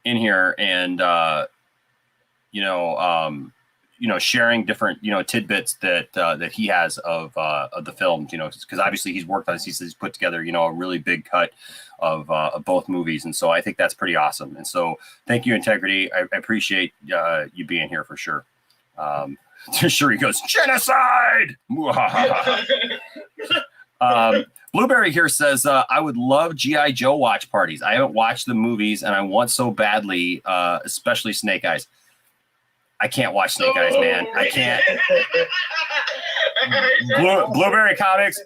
A: here and sharing different, tidbits that he has of the films, because obviously he's worked on this. He's put together, a really big cut of both movies. And so I think that's pretty awesome. And so thank you, Integrity. I appreciate you being here for sure. Sure, he goes, genocide! Blueberry here says, I would love G.I. Joe watch parties. I haven't watched the movies and I want so badly, especially Snake Eyes. I can't watch Snake Eyes, man. I can't. Blueberry Comics,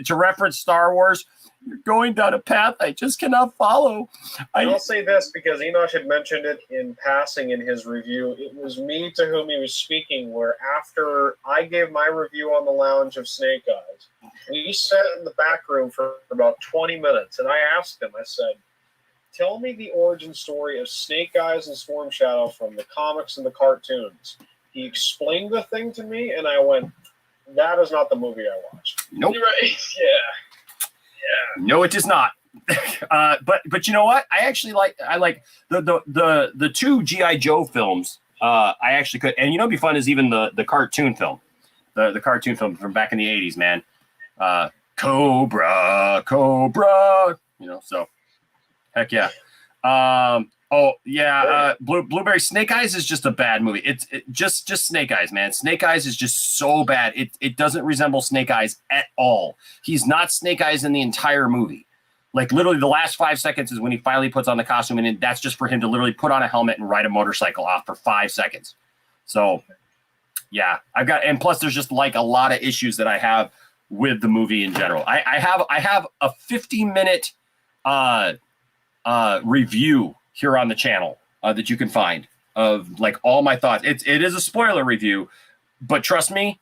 A: to reference Star Wars, you're going down a path I just cannot follow.
D: I'll say this because Enosh had mentioned it in passing in his review. It was me to whom he was speaking, where after I gave my review on the lounge of Snake Eyes, we sat in the back room for about 20 minutes, and I asked him, I said, tell me the origin story of Snake Eyes and Storm Shadow from the comics and the cartoons. He explained the thing to me, and I went, that is not the movie I watched.
A: Nope.
D: You're right. Yeah.
A: No, it is not. But you know what? I like the two G.I. Joe films. I actually could, and it'd be fun is even the cartoon film. The cartoon film from back in the 80s, man. Cobra. So heck yeah. Blueberry Snake Eyes is just a bad movie. It's just Snake Eyes, man. Snake Eyes is just so bad. It doesn't resemble Snake Eyes at all. He's not Snake Eyes in the entire movie. Like literally the last 5 seconds is when he finally puts on the costume, and that's just for him to literally put on a helmet and ride a motorcycle off for 5 seconds. So yeah, and plus there's just like a lot of issues that I have with the movie in general. I have a 50-minute review here on the channel that you can find of like all my thoughts. It is a spoiler review, but trust me,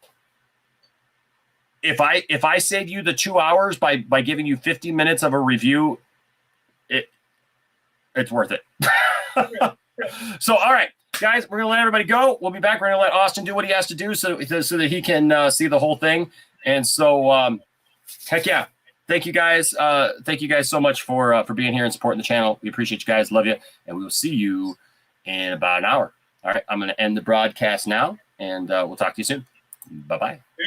A: if I save you the 2 hours by giving you 50 minutes of a review, it's worth it. So all right, guys, we're gonna let everybody go. We'll be back. We're gonna let Austin do what he has to do so that he can see the whole thing. And so heck yeah. Thank you guys. Thank you guys so much for being here and supporting the channel. We appreciate you guys. Love you. And we will see you in about an hour. All right. I'm going to end the broadcast now, and we'll talk to you soon. Bye-bye.